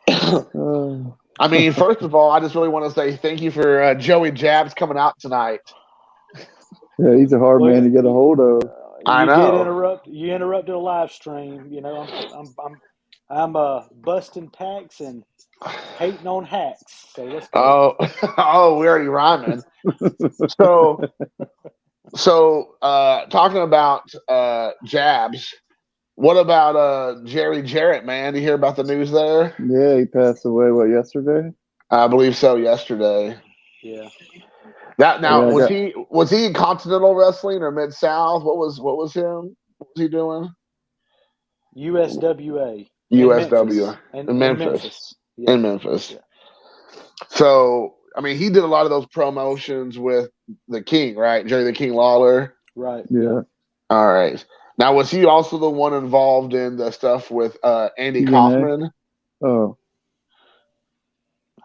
I mean, first of all, I just really want to say thank you for Joey Jabs coming out tonight. Yeah, he's a hard man Well, to get a hold of. I know. you interrupted a live stream. You know, I'm busting tax and hating on hacks. So let's go. Oh, oh, we already rhyming. So, talking about Jabs. What about Jerry Jarrett, man? Do you hear about the news there? Yeah, he passed away, yesterday? I believe so. Yesterday. Yeah. That Yeah, now was he in Continental Wrestling or Mid South? What was him? What was he doing? USWA in USW Memphis and in in Memphis. Memphis. Yeah. In Memphis. Yeah. So I mean, he did a lot of those promotions with the King, right? Jerry the King Lawler. Right. yeah. All right. Now, was he also the one involved in the stuff with Andy TNA? Kaufman? Oh,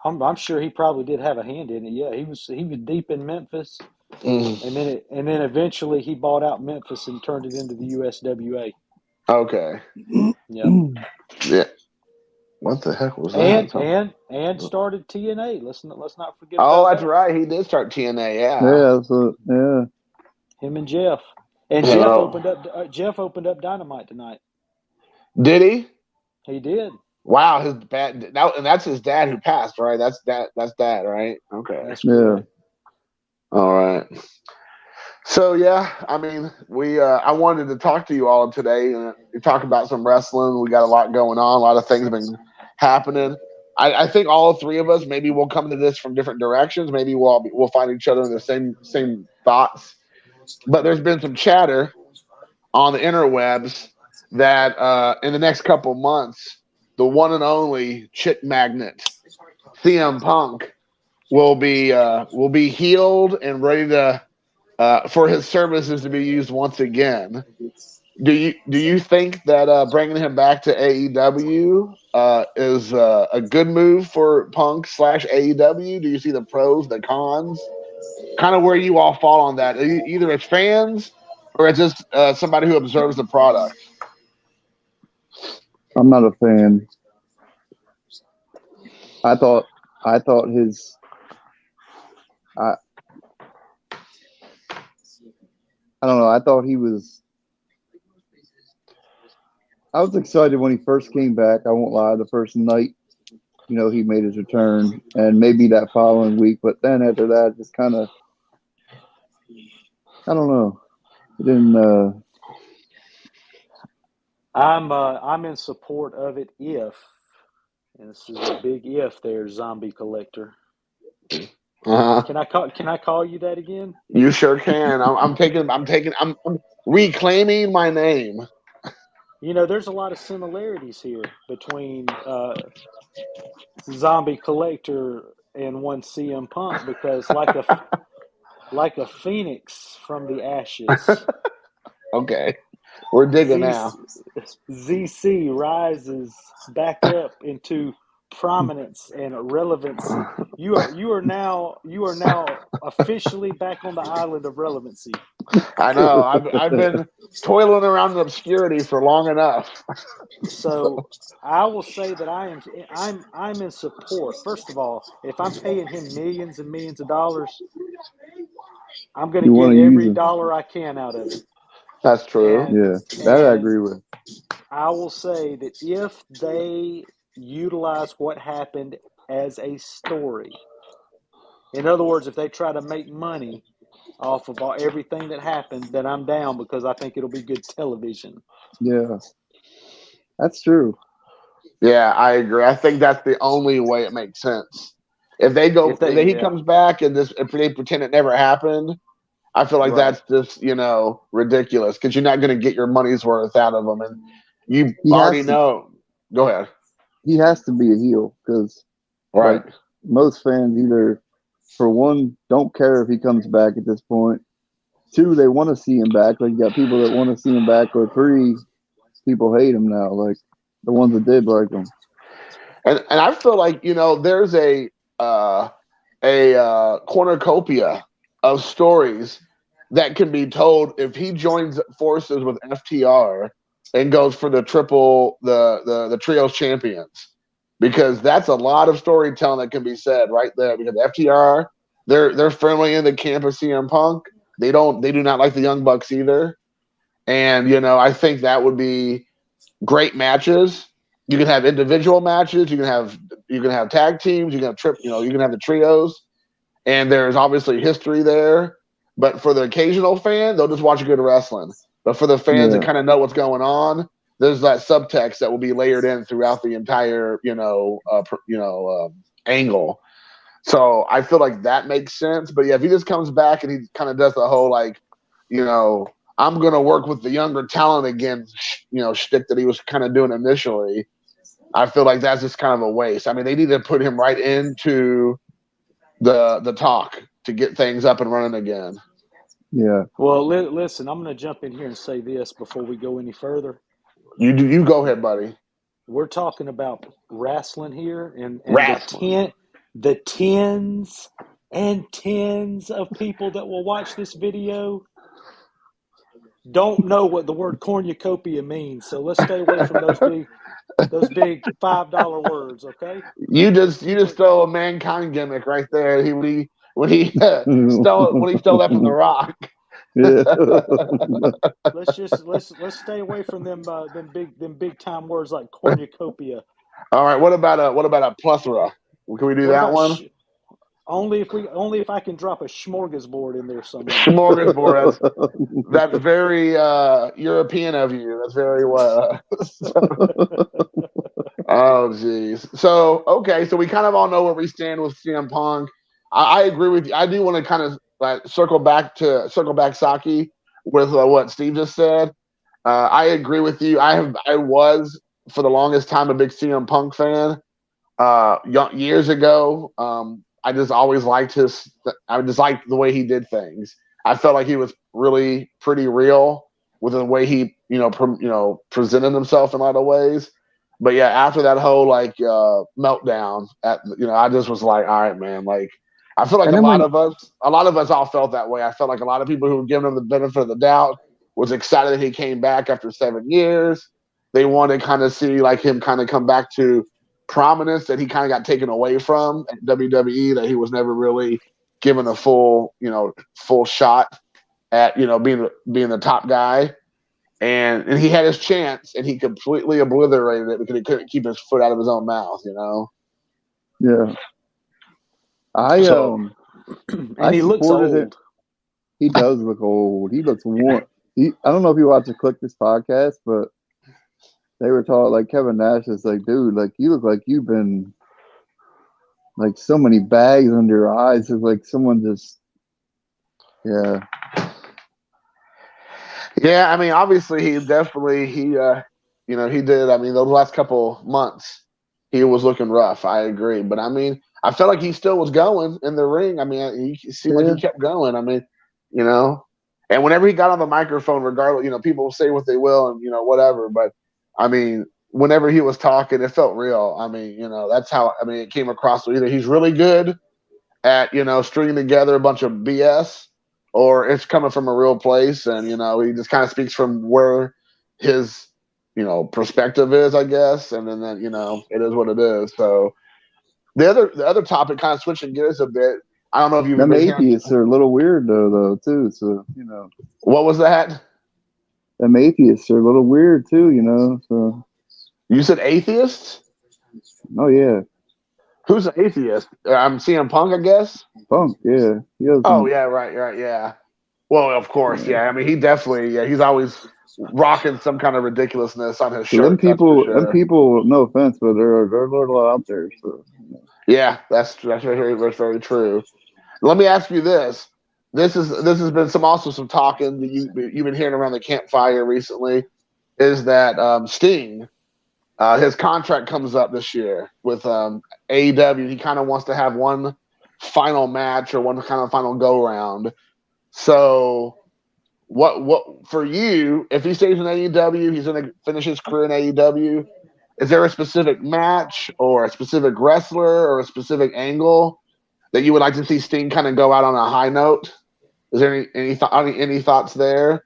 I'm sure he probably did have a hand in it. Yeah, he was deep in Memphis, Mm. and then eventually he bought out Memphis and turned it into the USWA. Okay. Yep. Yeah. What the heck was that? And started TNA. Let's not forget Oh, about that's that. right. He did start TNA. Yeah. yeah, yeah. Him and Jeff. And Oh. Jeff opened up Dynamite tonight. Did he? He did. Wow. His dad. Now, and that's his dad who passed, right? That's dad. That's dad, right? Okay. That's Yeah. correct. All right. So yeah, I mean, I wanted to talk to you all today and talk about some wrestling. We got a lot going on. A lot of things have been happening. I think all three of us maybe we'll come to this from different directions. Maybe we'll find each other in the same thoughts. But there's been some chatter on the interwebs that in the next couple months, the one and only chick magnet CM Punk will be healed and ready to for his services to be used once again. Do you think that bringing him back to AEW is a good move for Punk / AEW? Do you see the pros, the cons? Kind of where you all fall on that, either as fans or as just somebody who observes the product. I'm not a fan. I thought his. I don't know. I thought he was. I was excited when he first came back. I won't lie. The first night, he made his return, and maybe that following week. But then after that, just kind of, I don't know. It didn't. I'm in support of it if, and this is a big if there, Zombie Collector. Uh-huh. Can I call you that again? You sure can. I'm reclaiming my name. There's a lot of similarities here between Zombie Collector and one CM Punk because like a phoenix from the ashes. Okay. We're digging now. ZC rises back up into prominence and relevancy. You are now officially back on the island of relevancy. I know. I've been toiling around in obscurity for long enough. So I will say that I'm in support. First of all, if I'm paying him millions and millions of dollars, I'm going to get every dollar I can out of it. That's true. That I agree with. I will say that if they utilize what happened as a story, in other words, if they try to make money off of everything that happened, then I'm down because I think it'll be good television. Yeah, that's true. Yeah, I agree. I think that's the only way it makes sense. If he comes back and they pretend it never happened, I feel like that's just ridiculous because you're not going to get your money's worth out of them, and you already know. Go ahead. He has to be a heel because, right? Like, most fans either, for one, don't care if he comes back at this point. Two, they want to see him back. Like, you got people that want to see him back, or three, people hate him now. Like the ones that did like him. And I feel like there's a cornucopia of stories that can be told if he joins forces with FTR and goes for the trios champions. because that's a lot of storytelling that can be said right there. Because FTR, they're firmly in the camp of CM Punk. They do not like the Young Bucks either, and I think that would be great matches. You can have individual matches. You can have tag teams. You can have you can have the trios, and there's obviously history there. But for the occasional fan, they'll just watch good wrestling. But for the fans that kind of know what's going on, there's that subtext that will be layered in throughout the entire angle. So I feel like that makes sense. But yeah, if he just comes back and he kind of does the whole I'm going to work with the younger talent again, shtick that he was kind of doing initially, I feel like that's just kind of a waste. I mean, they need to put him right into the talk to get things up and running again. Yeah. Well, listen, I'm going to jump in here and say this before we go any further. You go ahead, buddy. We're talking about wrestling here, and wrestling. the tens and tens of people that will watch this video don't know what the word cornucopia means. So let's stay away from those big $5 words, okay? You just stole a Mankind gimmick right there. When he stole that from The Rock. Yeah. let's stay away from them big time words like cornucopia. All right. What about a plethora? Can we do that one? Only if I can drop a smorgasbord in there somewhere. Smorgasbord. That's very European of you. That's very well. Oh, geez. So, okay. So we kind of all know where we stand with CM Punk. I agree with you. I do want to kind of circle back Saki with what Steve just said. I agree with you. I was for the longest time a big CM Punk fan. Years ago, I just always liked I just liked the way he did things. I felt like he was really pretty real with the way he presented himself in a lot of ways. But yeah, after that whole meltdown, I just was like, all right, man. Like, I feel like a lot of us all felt that way. I felt like a lot of people who were giving him the benefit of the doubt was excited that he came back after 7 years. They wanted to kind of see him kind of come back to prominence that he kind of got taken away from at WWE, that he was never really given a full shot at being the top guy. And he had his chance, and he completely obliterated it because he couldn't keep his foot out of his own mouth, Yeah. And he looks old. It. He does look old. He looks worn. I don't know if you watch the Click This podcast, but they were talking Kevin Nash is like, dude, you look like you've been so many bags under your eyes. It's like someone just, yeah. Yeah, I mean, obviously he definitely he did. I mean, those last couple months he was looking rough. I agree, but I mean, I felt like he still was going in the ring. I mean, he seemed like he kept going. I mean, and whenever he got on the microphone, regardless, people will say what they will and whatever, but I mean, whenever he was talking, it felt real. I mean, that's how it came across. So either he's really good at stringing together a bunch of BS, or it's coming from a real place, and he just kind of speaks from where his perspective is, I guess, and then it is what it is. So the other topic, kind of switching gears a bit. I don't know if you've been atheists are a little weird though too. So what was that? Them atheists are a little weird too. So you said atheists? Oh yeah. Who's an atheist? I'm CM Punk, I guess. Punk, yeah. Oh yeah, right, yeah. Well, of course, yeah. I mean, he definitely, he's always rocking some kind of ridiculousness on his shirt. Them people, no offense, but they're a little out there. So. Yeah, that's very true. Let me ask you this. This has been some talking that you've been hearing around the campfire recently. Is that Sting? His contract comes up this year with AEW. He kind of wants to have one final match or one kind of final go round. So, what for you? If he stays in AEW, he's going to finish his career in AEW. Is there a specific match or a specific wrestler or a specific angle that you would like to see Sting kind of go out on a high note? Is there any thoughts there?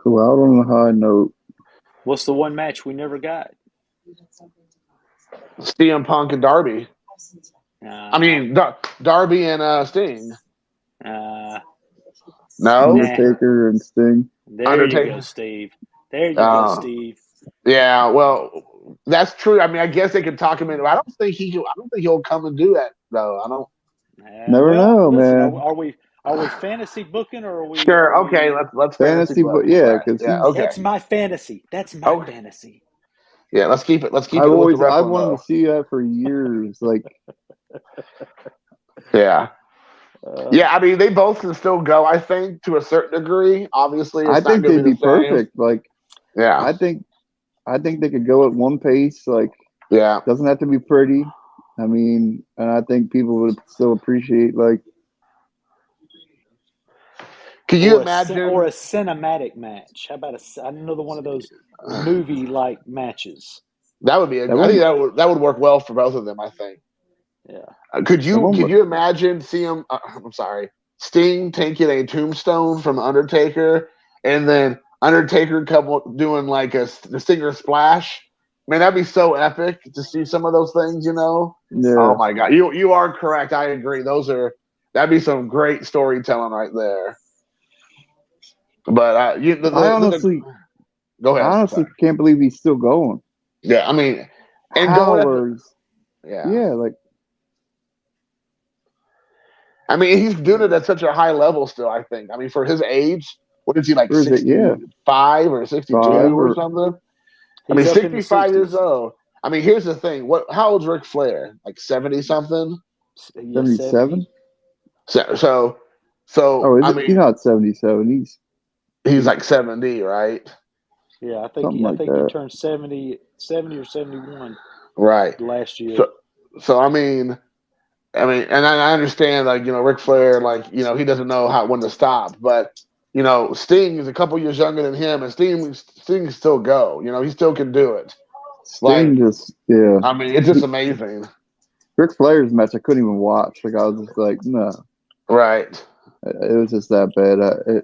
Go out on a high note. What's the one match we never got? CM Punk and Darby. I mean, Darby and Sting. Nah. No, Undertaker and Sting. There you go, Steve. There you go, Steve. Yeah, well, that's true. I mean, I guess they could talk him into. I don't think he'll come and do that though. I don't. Never know, man. Are we fantasy booking or are we? Sure. Okay. Let's fantasy book. Yeah, because okay. That's my fantasy. That's my fantasy. Yeah, let's keep it. Let's keep I've it. With the I've wrestling, wanted to see that for years. Like, yeah. Yeah, I mean, they both can still go. I think to a certain degree. Obviously, I think they'd be perfect. Like, yeah, I think they could go at one pace. Like, yeah, doesn't have to be pretty. I mean, and I think people would still appreciate like. Can you imagine or a cinematic match? How about another one of those movie-like matches? That would be. I think that would work well for both of them. I think. Yeah. Could you imagine Sting taking a tombstone from Undertaker, and then Undertaker doing like the Stinger splash? Man, that'd be so epic to see some of those things. You know? Yeah. Oh my God, you are correct. I agree. That'd be some great storytelling right there. But I honestly, go ahead. I honestly can't believe he's still going. Yeah, I mean, and Howlers. Yeah, like. I mean, he's doing it at such a high level still, I think. I mean, for his age, what is he, like 65 or 62 or something? I mean, 65 years old. I mean, here's the thing. How old's Ric Flair? Like 70-something? 77? So I mean, he's not 77. He's like 70, right? Yeah, I think he turned 70 or 71 right last year. So I mean, and I understand, like, you know, Ric Flair, like, you know, he doesn't know when to stop, but you know, Sting is a couple years younger than him, and Sting still go. You know, he still can do it. Sting I mean, it's just amazing. Ric Flair's match, I couldn't even watch. Like, I was just like, no. Right. It was just that bad.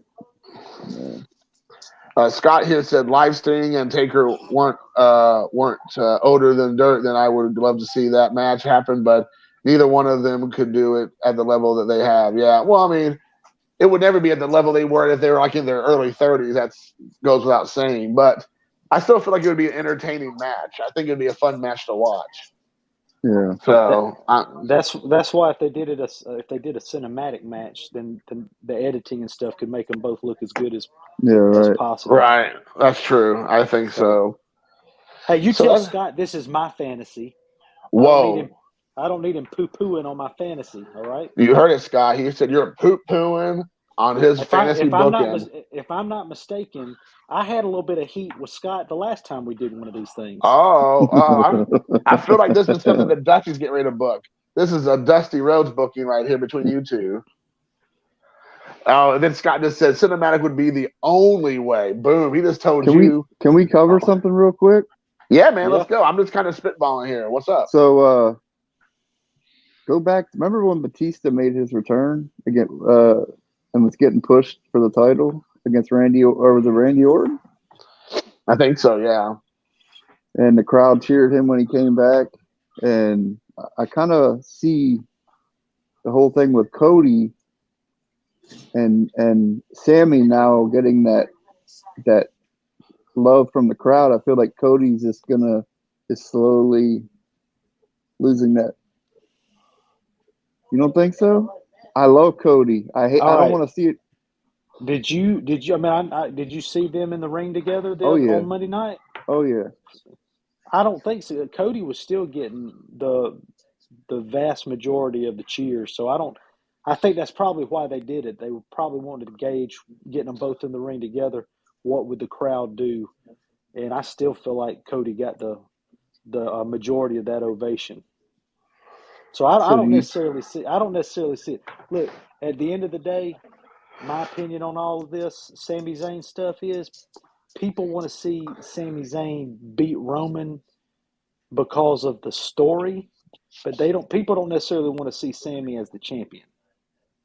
Scott here said live Sting and Taker weren't older than dirt. Then I would love to see that match happen, but neither one of them could do it at the level that they have. Yeah, well, I mean, it would never be at the level they were if they were like in their early 30s. That goes without saying. But I still feel like it would be an entertaining match. I think it'd be a fun match to watch. Yeah. So that's why if they did a cinematic match, then the editing and stuff could make them both look as good as possible. Right. That's true. I think so. Hey, you tell Scott this is my fantasy. Whoa. I don't need him poo-pooing on my fantasy, all right? You heard it, Scott. He said you're poo-pooing on his fantasy booking. If I'm not mistaken, I had a little bit of heat with Scott the last time we did one of these things. I feel like this is something that Dusty's getting ready to book. This is a Dusty Rhodes booking right here between you two. And then Scott just said cinematic would be the only way. Boom. He just told you. Can we cover something real quick? Yeah, man. Let's go. I'm just kind of spitballing here. What's up? So, go back. Remember when Batista made his return again and was getting pushed for the title against Randy Orton? I think so, yeah. And the crowd cheered him when he came back. And I kind of see the whole thing with Cody and Sammy now getting that love from the crowd. I feel like Cody's is slowly losing that. You don't think so? I love Cody. I don't want to see it. Did you? I mean, did you see them in the ring together on Monday night? Oh yeah. I don't think so. Cody was still getting the vast majority of the cheers. So I think that's probably why they did it. They probably wanted to gauge getting them both in the ring together. What would the crowd do? And I still feel like Cody got the majority of that ovation. So I don't necessarily see it. Look, at the end of the day, my opinion on all of this Sami Zayn stuff is people want to see Sami Zayn beat Roman because of the story, but people don't necessarily want to see Sami as the champion.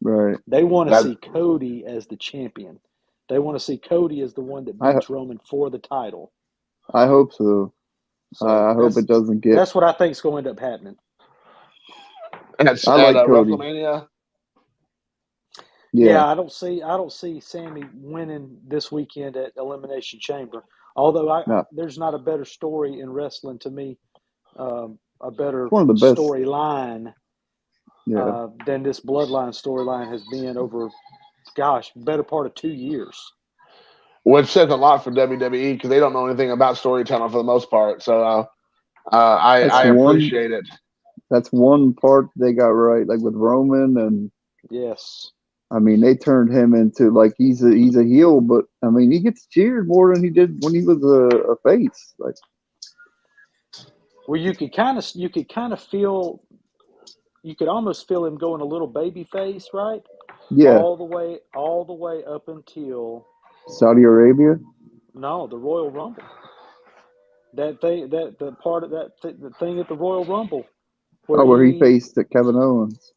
Right. They want to see Cody as the champion. They want to see Cody as the one that beats Roman for the title. I hope so. So I hope it doesn't get. that's what I think is going to end up happening. At I like Cody. WrestleMania. Yeah, I don't see Sammy winning this weekend at Elimination Chamber. Although No. there's not a better story in wrestling to me, a better One of the best. storyline than this Bloodline storyline has been over, better part of 2 years. Which says a lot for WWE because they don't know anything about storytelling for the most part. So I appreciate it. That's one part they got right, like with Roman and. Yes. I mean, they turned him into like he's a heel, but I mean, he gets cheered more than he did when he was a face. Like, well, you could kind of feel, you could almost feel him going a little baby face, right? Yeah. All the way up until Saudi Arabia. No, the Royal Rumble. That thing, the part of that the thing at the Royal Rumble, where he faced Kevin Owens.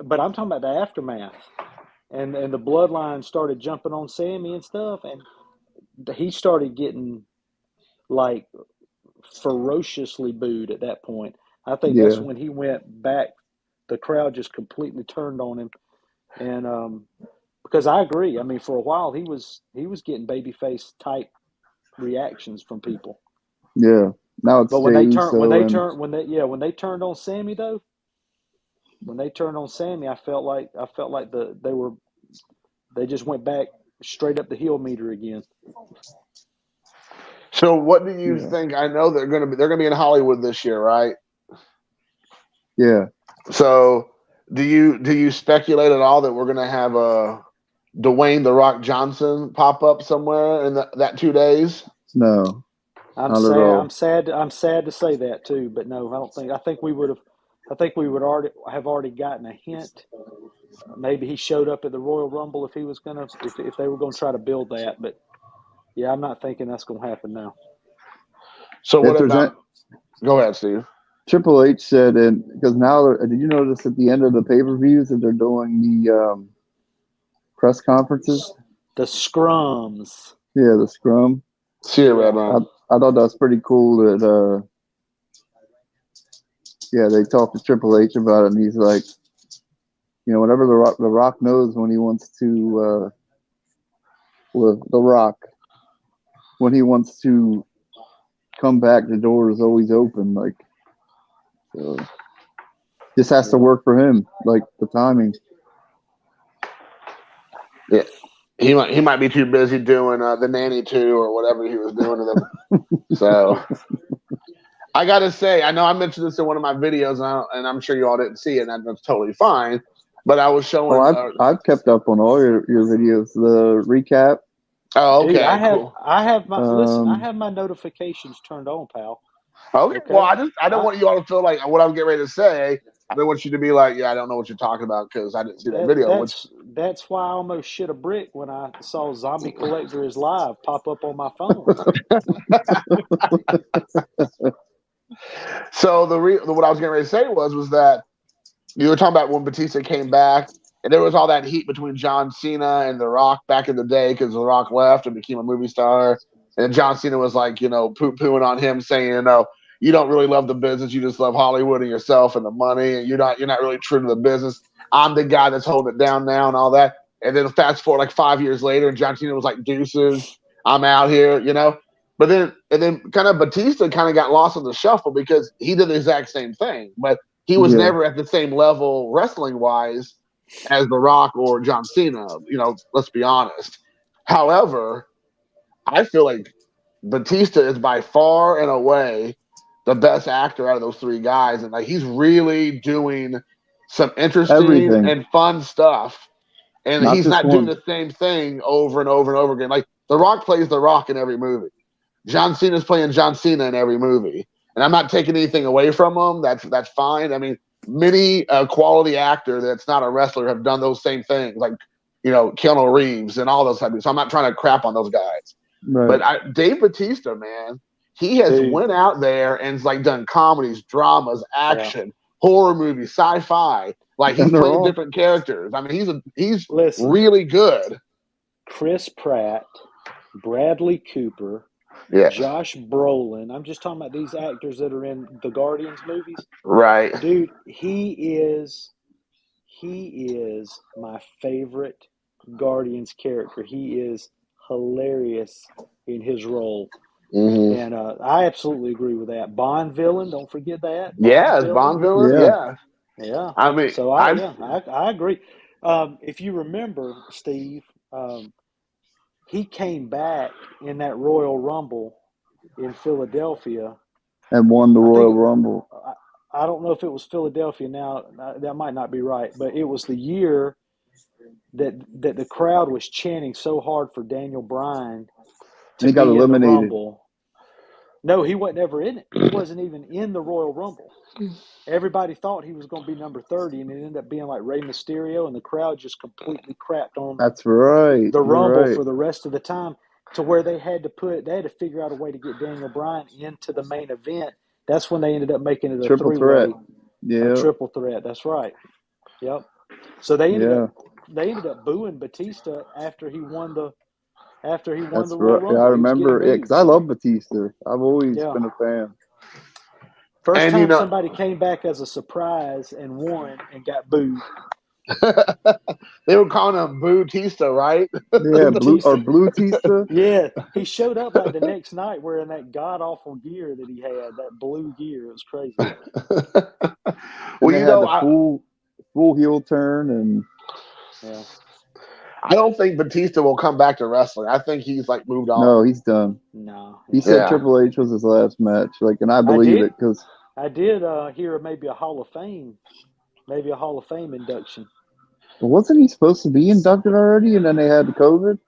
But I'm talking about the aftermath, and the Bloodline started jumping on Sammy and stuff, and he started getting like ferociously booed at that point. I think that's when he went back. The crowd just completely turned on him, and because I agree. I mean, for a while he was getting babyface type reactions from people. Yeah. Now it's when they turned on Sammy though. When they turned on Sammy, I felt like they just went back straight up the heel meter again. So what do you think? I know they're gonna be in Hollywood this year, right? Yeah. So do you speculate at all that we're gonna have a Dwayne "The Rock" Johnson pop up somewhere in that 2 days? No. I'm sad to say that too, but no, I don't think. I think we would already gotten a hint. Maybe he showed up at the Royal Rumble if they were gonna try to build that, but yeah, I'm not thinking that's gonna happen now. So what about? Go ahead, Steve. Triple H said, and because now, did you notice at the end of the pay-per-views that they're doing the press conferences? The scrums. Yeah, the scrum. See it, right now. I thought that was pretty cool that, they talked to Triple H about it, and he's like, whenever the Rock knows when he wants to, The Rock, when he wants to come back, the door is always open. Like, just has to work for him, like the timing. Yeah. He might be too busy doing the Nanny 2 or whatever he was doing to them. So I gotta say, I know I mentioned this in one of my videos, and I'm sure you all didn't see it, and that's totally fine. But I was showing. I've kept up on all your videos, the recap. Oh, okay. Dude, cool. I have my notifications turned on, pal. Okay. Well, I don't want you all to feel like what I'm getting ready to say. I don't want you to be like, yeah, I don't know what you're talking about because I didn't see that video. That's why I almost shit a brick when I saw Zombie Collector is Live pop up on my phone. So what I was getting ready to say was that you were talking about when Batista came back, and there was all that heat between John Cena and The Rock back in the day because The Rock left and became a movie star, and John Cena was like, poo-pooing on him, saying, you don't really love the business. You just love Hollywood and yourself and the money, and you're not really true to the business. I'm the guy that's holding it down now and all that. And then fast forward like 5 years later, and John Cena was like, deuces, I'm out here, But then kind of Batista kind of got lost in the shuffle because he did the exact same thing, but he was never at the same level wrestling wise as The Rock or John Cena. Let's be honest. However, I feel like Batista is by far and away the best actor out of those three guys, and like he's really doing some interesting and fun stuff. And he's not doing the same thing over and over and over again. Like The Rock plays The Rock in every movie. John Cena's playing John Cena in every movie. And I'm not taking anything away from him. That's fine. I mean, many quality actor that's not a wrestler have done those same things, like Keanu Reeves and all those types. So I'm not trying to crap on those guys. Right. But Dave Batista, man, he has went out there and like done comedies, dramas, action, horror movies, sci-fi. Like he's playing different characters. I mean, he's really good. Chris Pratt, Bradley Cooper, Yeah. Josh Brolin. I'm just talking about these actors that are in the Guardians movies. Right. Dude, he is my favorite Guardians character. He is hilarious in his role. Hmm. And I absolutely agree with that. Bond villain, don't forget that. Bond Yeah, it's villain. Bond villain. Yeah. Yeah. Yeah. I mean, So I agree. If you remember, Steve, he came back in that Royal Rumble in Philadelphia. And won the I Royal think Rumble. I don't know if it was Philadelphia now. That might not be right, but it was the year that the crowd was chanting so hard for Daniel Bryan And to he got be in the eliminated. Rumble. No, he wasn't ever in it. He wasn't even in the Royal Rumble. Everybody thought he was going to be number 30, and it ended up being like Rey Mysterio, and the crowd just completely crapped on That's right. the You're Rumble right. for the rest of the time, to where they had to figure out a way to get Daniel Bryan into the main event. That's when they ended up making it a Triple threat. three-way, a Yeah. triple threat. That's right. Yep. So they ended Yeah. up booing Batista after he won the That's Royal right. Yeah, I Rumble. He was getting remember it because booed. I love Batista. I've always Yeah. been a fan. First and time somebody came back as a surprise and won and got booed. they were calling him Bautista, right? Yeah, Batista. Blue Tista. Yeah, he showed up like the next night wearing that god awful gear that he had, that blue gear. It was crazy. And Well, they you had know, the full heel turn, and Yeah. I don't think Batista will come back to wrestling. I think he's like moved on. no, he's done. No. He Yeah. said Yeah. Triple H was his last match. Like, and I believe it because I did hear maybe a Hall of Fame induction. wasn't he supposed to be inducted already? And then they had the COVID.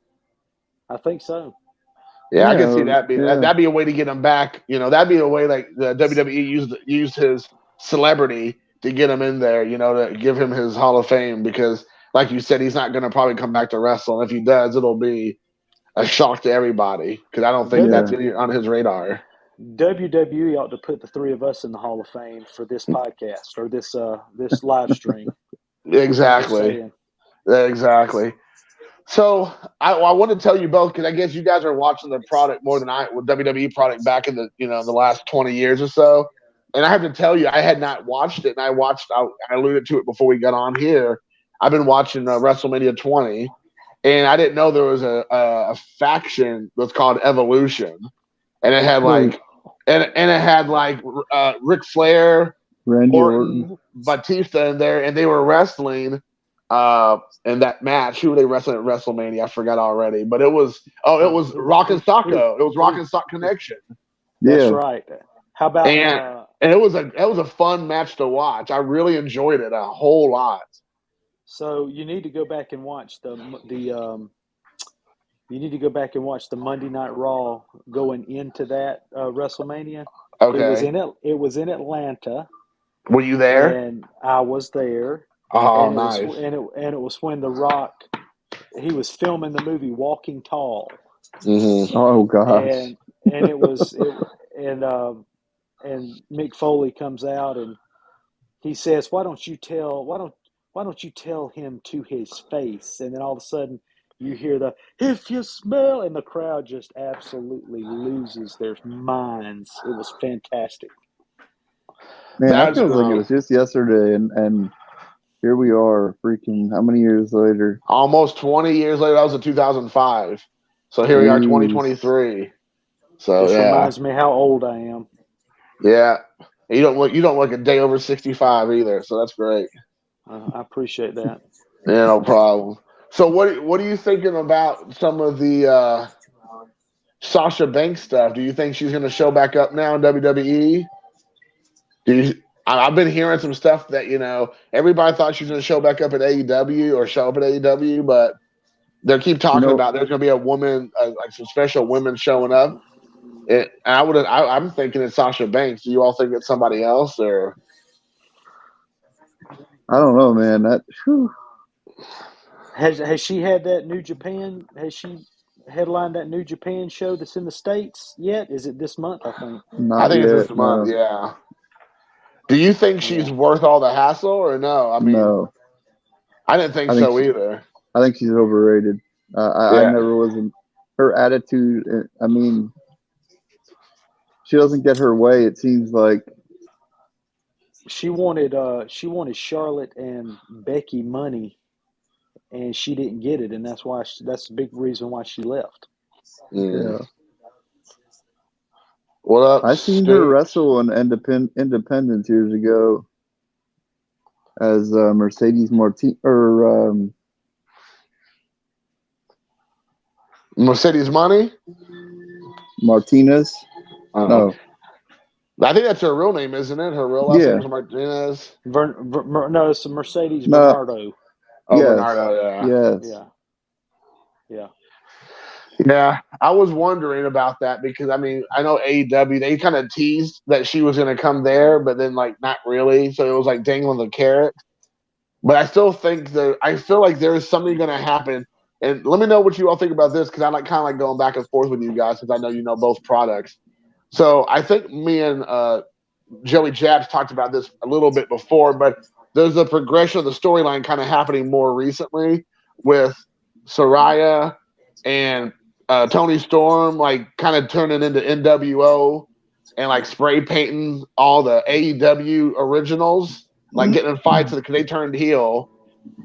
I think so. Yeah, I can see that being yeah. that'd be a way to get him back. You know, that'd be a way like the WWE used his celebrity to get him in there. You know, to give him his Hall of Fame because, like you said, he's not going to probably come back to wrestle. And if he does, it'll be a shock to everybody because I don't think W- that's on his radar. WWE ought to put the three of us in the Hall of Fame for this podcast or this live stream. I'm just Exactly. saying. Exactly. So I want to tell you both because I guess you guys are watching the product more than I with WWE product back in the last 20 years or so. And I have to tell you, I had not watched it, and I alluded to it before we got on here. I've been watching WrestleMania 20, and I didn't know there was a faction that's called Evolution, and it had like and it had like Ric Flair, Randy Orton, Batista in there, and they were wrestling in that match. Who were they wrestling at WrestleMania? I forgot already. But it was Rock and Socko. It was Rock and Sock Connection. That's Yeah. right. How about And it was a fun match to watch. I really enjoyed it a whole lot. So you need to go back and watch you need to go back and watch the Monday Night Raw going into that WrestleMania. Okay. It was in Atlanta, Were you there? and I was there. Oh, and nice. It was when The Rock, he was filming the movie Walking Tall. Mm-hmm. Oh gosh. And it was and Mick Foley comes out and he says, why don't you tell him to his face? And then all of a sudden you hear the "if you smell," and the crowd just absolutely loses their minds. It was fantastic. Man, that That's feels like it great. was just yesterday, and here we are, freaking how many years later? Almost 20 years later. That was in 2005. So here we are, 2023. So Just yeah, reminds me how old I am. yeah. You don't look a day over 65 either. So that's great. I appreciate that. Yeah, no problem. So what are you thinking about some of the Sasha Banks stuff? Do you think she's going to show back up now in WWE? I've been hearing some stuff that everybody thought she was going to show back up at AEW or show up at AEW, but they keep talking about there's going to be a woman, like some special women showing up. I'm thinking it's Sasha Banks. Do you all think it's somebody else or? I don't know, man. Has she had that New Japan? Has she headlined that New Japan show that's in the States yet? Is it this month? I think. Not I think yet, it's this month. no. Yeah. Do you think she's worth all the hassle or no? I mean, no. I didn't think so either. I think she's overrated. I never was. Her attitude. I mean, she doesn't get her way, it seems like. She wanted Charlotte and Becky money, and she didn't get it, and that's the big reason why she left. Mm. Yeah. What up, I seen her Stu? wrestle in Independence years ago as Mercedes Martin or Mercedes Money? Martinez. Oh, No, I think that's her real name, isn't it? Her real last name yeah, is Martinez. No, it's Mercedes no, Bernardo. Oh, yes, Bernardo, yeah. yes, Yeah, yeah. Yeah, I was wondering about that because I mean I know AEW they kind of teased that she was going to come there, but then like not really, so it was like dangling the carrot. But I still think that I feel like there is something going to happen. And let me know what you all think about this because I like kind of like going back and forth with you guys since I know you know both products. So I think me and Joey Jabs talked about this a little bit before, but there's a progression of the storyline kind of happening more recently with Soraya and Tony Storm, like kind of turning into NWO and like spray painting all the AEW originals, like getting in fights because they turned heel.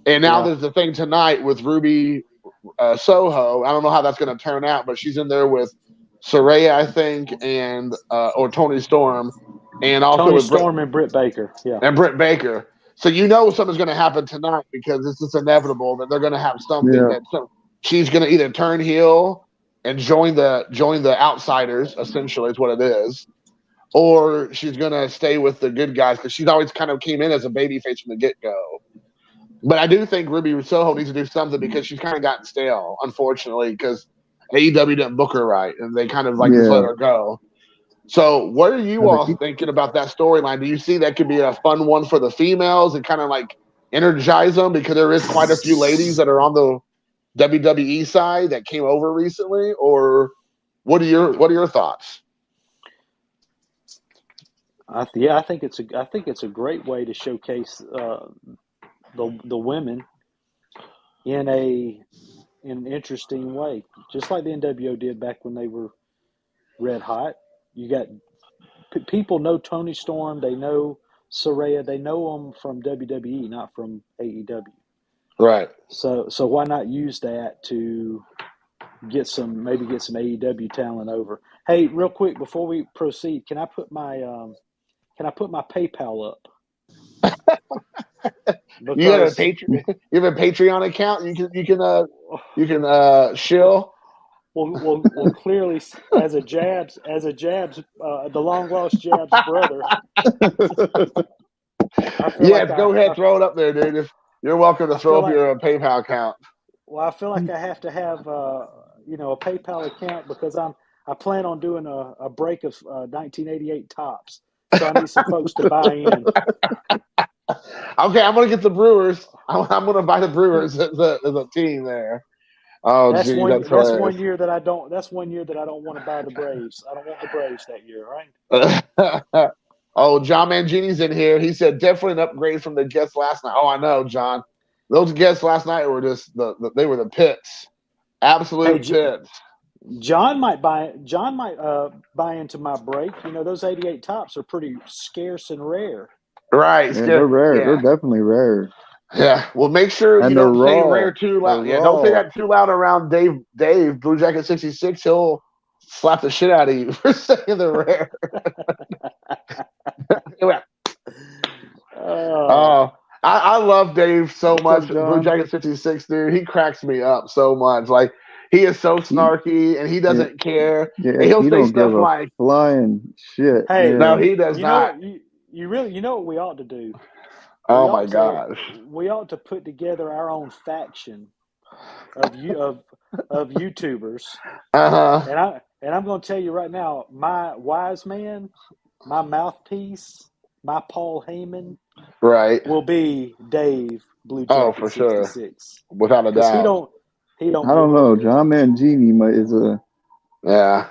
And now Yeah. there's the thing tonight with Ruby Soho. I don't know how that's going to turn out, but she's in there with Soraya, I think, and or Tony Storm, and also Tony with Storm and Britt Baker. Yeah. Britt Baker. So you know something's going to happen tonight because it's just inevitable that they're going to have something yeah. that she's going to either turn heel and join the outsiders. Essentially, is what it is, or she's going to stay with the good guys because she's always kind of came in as a babyface from the get go. But I do think Ruby Soho needs to do something because she's kind of gotten stale, unfortunately, because AEW didn't book her right and they kind of like just let Yeah. her go. So, what are you And all thinking about that storyline? Do you see that could be a fun one for the females and kind of like energize them because there is quite a few ladies that are on the WWE side that came over recently? Or what are your thoughts? I think it's a great way to showcase the women in an interesting way, just like the NWO did back when they were red hot. You got people know Tony Storm, they know Saraya, they know them from WWE, not from AEW. Right. So why not use that to get some AEW talent over? Hey, real quick before we proceed, can I put my PayPal up? You got a Because you have a Patreon account. You can shill. well, clearly as a Jabs, the long lost Jabs brother, I feel Yeah, like go ahead, throw it up there, dude. If you're welcome to I throw feel up like your PayPal account. I feel like I have to have a PayPal account because I plan on doing a break of 1988 tops, so I need some folks to buy in. Okay, I'm gonna get the Brewers. I'm gonna buy the Brewers as a team there. Oh, gee, that's That's hilarious. one year that I don't. That's one year that I don't want to buy the Braves. I don't want the Braves that year, right? Oh, John Mangini's in here. He said definitely an upgrade from the guests last night. Oh, I know, John. Those guests last night were just they were the pits, Hey, absolute pits. John might buy into my break. You know, those 88 tops are pretty scarce and rare. Right, Yeah, they're rare. They're yeah, definitely rare. yeah. Well, make sure you And they're don't say raw. rare too They're loud. Yeah, don't say raw. that too loud around Dave Blue Jacket 66. He'll slap the shit out of you for saying they're rare. Oh, Oh, I love Dave so What's much. up, Blue John? Jacket 56, dude. He cracks me up so much. Like, he is so He, snarky and he yeah, doesn't care. yeah, And he'll he say don't give stuff a like, flying shit. hey, no, Yeah. he does you know not. what you know what we ought to do? Oh, my gosh. We ought to put together our own faction of YouTubers, Uh huh. and I'm going to tell you right now, my wise man, my mouthpiece, my Paul Heyman Right. will be Dave Blue Oh, Jacket for sure. 66 Without a because doubt. he don't I don't give a know. rip. John Mangini is a. Yeah.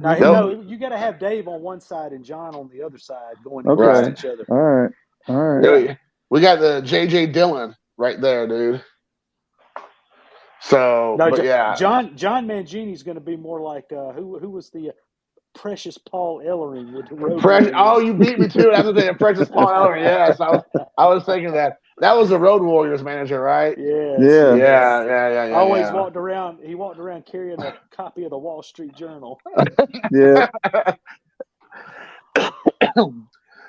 Now, He Nope. no, you got to have Dave on one side and John on the other side going against Okay. Right. each other. All right. All right. Yeah. We got the J.J. Dillon right there, dude. So, No, but yeah. John Mangini's going to be more like who was the Precious Paul Ellering with the Road Precious. Oh, Warriors. you beat me to it. I was saying Precious Paul Ellering. Yes, I was thinking that. That was the Road Warriors manager, right? Yes, Yeah. yes. Always Yeah. walked around. He walked around carrying a copy of the Wall Street Journal. Yeah.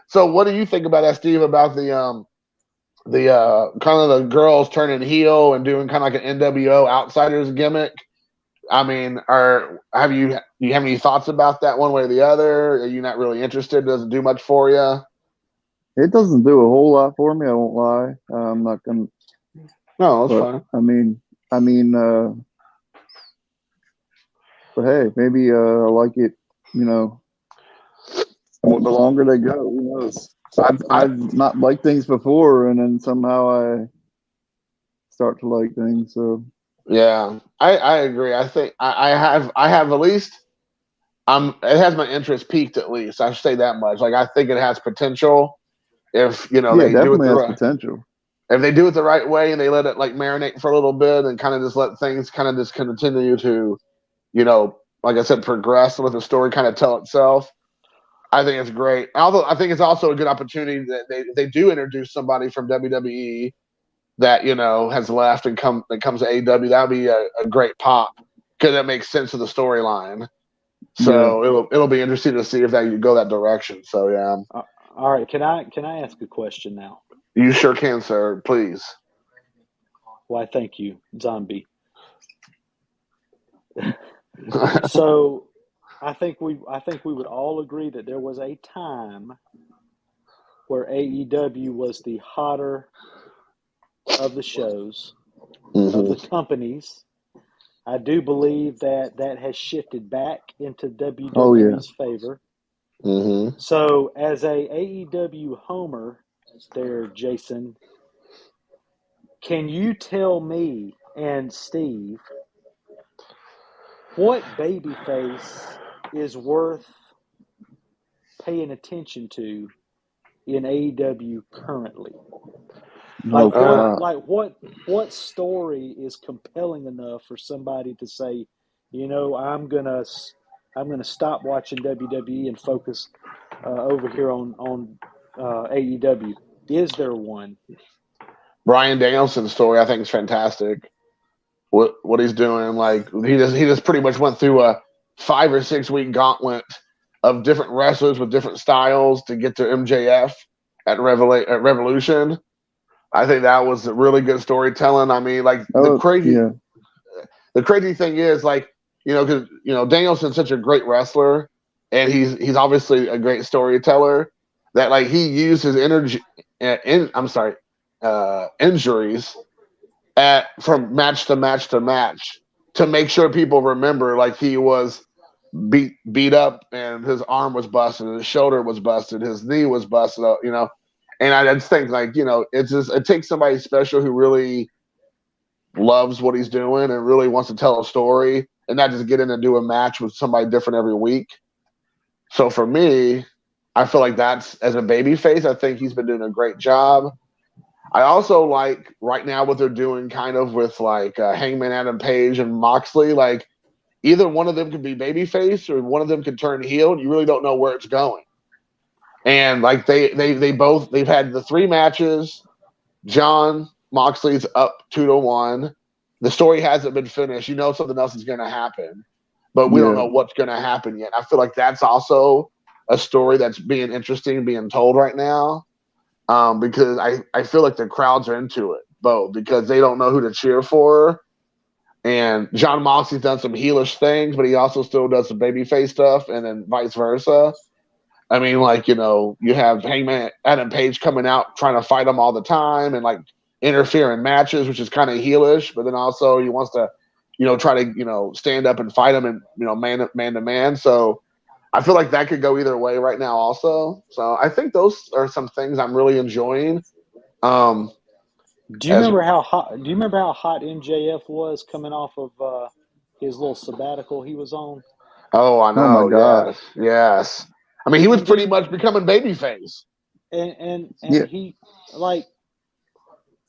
So, what do you think about that, Steve? About the kind of the girls turning heel and doing kind of like an NWO Outsiders gimmick? I mean, do you have any thoughts about that one way or the other? Are you not really interested? Does it do much for you? It doesn't do a whole lot for me. I won't lie. I'm not gonna. No, that's But fine. but hey, maybe I like it. You know, the longer they go, who knows? I've not liked things before, and then somehow I start to like things. So Yeah, I agree. I think I have at least it has my interest peaked at least. I should say that much. Like I think it has potential if yeah, they do it definitely the has right potential. if they do it the right way and they let it like marinate for a little bit and kind of just let things kind of just continue to, like I said, progress and let the story kind of tell itself. I think it's great. Although I think it's also a good opportunity that they do introduce somebody from WWE that has left and comes to AEW. That would be a great pop because that makes sense of the storyline. So it'll be interesting to see if that you go that direction. So yeah. All right, can I ask a question now? You sure can, sir. Please. Why, thank you, Zombie. So I think we would all agree that there was a time where AEW was the hotter of the shows, of the companies. I do believe that has shifted back into WWE's favor. Mm-hmm. So as a AEW homer there, Jason, can you tell me and Steve what babyface is worth paying attention to in AEW currently? Like what story is compelling enough for somebody to say, I'm gonna stop watching WWE and focus over here on AEW. Is there one? Bryan Danielson's story, I think, is fantastic. What he's doing, like he just pretty much went through a 5 or 6 week gauntlet of different wrestlers with different styles to get to MJF at Revolution. I think that was a really good storytelling. I mean, like the crazy thing is, like, because Danielson's such a great wrestler, and he's obviously a great storyteller. That like he used his injuries from match to match to match to make sure people remember, like he was beat up and his arm was busted, his shoulder was busted, his knee was busted, And I just think, like, it takes somebody special who really loves what he's doing and really wants to tell a story and not just get in and do a match with somebody different every week. So for me, I feel like that's, as a babyface, I think he's been doing a great job. I also like right now what they're doing kind of with like Hangman Adam Page and Moxley. Like either one of them could be babyface or one of them could turn heel, and you really don't know where it's going. And like they've had the 3 matches. John Moxley's up 2-1. The story hasn't been finished. Something else is going to happen, but we don't know what's going to happen yet. I feel like that's also a story that's being interesting, being told right now. Because I feel like the crowds are into it, both because they don't know who to cheer for. And John Moxley's done some heelish things, but he also still does some babyface stuff, and then vice versa. I mean, like, you have Hangman Adam Page coming out trying to fight him all the time and like interfere in matches, which is kind of heelish, but then also he wants to, try to, stand up and fight him and, man to man. So I feel like that could go either way right now also. So I think those are some things I'm really enjoying. Do you remember how hot MJF was coming off of his little sabbatical he was on? Oh, I know. Oh my God. Yes. I mean, he was pretty much becoming babyface. And he, like,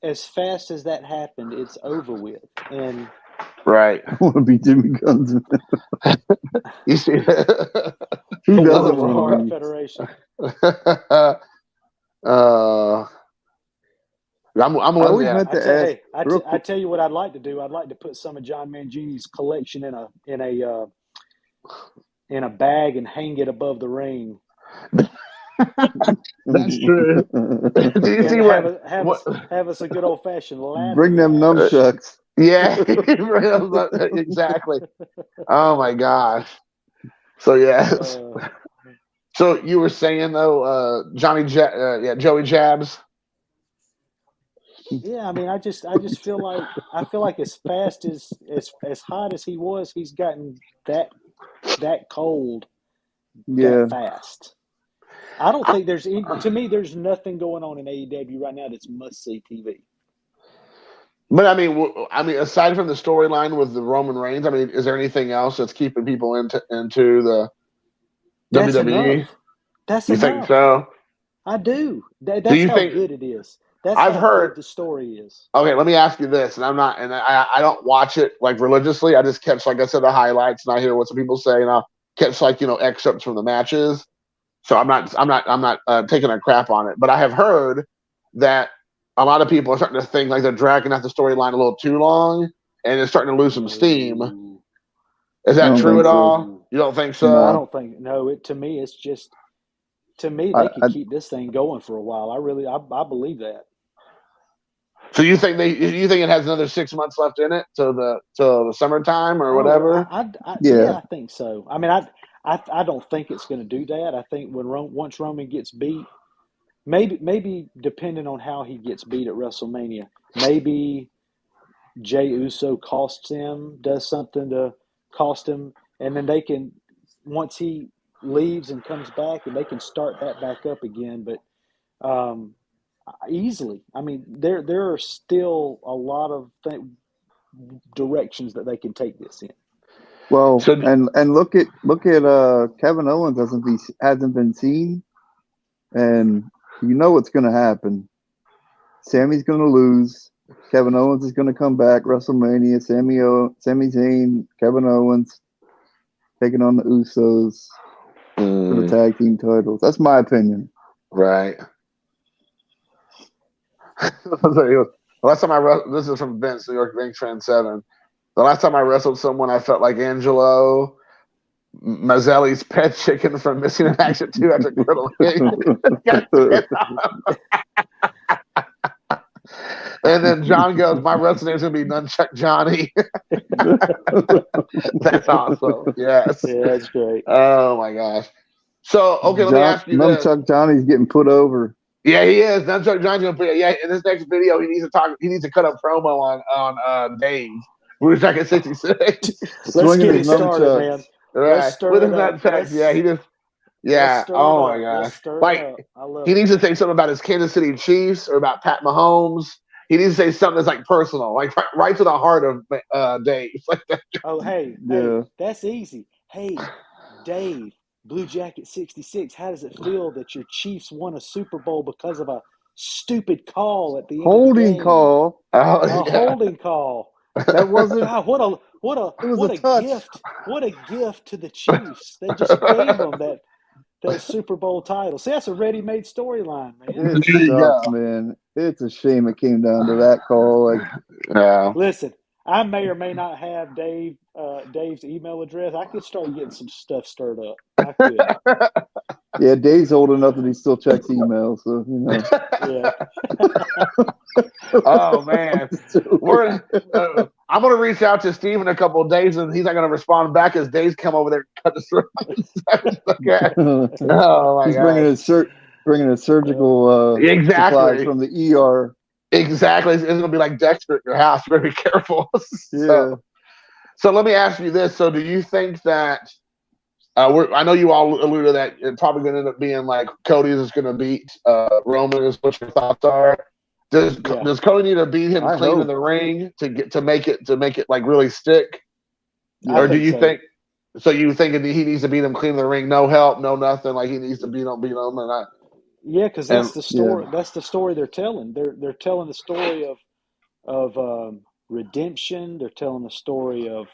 as fast as that happened, it's over with. And Right. I want to be Jimmy Guns. You see Who The doesn't World want to Heart be? Federation. uh, I'm I with always you. meant to ask I real I quick. tell you what I'd like to do. I'd like to put some of John Mangini's collection in a bag and hang it above the ring, That's true. Do you and see what? have us a good old fashioned ladder Bring them match. nunchucks. Yeah, exactly. Oh my gosh. So yes. Uh, So you were saying though, Joey Jabs. yeah, I mean, I just feel like as fast as hot as he was, he's gotten that cold Yeah. that fast. I don't think to me, there's nothing going on in AEW right now that's must see TV. But I mean, aside from the storyline with the Roman Reigns, I mean, is there anything else that's keeping people into the That's WWE? enough. That's You think enough. so? I do. Do That's you how think? good it is. That's I've how heard. good the story is. Okay, let me ask you this, and I don't watch it like religiously. I just catch, like I said, the highlights, and I hear what some people say, and I'll catch like excerpts from the matches. So I'm not taking a crap on it, but I have heard that a lot of people are starting to think like they're dragging out the storyline a little too long, and it's starting to lose some steam. No. Is I that don't true think at so. all? You don't think I so? No. don't think no. To me, it's just I, they could I keep this thing going for a while. I believe that. So you think it has another 6 months left in it till the summertime or Oh, whatever? yeah, yeah. I think so. I mean, I don't think it's going to do that. I think once Roman gets beat, maybe depending on how he gets beat at WrestleMania, maybe Jey Uso does something to cost him, and then they can once he leaves and comes back, and they can start that back up again. But um, easily, I mean, there are still a lot of directions that they can take this in. Well, So and look at Kevin Owens hasn't been seen, and you know what's going to happen. Sammy's going to lose. Kevin Owens is going to come back WrestleMania. Sami Zayn, Kevin Owens taking on the Usos for the tag team titles. That's my opinion. right. The last time this is from Vince, New York Vince Trend 7. The last time I wrestled someone, I felt like Angelo Mazzelli's pet chicken from Missing in Action 2 after Griddle got spit on. And then John goes, my wrestling name's going to be Nunchuck Johnny. That's awesome. Yes. Yeah, that's great. Oh, my gosh. So, okay, let me ask you this. Nunchuck Johnny's getting put over. Yeah, he is. Nunchuck Johnny's going to put. Yeah, in this next video, he needs to cut a promo on Dave. We're back at 66. Let's Swinging get it his started, nunchucks. man. Right. Let's stir With it his up. nunchucks. Yeah, he just. Let's Yeah. stir Oh it my up. Let's gosh. stir it Like up. I love he it. needs to say something about his Kansas City Chiefs or about Pat Mahomes. He needs to say something that's like personal, like right to the heart of Dave. Like that. Oh, hey, Yeah. that's easy. Hey, Dave, Blue Jacket 66, how does it feel that your Chiefs won a Super Bowl because of a stupid call at the end of the Holding game? call. Oh, A yeah. holding call. That wasn't. God, It was what a a touch. gift. What a gift to the Chiefs. They just gave them that Super Bowl title. See, that's a ready-made storyline, man. It There you sucks, go. man. It's a shame it came down to that call. Like, Yeah. Listen, I may or may not have Dave's email address. I could start getting some stuff stirred up. I could. yeah, Dave's old enough that he still checks emails, so you know. Yeah. Oh man, I'm gonna reach out to Steve in a couple of days, and he's not gonna respond back as Dave's come over there and cut his throat. Okay. Oh my He's god. bringing his surgical Exactly. supplies from the ER. Exactly. It's gonna be like Dexter at your house. You better be careful. Yeah. So let me ask you this. So do you think that I know you all alluded that it's probably going to end up being like Cody is going to beat Roman. Is what your thoughts are? Does Cody need to beat him clean in the ring to make it like really stick? Or do you think? So you thinking he needs to beat him clean in the ring, no help, no nothing, like he needs to beat him, and not? Yeah, because that's the story. Yeah. That's the story they're telling. They're telling the story of redemption. They're telling the story of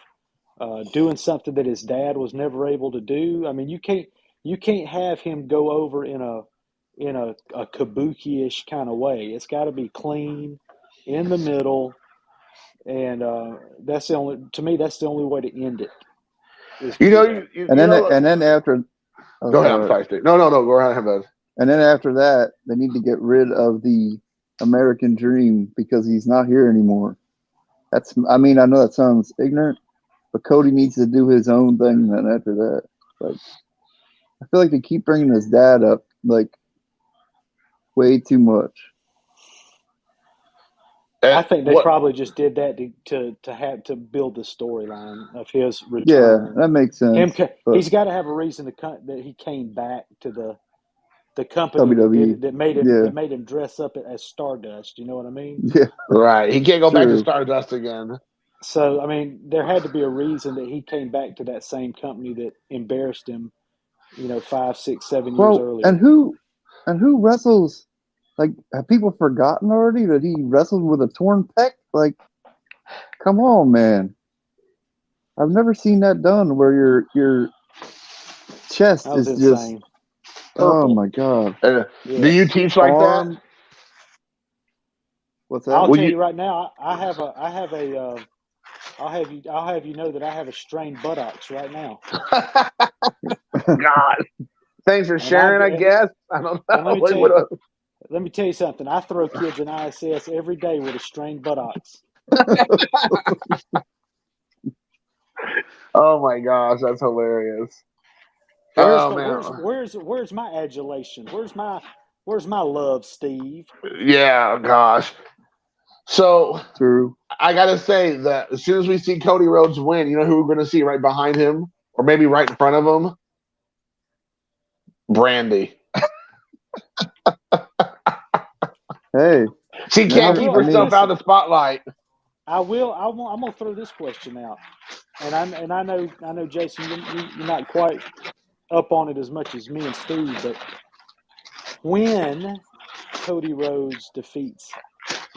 doing something that his dad was never able to do. I mean, you can't have him go over in a kabuki-ish kind of way. It's got to be clean, in the middle, and that's the only to me that's the only way to end it. Is to You do know, that. And then after, oh, go ahead. I'm sorry. sorry, Steve. No. Go ahead, bud. And then after that, they need to get rid of the American dream because he's not here anymore. I mean, I know that sounds ignorant, but Cody needs to do his own thing. Then after that, like, I feel like they keep bringing his dad up like way too much. I think they probably just did that to have to build the storyline of his Yeah, return. that makes sense. He's got to have a reason that he came back to the company WWE. that made him dress up as Stardust. You know what I mean? Yeah, right. He can't go back to True. Stardust again. So I mean, there had to be a reason that he came back to that same company that embarrassed him, 5, 6, 7 years earlier. And who wrestles? Like, have people forgotten already that he wrestled with a torn pec? Like, come on, man! I've never seen that done where your chest That was is insane. just. Oh my god! Do you teach like that? What's that? I'll tell you right now. I'll have you know that I have a strained buttocks right now. God, thanks for sharing. I guess I don't know. Let me tell you something. I throw kids in ISS every day with a strained buttocks. Oh my gosh, that's hilarious. Where's my adulation? Where's my love, Steve? Yeah, gosh. So true. I gotta say that as soon as we see Cody Rhodes win, you know who we're gonna see right behind him, or maybe right in front of him? Brandy. Hey, she can't keep herself out of the spotlight. I'm gonna throw this question out, and I know Jason, you're not quite up on it as much as me and Steve, but when Cody Rhodes defeats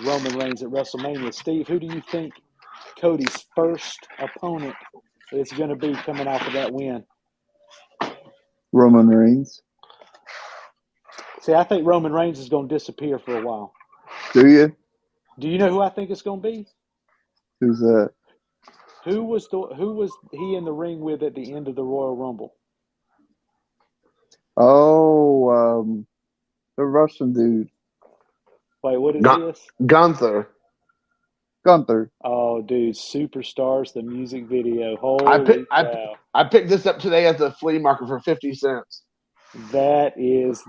Roman Reigns at WrestleMania, Steve, who do you think Cody's first opponent is going to be coming off of that win? Roman Reigns. See, I think Roman Reigns is going to disappear for a while. Do you? Do you know who I think it's going to be? Who's that? Who was he in the ring with at the end of the Royal Rumble? Oh, the Russian dude. Wait, what is this? Gunther. Oh, dude, Superstars, the music video. Holy cow. I picked this up today at the flea market for 50 cents. That is...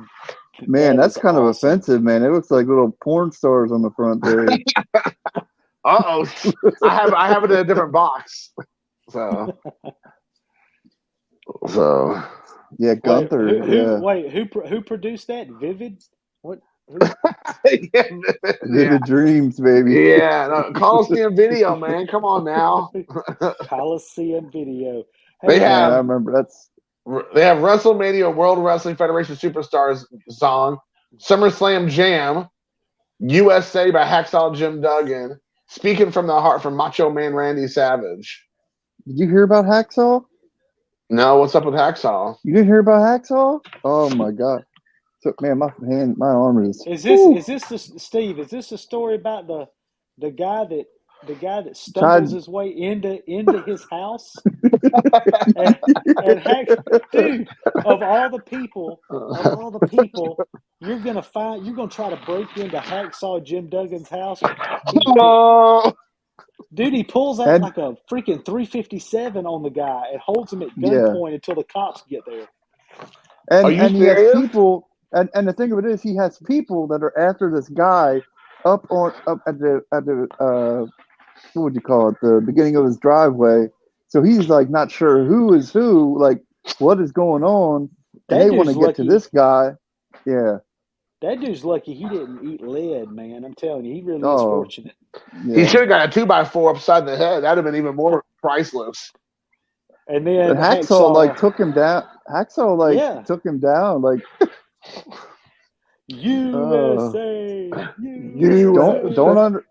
Man, that's kind of offensive, man. It looks like little porn stars on the front there. Uh-oh. I have it in a different box. So yeah, Gunther. Who produced that? Vivid? What? Vivid Dreams, baby. Yeah, no, Coliseum Video, man. Come on now. Coliseum Video. Hey, I remember they have WrestleMania World Wrestling Federation Superstars song, SummerSlam Jam, USA by Hacksaw Jim Duggan, Speaking from the Heart from Macho Man Randy Savage. Did you hear about Hacksaw? No, what's up with Hacksaw? You didn't hear about Hacksaw? Oh my god. So, man, my arm is. Steve? Is this a story about the guy that stumbles his way into his house? and dude, of all the people, you're gonna try to break into Hacksaw Jim Duggan's house. Dude, he pulls out like a freaking 357 on the guy and holds him at gunpoint until the cops get there. And he has people. And the thing of it is, he has people that are after this guy up at the what would you call it, the beginning of his driveway. So he's like not sure who is who, like what is going on, and they want to get to this guy. Yeah, that dude's lucky he didn't eat lead, man. I'm telling you, he really is fortunate. Yeah. He should have got a 2x4 upside the head. That'd have been even more priceless. And then Hacksaw took him down. Took him down, like. USA, USA. don't under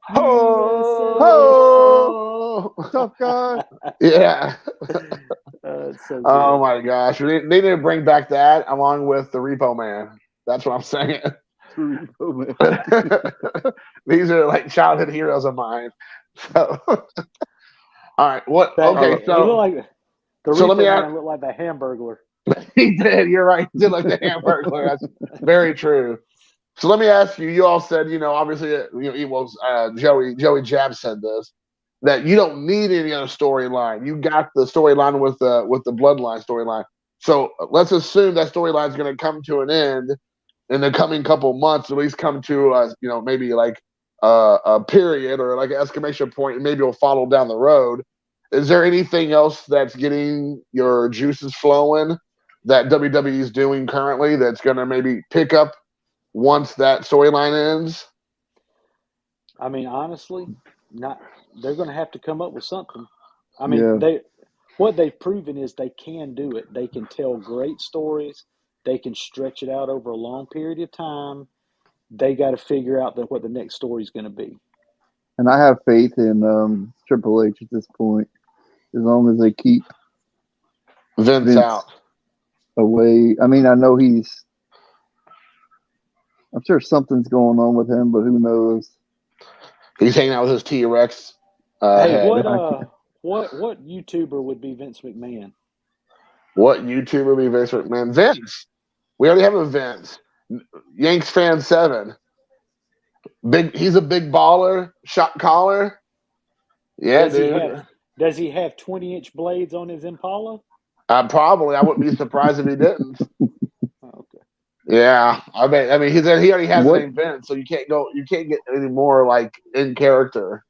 Oh, tough guy. yeah. It's so Oh good. my gosh, they need to bring back that along with the Repo Man. That's what I'm saying. These are like childhood heroes of mine. So, all right, what? That, Okay, he looked like the so let me Repo ask. Man looked like the Hamburglar. He did. You're right. He did like the Hamburglar. That's very true. So let me ask you. You all said, obviously, it was Joey Jab said this, that you don't need any other storyline. You got the storyline with the Bloodline storyline. So let's assume that storyline is going to come to an end in the coming couple months. At least come to maybe like a period or like an exclamation point, and maybe it'll follow down the road. Is there anything else that's getting your juices flowing that WWE is doing currently that's going to maybe pick up once that storyline ends? I mean, honestly, not. They're going to have to come up with something. I mean, Yeah. what they've proven is they can do it. They can tell great stories. They can stretch it out over a long period of time. They got to figure out what the next story is going to be. And I have faith in Triple H at this point, as long as they keep Vince out. away. I mean, I know I'm sure something's going on with him, but who knows? He's hanging out with his T-Rex. Hey, head. what YouTuber would be Vince McMahon? What YouTuber would be Vince McMahon? Vince. We already have a Vince. Yanks fan 7. He's a big baller, shot caller. Yeah, dude. Does he have 20-inch blades on his Impala? Probably. I wouldn't be surprised if he didn't. Okay. Yeah, I mean, he already has the name Vince, so you can't get any more like in character.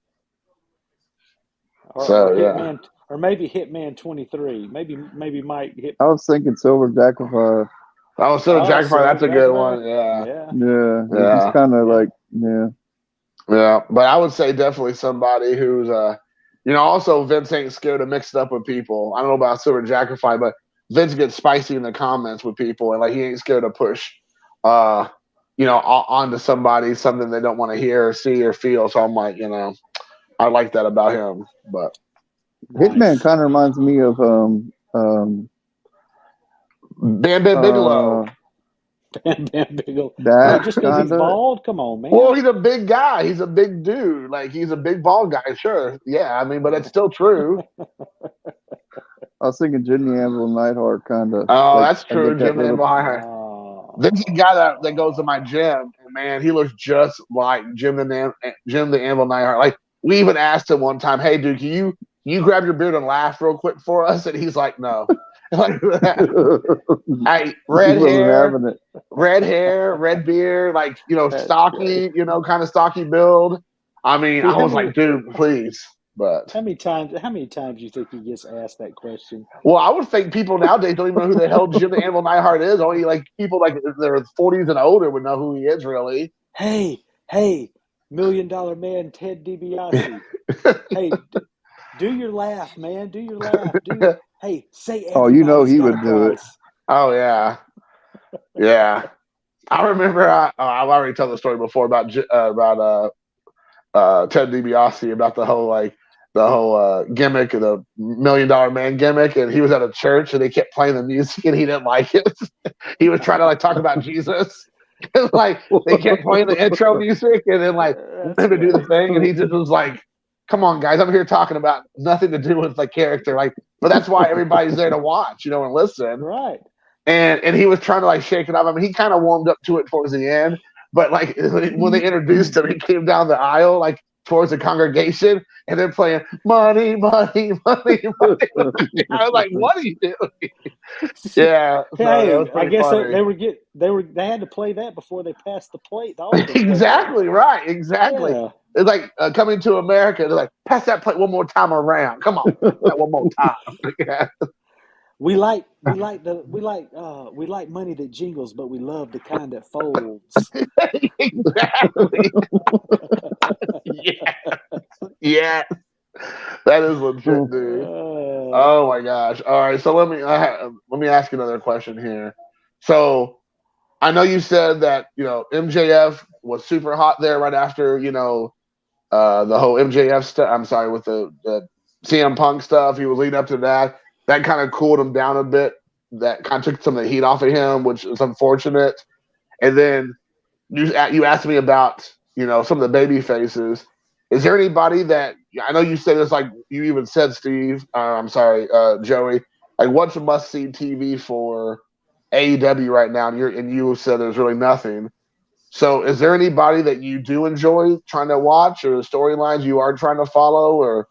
Or maybe Hitman 23. Maybe Mike Hit. I was thinking Silver Jackifier. Oh, Silver Jackifier, that's a good one. Yeah. He's kind of like Yeah, but I would say definitely somebody who's also Vince ain't scared to mix it up with people. I don't know about Silver Jackifier, but Vince gets spicy in the comments with people, and like he ain't scared to push onto somebody something they don't want to hear or see or feel. So I'm like, I like that about him. But Hitman kind of reminds me of Bam Bam Bigelow. Bam Bam Bigelow. Just because he's bald? Come on, man. Well, he's a big guy. He's a big dude. Like, he's a big bald guy, sure. Yeah, I mean, but it's still true. I was thinking Jimmy Anvil Neidhart kind of. Oh, that's true. Jimmy Anvil Neidhart. There's a guy that goes to my gym, and man, he looks just like Jim the Anvil Neidhart. Like, we even asked him one time, "Hey, dude, can you grab your beard and laugh real quick for us?" And he's like, "No." Like that. Red hair, red beard, like stocky, kind of stocky build. I mean, I was like, dude, please. But how many times do you think he gets asked that question? Well, I would think people nowadays don't even know who the hell Jim the Anvil Neidhart is. Only like people like their 40s and older would know who he is, really. Hey, $1 Million Man Ted DiBiase. Hey, do your laugh, man. Do your laugh. Hey, say he would do it. Oh, yeah. Yeah. I remember, I've already told the story before about Ted DiBiase, about the whole gimmick of the $1 Million Man gimmick. And he was at a church and they kept playing the music and he didn't like it. He was trying to talk about Jesus. And they kept playing the intro music and then to do the thing. And he just was like, come on, guys, I'm here talking about nothing to do with the character. But that's why everybody's there to watch, and listen. Right. And he was trying to shake it up. I mean, he kind of warmed up to it towards the end. But when they introduced him, he came down the aisle towards the congregation, and they're playing money, money, money, money. I was like, what are you doing? Yeah. Hey, I guess they had to play that before they passed the plate. Exactly right. Exactly. Yeah. It's like Coming to America. They're like, pass that plate one more time around. Come on, one more time. Yeah. We like money that jingles, but we love the kind that folds. Exactly. Yeah. That is legit, dude. Oh my gosh. All right. So let me ask you another question here. So I know you said that MJF was super hot there right after the whole MJF stuff. I'm sorry, with the CM Punk stuff. He was leading up to that. That kind of cooled him down a bit. That kind of took some of the heat off of him, which is unfortunate. And then you asked me about some of the baby faces. Is there anybody that I know you said it's like you even said Steve? I'm sorry, Joey. Like, what's a must see TV for AEW right now? And you said there's really nothing. So, is there anybody that you do enjoy trying to watch, or storylines you are trying to follow, or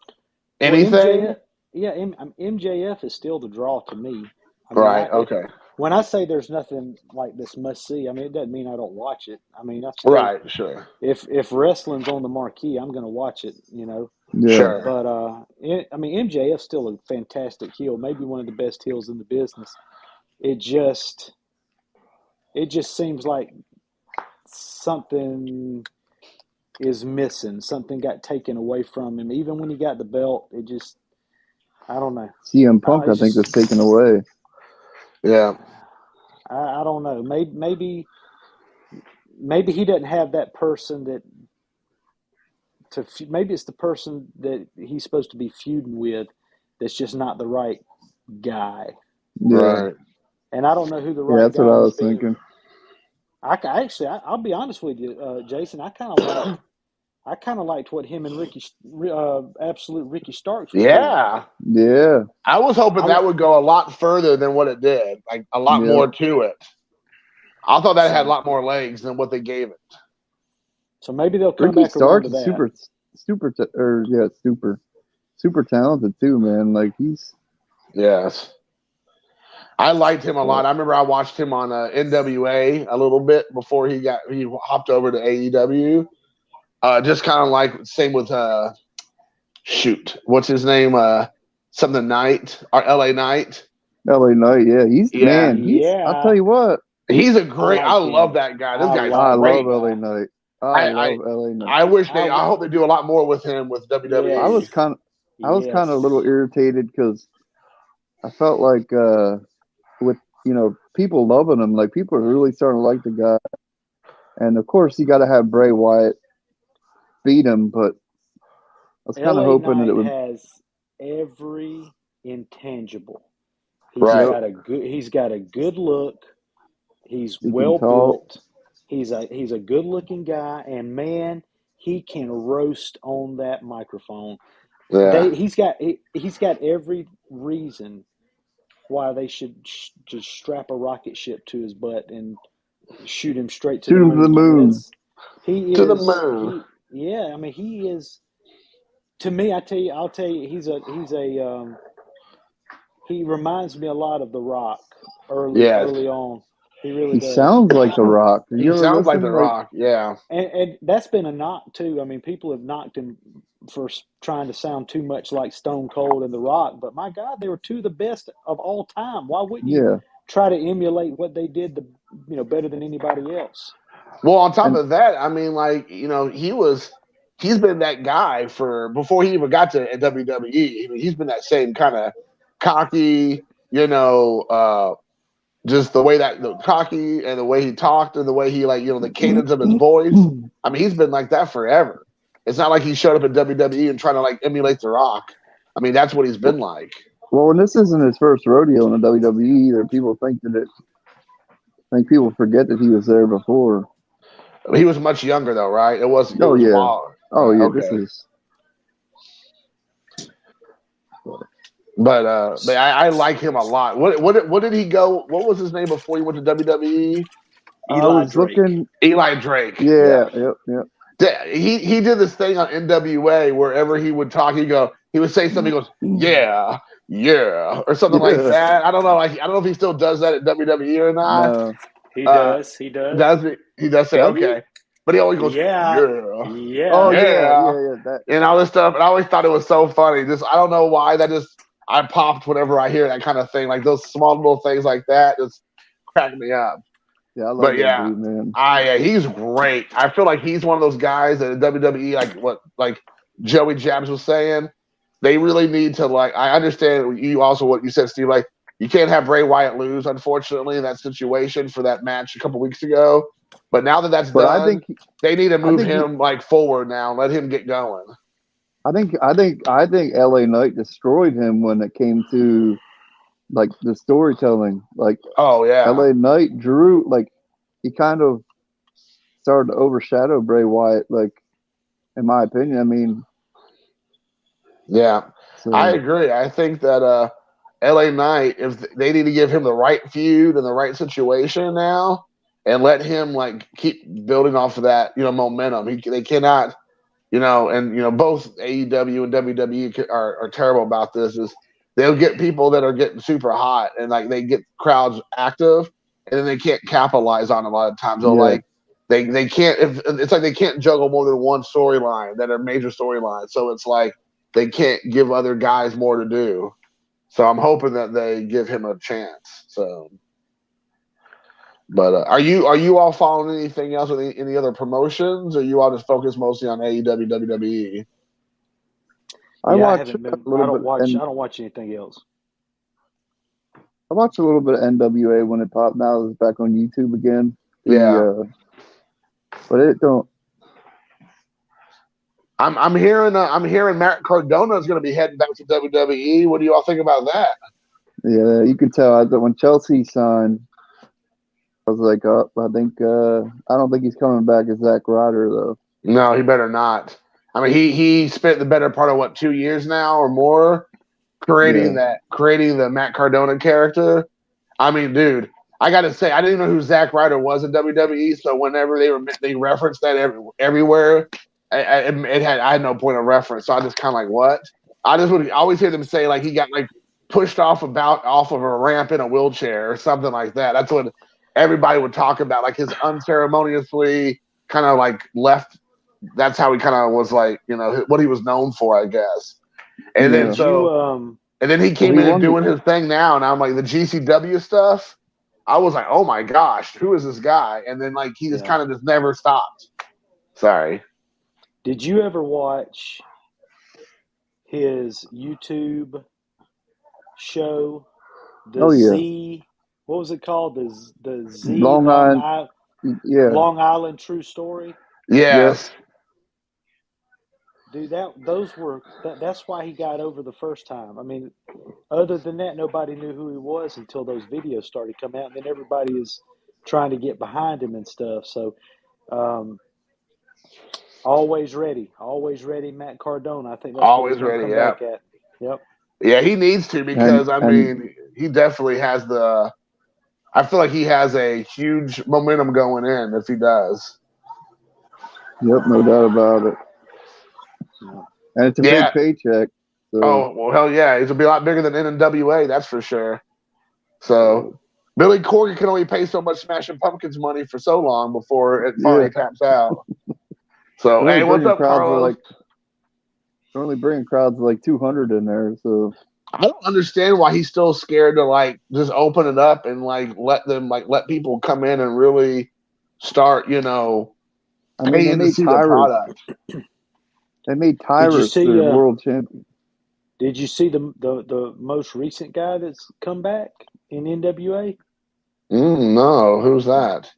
anything? MJF is still the draw to me. Right. Okay. When I say there's nothing like this must see, I mean, it doesn't mean I don't watch it. I mean, Right. Sure. If wrestling's on the marquee, I'm going to watch it. Yeah. Sure. But I mean, MJF's still a fantastic heel, maybe one of the best heels in the business. It just seems like something is missing. Something got taken away from him. Even when he got the belt, I don't know. CM Punk, I think, was taken away. Yeah. I don't know. Maybe he doesn't have that person maybe it's the person that he's supposed to be feuding with that's just not the right guy. Yeah. Right. And I don't know who the right guy is. Yeah, that's what I was thinking. I'll be honest with you, Jason. I kind of liked what him and Absolute Ricky Starks was doing. Yeah. I was hoping that would go a lot further than what it did. Like a lot more to it. I thought that had a lot more legs than what they gave it. So maybe they'll come Ricky back Starks around to is that. super talented too, man. Like Yes. I liked him a lot. I remember I watched him on NWA a little bit before he hopped over to AEW. Just kind of like same with what's his name? Something Knight or LA Knight. LA Knight, yeah. I'll tell you what. He's a great. I love that guy. This guy's great. I love LA Knight. I love LA Knight. I hope they do a lot more with him with WWE. I was kind of a little irritated because I felt like with people loving him, like people are really starting to like the guy, and of course you got to have Bray Wyatt beat him, but I was kind of hoping that it would. Has every intangible. He's got a good look. He's well built. He's a good looking guy, and man, he can roast on that microphone. Yeah. He's got every reason why they should just strap a rocket ship to his butt and shoot him straight to the moon. To the moon. I mean, he is. To me, I'll tell you, he reminds me a lot of The Rock early on. He really does. He sounds like The Rock. He sounds like The Rock, yeah. And that's been a knock, too. I mean, people have knocked him for trying to sound too much like Stone Cold and The Rock. But, my God, they were two of the best of all time. Why wouldn't you try to emulate what they did better than anybody else? Well, on top of that, I mean, like, he's been that guy before he even got to WWE. He's been that same kind of cocky, just the way the cocky and the way he talked and the way he the cadence of his voice. I mean, he's been like that forever. It's not like he showed up at WWE and trying to emulate The Rock. I mean, that's what he's been like. Well, and this isn't his first rodeo in the WWE either. People people forget that he was there before. He was much younger though, right? It was. Oh yeah. Smaller. Oh yeah. Okay. This is. But I like him a lot. What did he go? What was his name before he went to WWE? Eli Drake. Yeah. Yep. He did this thing on NWA wherever he would talk. He would say something. He goes, yeah, or something like that. I don't know. I don't know if he still does that at WWE or not. No. He does. He does say okay, but he always goes yeah. Oh yeah. And all this stuff. And I always thought it was so funny. I don't know why I popped whenever I hear that kind of thing. Like those small little things like that just crack me up. Yeah, I love that dude, man. He's great. I feel like he's one of those guys that in WWE, like Joey Jabs was saying, they really need to I understand what you said, Steve. Like you can't have Bray Wyatt lose, unfortunately, in that situation for that match a couple weeks ago. But now that that's But done, they need to move him forward now. Let him get going. I think LA Knight destroyed him when it came to like the storytelling. Like, oh yeah, LA Knight drew, like, he kind of started to overshadow Bray Wyatt, like, in my opinion. I mean, yeah, so. I agree. I think that LA Knight, if they need to give him the right feud and the right situation now, and let him like keep building off of that, momentum. They cannot, and both AEW and WWE are terrible about this. Is they'll get people that are getting super hot and like they get crowds active, and then they can't capitalize on it a lot of times. So like they can't. It's like they can't juggle more than one storyline that are major storylines. So it's like they can't give other guys more to do. So I'm hoping that they give him a chance. So, but are you all following anything else with any other promotions, or you all just focus mostly on AEW, WWE? I don't watch anything else. I watched a little bit of NWA when it popped. Now it's back on YouTube again. But it don't. I'm hearing Matt Cardona is going to be heading back to WWE. What do you all think about that? Yeah, you could tell that when Chelsea signed, I was like, oh, I don't think he's coming back as Zack Ryder though. No, he better not. I mean, he spent the better part of 2 years now or more creating the Matt Cardona character. I mean, dude, I got to say, I didn't even know who Zack Ryder was in WWE. So whenever they referenced that everywhere, I had no point of reference. So I just kind of like, what? I just would always hear them say like he got like pushed off of a ramp in a wheelchair or something like that. That's what everybody would talk about, like his unceremoniously kind of like left. That's how he kind of was like, what he was known for, I guess. And then and then he came in and doing his thing now, and I'm like the GCW stuff. I was like, oh my gosh, who is this guy? And then like he just kind of just never stopped. Sorry. Did you ever watch his YouTube show? Z, what was it called? The Z Long Island True Story. Yes. Dude, that's why he got over the first time. I mean, other than that, nobody knew who he was until those videos started coming out, and then everybody is trying to get behind him and stuff. So, always ready, Matt Cardona. I think that's always what ready. Yeah. Back at. Yep. Yeah, he needs to because he definitely has the. I feel like he has a huge momentum going in if he does. Yep, no doubt about it. And it's a big paycheck. So. Oh, well, hell yeah. It's going to be a lot bigger than NWA, that's for sure. So, Billy Corgan can only pay so much Smashing Pumpkins money for so long before it finally taps out. So, hey, what's up, Carlos? They're only bringing crowds of like 200 in there. So, I don't understand why he's still scared to, like, just open it up and, like, let people come in and really start, paying to see the product. They made Tyrus the world champion. Did you see the most recent guy that's come back in NWA? No, who's that?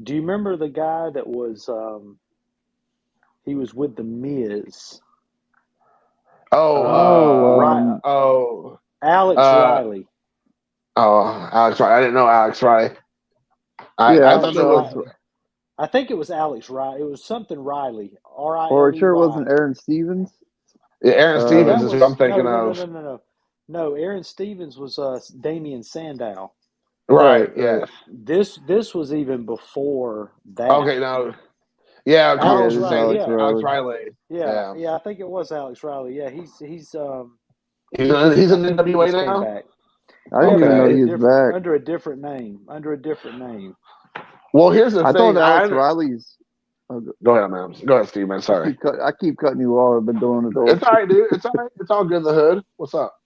Do you remember the guy that was he was with the Miz? Alex Riley. Alex Riley. I didn't know Alex Riley. I thought it was. I think it was Alex Riley. It was something Riley. R-I-L-E-Y. Or sure it wasn't Aaron Stevens? Yeah, Aaron Stevens is who I'm thinking of. No, Aaron Stevens was Damian Sandow. Right, yeah. This was even before that. Okay, no. Yeah, Alex Riley. Alex Riley. Yeah, I think it was Alex Riley. Yeah, he's in NWA now? Back. I didn't even know he was back. Under a different name. Well, here's the thing. I thought Alex Riley's. Go ahead, man. Go ahead, Steve, man. Sorry. I keep cutting you off. I've been doing it. It's all right, dude. It's all right. It's all good in the hood. What's up?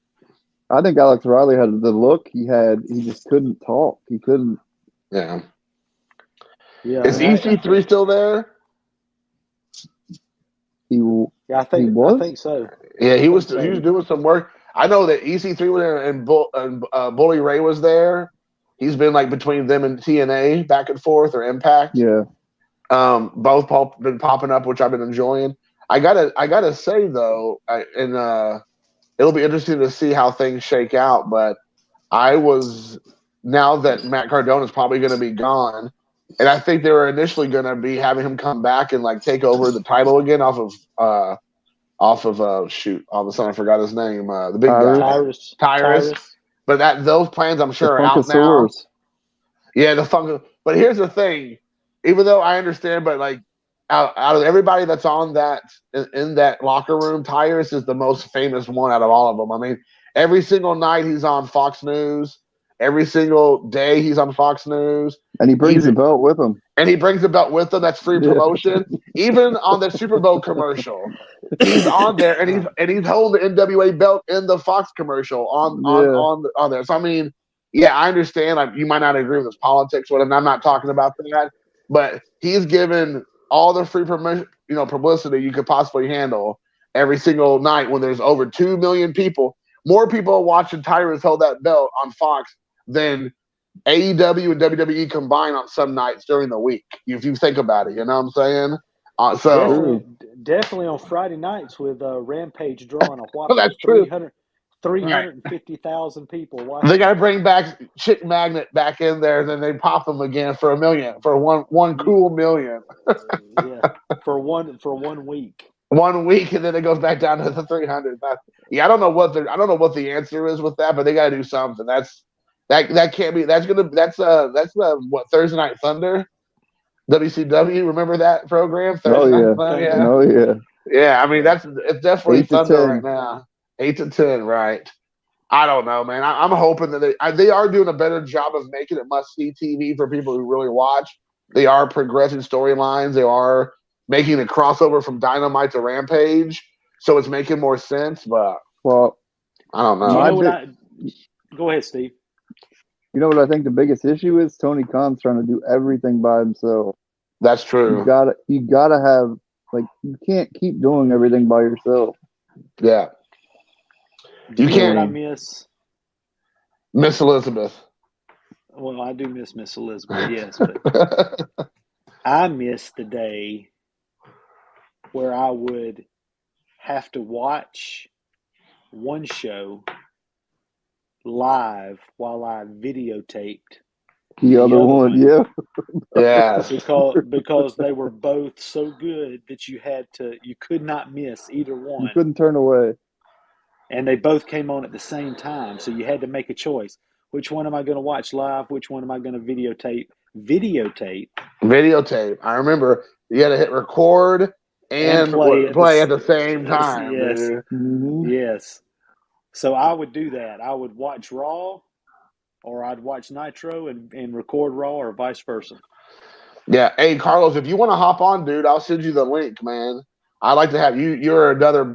I think Alex Riley had the look he had. He just couldn't talk. He couldn't. Yeah. Is EC3 still there? I think so. Yeah, he was doing some work. I know that EC3 was there and Bully Ray was there. He's been like between them and TNA back and forth or Impact. Yeah. Both been popping up, which I've been enjoying. I gotta say though, it'll be interesting to see how things shake out. But now that Matt Cardona is probably going to be gone, and I think they were initially going to be having him come back and like take over the title again off of shoot, all of a sudden I forgot his name, the big guy, Tyrus. But those plans I'm sure are out now. Yeah, the funk. But here's the thing, even though I understand, but like out of everybody that's on that in that locker room, Tyrus is the most famous one out of all of them. I mean, every single night he's on Fox News. Every single day he's on Fox News. And he brings the belt with him. And he brings the belt with him. That's free promotion. Even on the Super Bowl commercial, he's on there and he's holding the NWA belt in the Fox commercial on there. So I mean, yeah, I understand. Like you might not agree with his politics, and I'm not talking about that. But he's given all the free publicity you could possibly handle every single night when there's over 2 million people. More people are watching Tyrus hold that belt on Fox than AEW and WWE combined on some nights during the week. If you think about it, you know what I'm saying? Definitely on Friday nights with Rampage drawing a whopping that's 350,000 people watching. They got to bring back Chick Magnet back in there, and then they pop him again for $1 million, for one cool $1 million. for one week. 1 week, and then it goes back down to the 300. Yeah, I don't know what the answer is with that, but they got to do something. That can't be. That's what, Thursday Night Thunder, WCW. Remember that program? Yeah. I mean, it's definitely Thunder right now. 8 to 10, right? I don't know, man. I'm hoping that they are doing a better job of making it must-see TV for people who really watch. They are progressing storylines. They are making a crossover from Dynamite to Rampage, so it's making more sense. But I don't know. Go ahead, Steve. You know what I think the biggest issue is? Tony Khan's trying to do everything by himself. That's true. You gotta have, like, you can't keep doing everything by yourself. Yeah. You can't. I miss Miss Elizabeth. Well, I do miss Miss Elizabeth, yes, but I miss the day where I would have to watch one show live while I videotaped the other one. Yeah. because they were both so good that you could not miss either one. You couldn't turn away. And they both came on at the same time, so you had to make a choice. Which one am I going to watch live? Which one am I going to videotape? Videotape. I remember you had to hit record and play at the same time. Yes. Mm-hmm. Yes. So I would do that. I would watch Raw, or I'd watch Nitro and record Raw, or vice versa. Yeah. Hey, Carlos, if you want to hop on, dude, I'll send you the link, man. I'd like to have you. You're another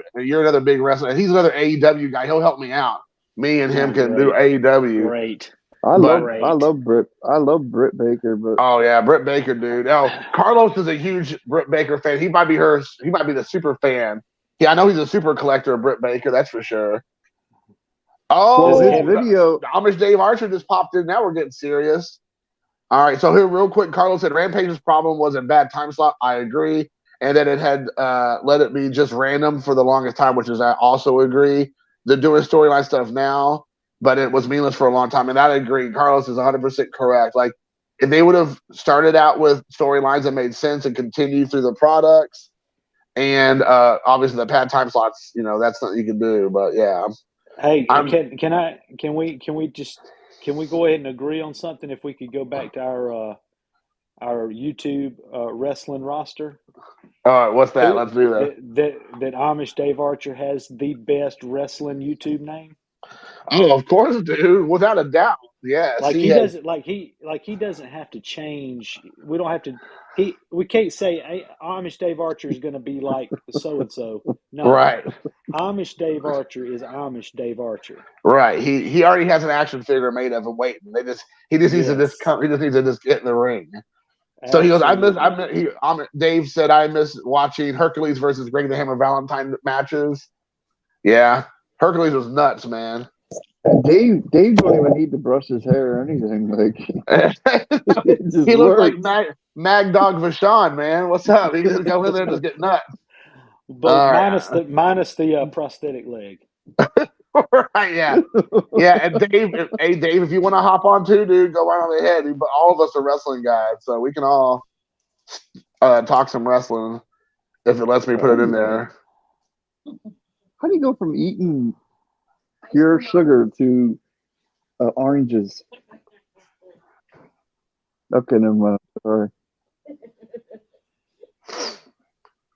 big wrestler. He's another AEW guy. He'll help me out. Me and him can do AEW. Great. I love Britt Baker, but oh yeah, Britt Baker, dude. Oh, Carlos is a huge Britt Baker fan. He might be the super fan. Yeah, I know he's a super collector of Britt Baker. That's for sure. Oh, this video. Amish Dave Archer just popped in. Now we're getting serious. All right, so here real quick, Carlos said Rampage's problem was in bad time slot. I agree. And that it had let it be just random for the longest time, which is I also agree. They're doing storyline stuff now, but it was meaningless for a long time. And I agree. Carlos is 100% correct. Like, if they would have started out with storylines that made sense and continued through the products, and obviously the bad time slots, that's nothing you can do. But yeah. Hey, can we go ahead and agree on something? If we could go back to our YouTube wrestling roster. All right, what's that? Let's do that. That Amish Dave Archer has the best wrestling YouTube name. Oh, of course, dude, without a doubt. Yes. Like he doesn't have to change. We don't have to. We can't say, hey, Amish Dave Archer is going to be like so and so. No, right. Amish Dave Archer is Amish Dave Archer. Right. He already has an action figure made of him waiting. He just needs to just get in the ring. So he goes, Dave said, I miss watching Hercules versus Greg the Hammer Valentine matches. Yeah. Hercules was nuts, man. Dave don't even need to brush his hair or anything. Like it just He looked works. like Mag Dog Vachon, man. What's up? He just go in there and just get nuts. But All right. minus the prosthetic leg. Right, yeah. Yeah, and Dave, Dave, if you want to hop on too, dude, go right on ahead. But all of us are wrestling guys, so we can all talk some wrestling if it lets me put it in there. How do you go from eating pure sugar to oranges? Okay, never mind. Sorry.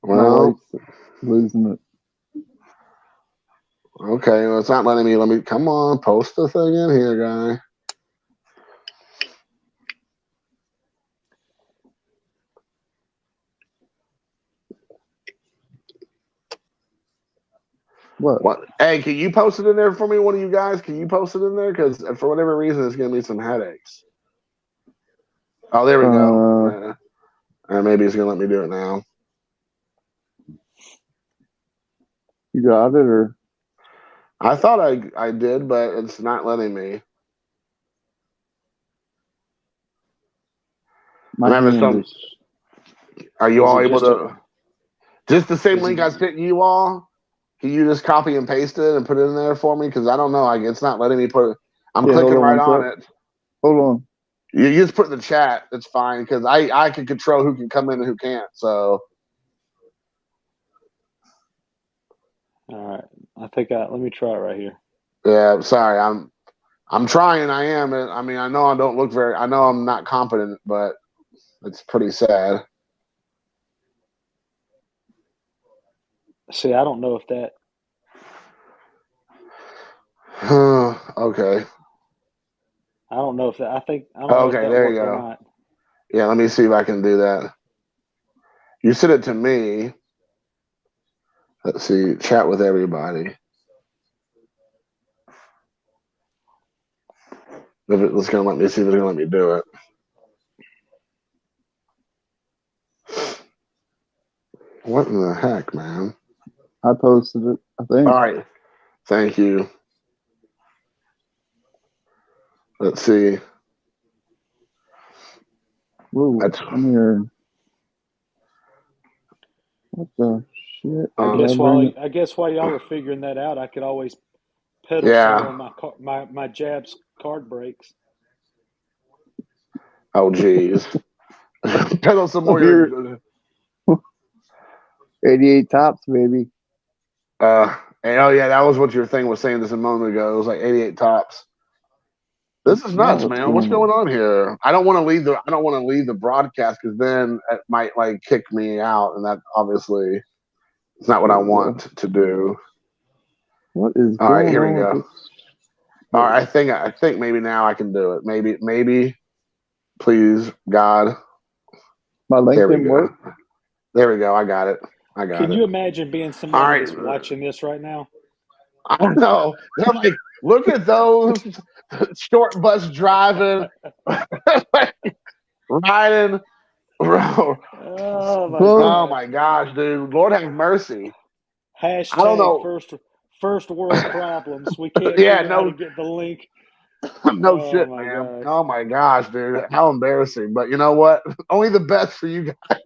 My Well, wife's losing it. okay, well, it's not letting me. Let me come on, post the thing in here, guy. What? Hey, can you post it in there for me? One of you guys, can you post it in there? Because for whatever reason, it's giving me some headaches. Oh, there we go. Maybe it's gonna let me do it now. You got it, or I thought I did, but it's not letting me. my hand is. Are you all able to? Just the same link I sent you all. Can you just copy and paste it and put it in there for me? Because I don't know. It's not letting me put it. I'm clicking right on it. Hold on. You just put in the chat. It's fine because I can control who can come in and who can't. So. All right. I think let me try it right here. Yeah, sorry. I'm trying. I am. I mean, I know I don't look very. I know I'm not competent, but it's pretty sad. See, I don't know if that. Okay. I don't know if that. I don't know if that there you go. Or not. Yeah, let me see if I can do that. You sent it to me. Let's see. Chat with everybody. It's gonna let me see if it's gonna let me do it. What in the heck, man? I posted it, I think. All right. Thank you. Let's see. Whoa, I'm here. What the shit? I guess while y'all are figuring that out, I could always pedal some of my Jabs card breaks. Oh, geez. Pedal some more. 88 tops, baby. Yeah, that was what your thing was saying just a moment ago. It was like 88 tops. This is nuts, man. What's going on here? I don't want to leave the broadcast because then it might like kick me out, and that obviously is not what I want to do. What is all right? Here we go. All right, I think maybe now I can do it. Maybe. Please, God. My link didn't work. There we go. I got it. Can you imagine being somebody that's watching this right now? I don't know. They're like, look at those short bus driving, riding. Oh my gosh, dude! Lord have mercy. Hashtag I don't know. First world problems. We can't figure out how to get the link. No shit, man. Gosh. Oh my gosh, dude. How embarrassing. But you know what? Only the best for you guys.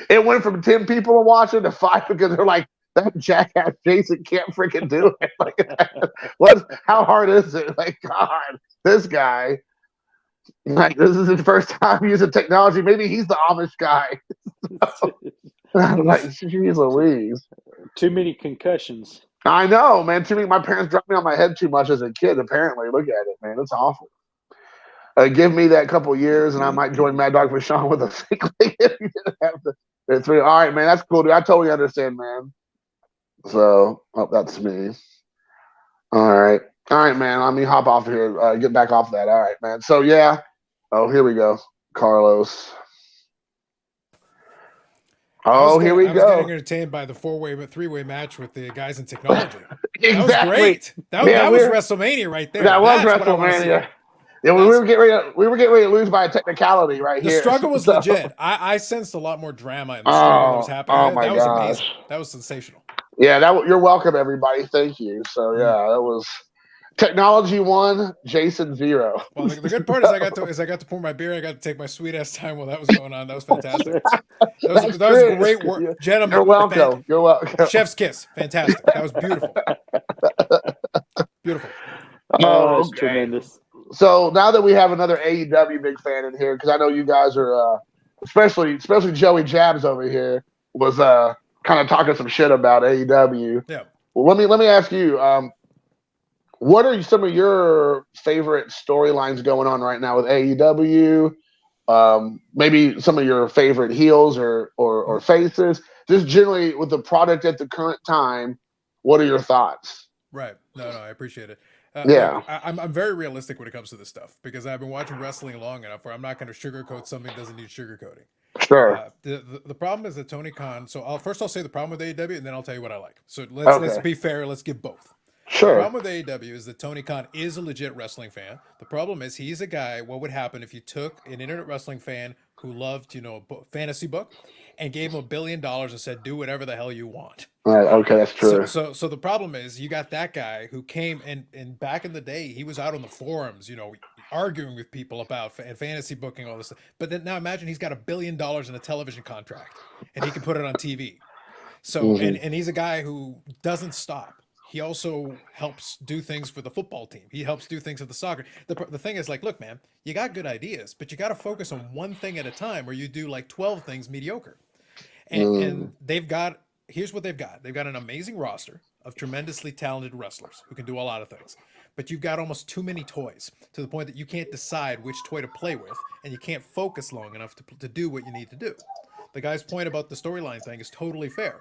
It went from 10 people watching to 5 because they're like, that jackass Jason can't freaking do it. Like, how hard is it? Like, God, this guy. Like, this is his first time using technology. Maybe he's the Amish guy. Like, jeez Louise. Too many concussions. I know, man. Too many. My parents dropped me on my head too much as a kid. Apparently, look at it, man. It's awful. Give me that couple years, and I might join Mad Dog Vachon with a fake leg if you didn't have the 3. All right, man. That's cool, dude. I totally understand, man. So, that's me. All right, man. Let me hop off here. Get back off that. All right, man. So yeah. Oh, here we go, Carlos. Oh, here we go. I was getting entertained by the 3-way match with the guys in technology. Exactly. That was great. That was WrestleMania right there. That was WrestleMania. Yeah, we were getting ready to lose by a technicality right here. The struggle was legit. I sensed a lot more drama in the struggle that was happening. Oh my that was gosh. amazing. That was sensational. Yeah, you're welcome, everybody. Thank you. So yeah, that was Technology 1, Jason 0. Well, the good part is I got to pour my beer. I got to take my sweet ass time while that was going on. That was fantastic. That was great work, gentlemen. You're welcome. You're welcome. Chef's kiss, fantastic. That was beautiful. Beautiful. Oh, it's tremendous. So now that we have another AEW big fan in here, because I know you guys are, especially Joey Jabs over here was kind of talking some shit about AEW. Yeah. Well, let me ask you, what are some of your favorite storylines going on right now with AEW? Maybe some of your favorite heels or faces. Just generally with the product at the current time, what are your thoughts? Right. No, I appreciate it. Yeah. I'm very realistic when it comes to this stuff because I've been watching wrestling long enough where I'm not going to sugarcoat something that doesn't need sugarcoating. Sure. The problem is that Tony Khan. So I'll say the problem with AEW, and then I'll tell you what I like. So let's be fair. Let's give both. Sure. The problem with AEW is that Tony Khan is a legit wrestling fan. The problem is he's a guy. What would happen if you took an internet wrestling fan who loved, a fantasy book, and gave him $1 billion and said, "Do whatever the hell you want." Right. Okay, that's true. So the problem is you got that guy who came and back in the day he was out on the forums, arguing with people about fantasy booking, all this stuff. But then now imagine he's got $1 billion in a television contract and he can put it on TV. So and he's a guy who doesn't stop. He also helps do things for the football team. He helps do things at the soccer. The thing is, look, man, you got good ideas, but you got to focus on one thing at a time where you do 12 things mediocre. And here's what they've got. They've got an amazing roster of tremendously talented wrestlers who can do a lot of things. But you've got almost too many toys to the point that you can't decide which toy to play with, and you can't focus long enough to do what you need to do. The guy's point about the storyline thing is totally fair.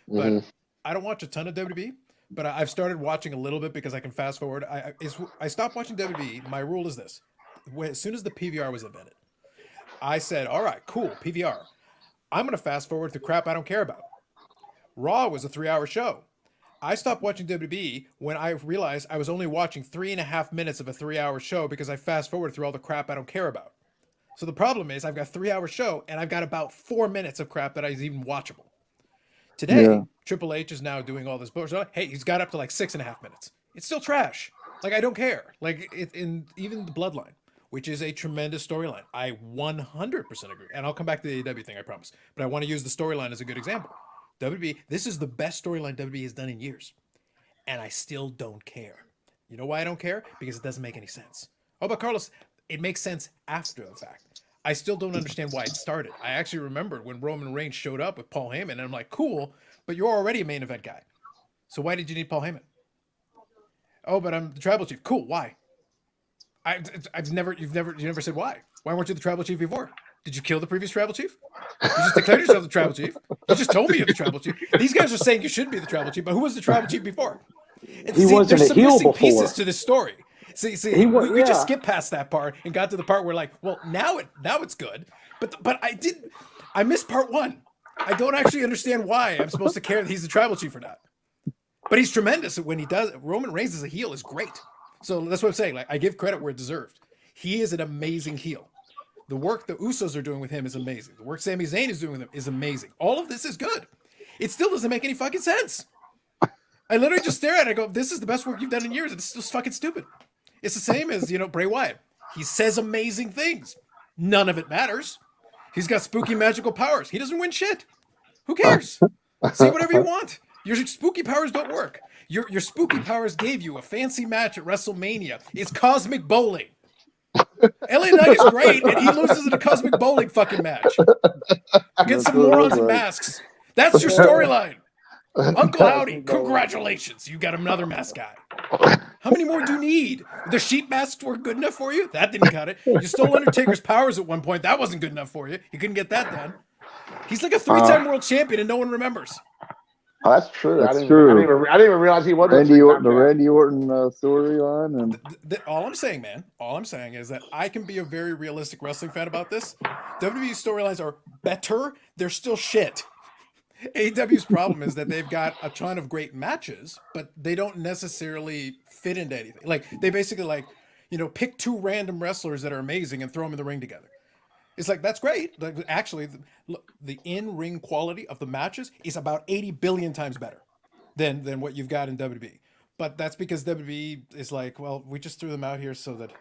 But I don't watch a ton of WWE. But I've started watching a little bit because I can fast forward. I stopped watching WWE. My rule is this. As soon as the PVR was invented, I said, all right, cool, PVR. I'm going to fast forward to crap I don't care about. Raw was a 3-hour show. I stopped watching WWE when I realized I was only watching 3.5 minutes of a 3-hour show because I fast forward through all the crap I don't care about. So the problem is I've got a 3-hour show and I've got about 4 minutes of crap that is even watchable. Today, Triple H is now doing all this bullshit. Hey, he's got up to 6.5 minutes. It's still trash. I don't care. Even the Bloodline, which is a tremendous storyline. I 100% agree. And I'll come back to the AEW thing, I promise. But I want to use the storyline as a good example. WWE, this is the best storyline WWE has done in years. And I still don't care. You know why I don't care? Because it doesn't make any sense. Oh, but Carlos, it makes sense after the fact. I still don't understand why it started. I actually remembered when Roman Reigns showed up with Paul Heyman, and I'm like, cool, but you're already a main event guy. So why did you need Paul Heyman? Oh, but I'm the tribal chief. Cool, why? You've never said why. Why weren't you the tribal chief before? Did you kill the previous tribal chief? You just declared yourself the tribal chief. You just told me you're the tribal chief. These guys are saying you should be the tribal chief, but who was the tribal chief before? And he wasn't a heel before. Pieces to this story. See, we just skipped past that part and got to the part where well, now it's good. But I missed part 1. I don't actually understand why I'm supposed to care that he's the tribal chief or not. But he's tremendous when he does. Roman Reigns as a heel is great. So that's what I'm saying. I give credit where it deserved. He is an amazing heel. The work the Usos are doing with him is amazing. The work Sami Zayn is doing with him is amazing. All of this is good. It still doesn't make any fucking sense. I literally just stare at it and go, this is the best work you've done in years. It's just fucking stupid. It's the same as, Bray Wyatt. He says amazing things. None of it matters. He's got spooky magical powers. He doesn't win shit. Who cares? Say whatever you want. Your spooky powers don't work. Your spooky powers gave you a fancy match at WrestleMania. It's cosmic bowling. LA Knight is great, and he loses in a cosmic bowling fucking match. Against some morons in masks. That's your storyline. Uncle Howdy, congratulations. You got another mask guy. How many more do you need? The sheep masks were good enough for you? That didn't cut it. You stole Undertaker's powers at one point. That wasn't good enough for you. You couldn't get that done. He's like a 3-time world champion and no one remembers. Oh, that's true. That's true. I didn't even realize he was Randy Orton storyline. And all I'm saying, man, is that I can be a very realistic wrestling fan about this. WWE storylines are better. They're still shit. AEW's problem is that they've got a ton of great matches, but they don't necessarily fit into anything. They basically pick 2 random wrestlers that are amazing and throw them in the ring together. It's that's great. Actually, the in-ring quality of the matches is about 80 billion times better. than what you've got in WWE. But that's because WWE is like, well, we just threw them out here so that,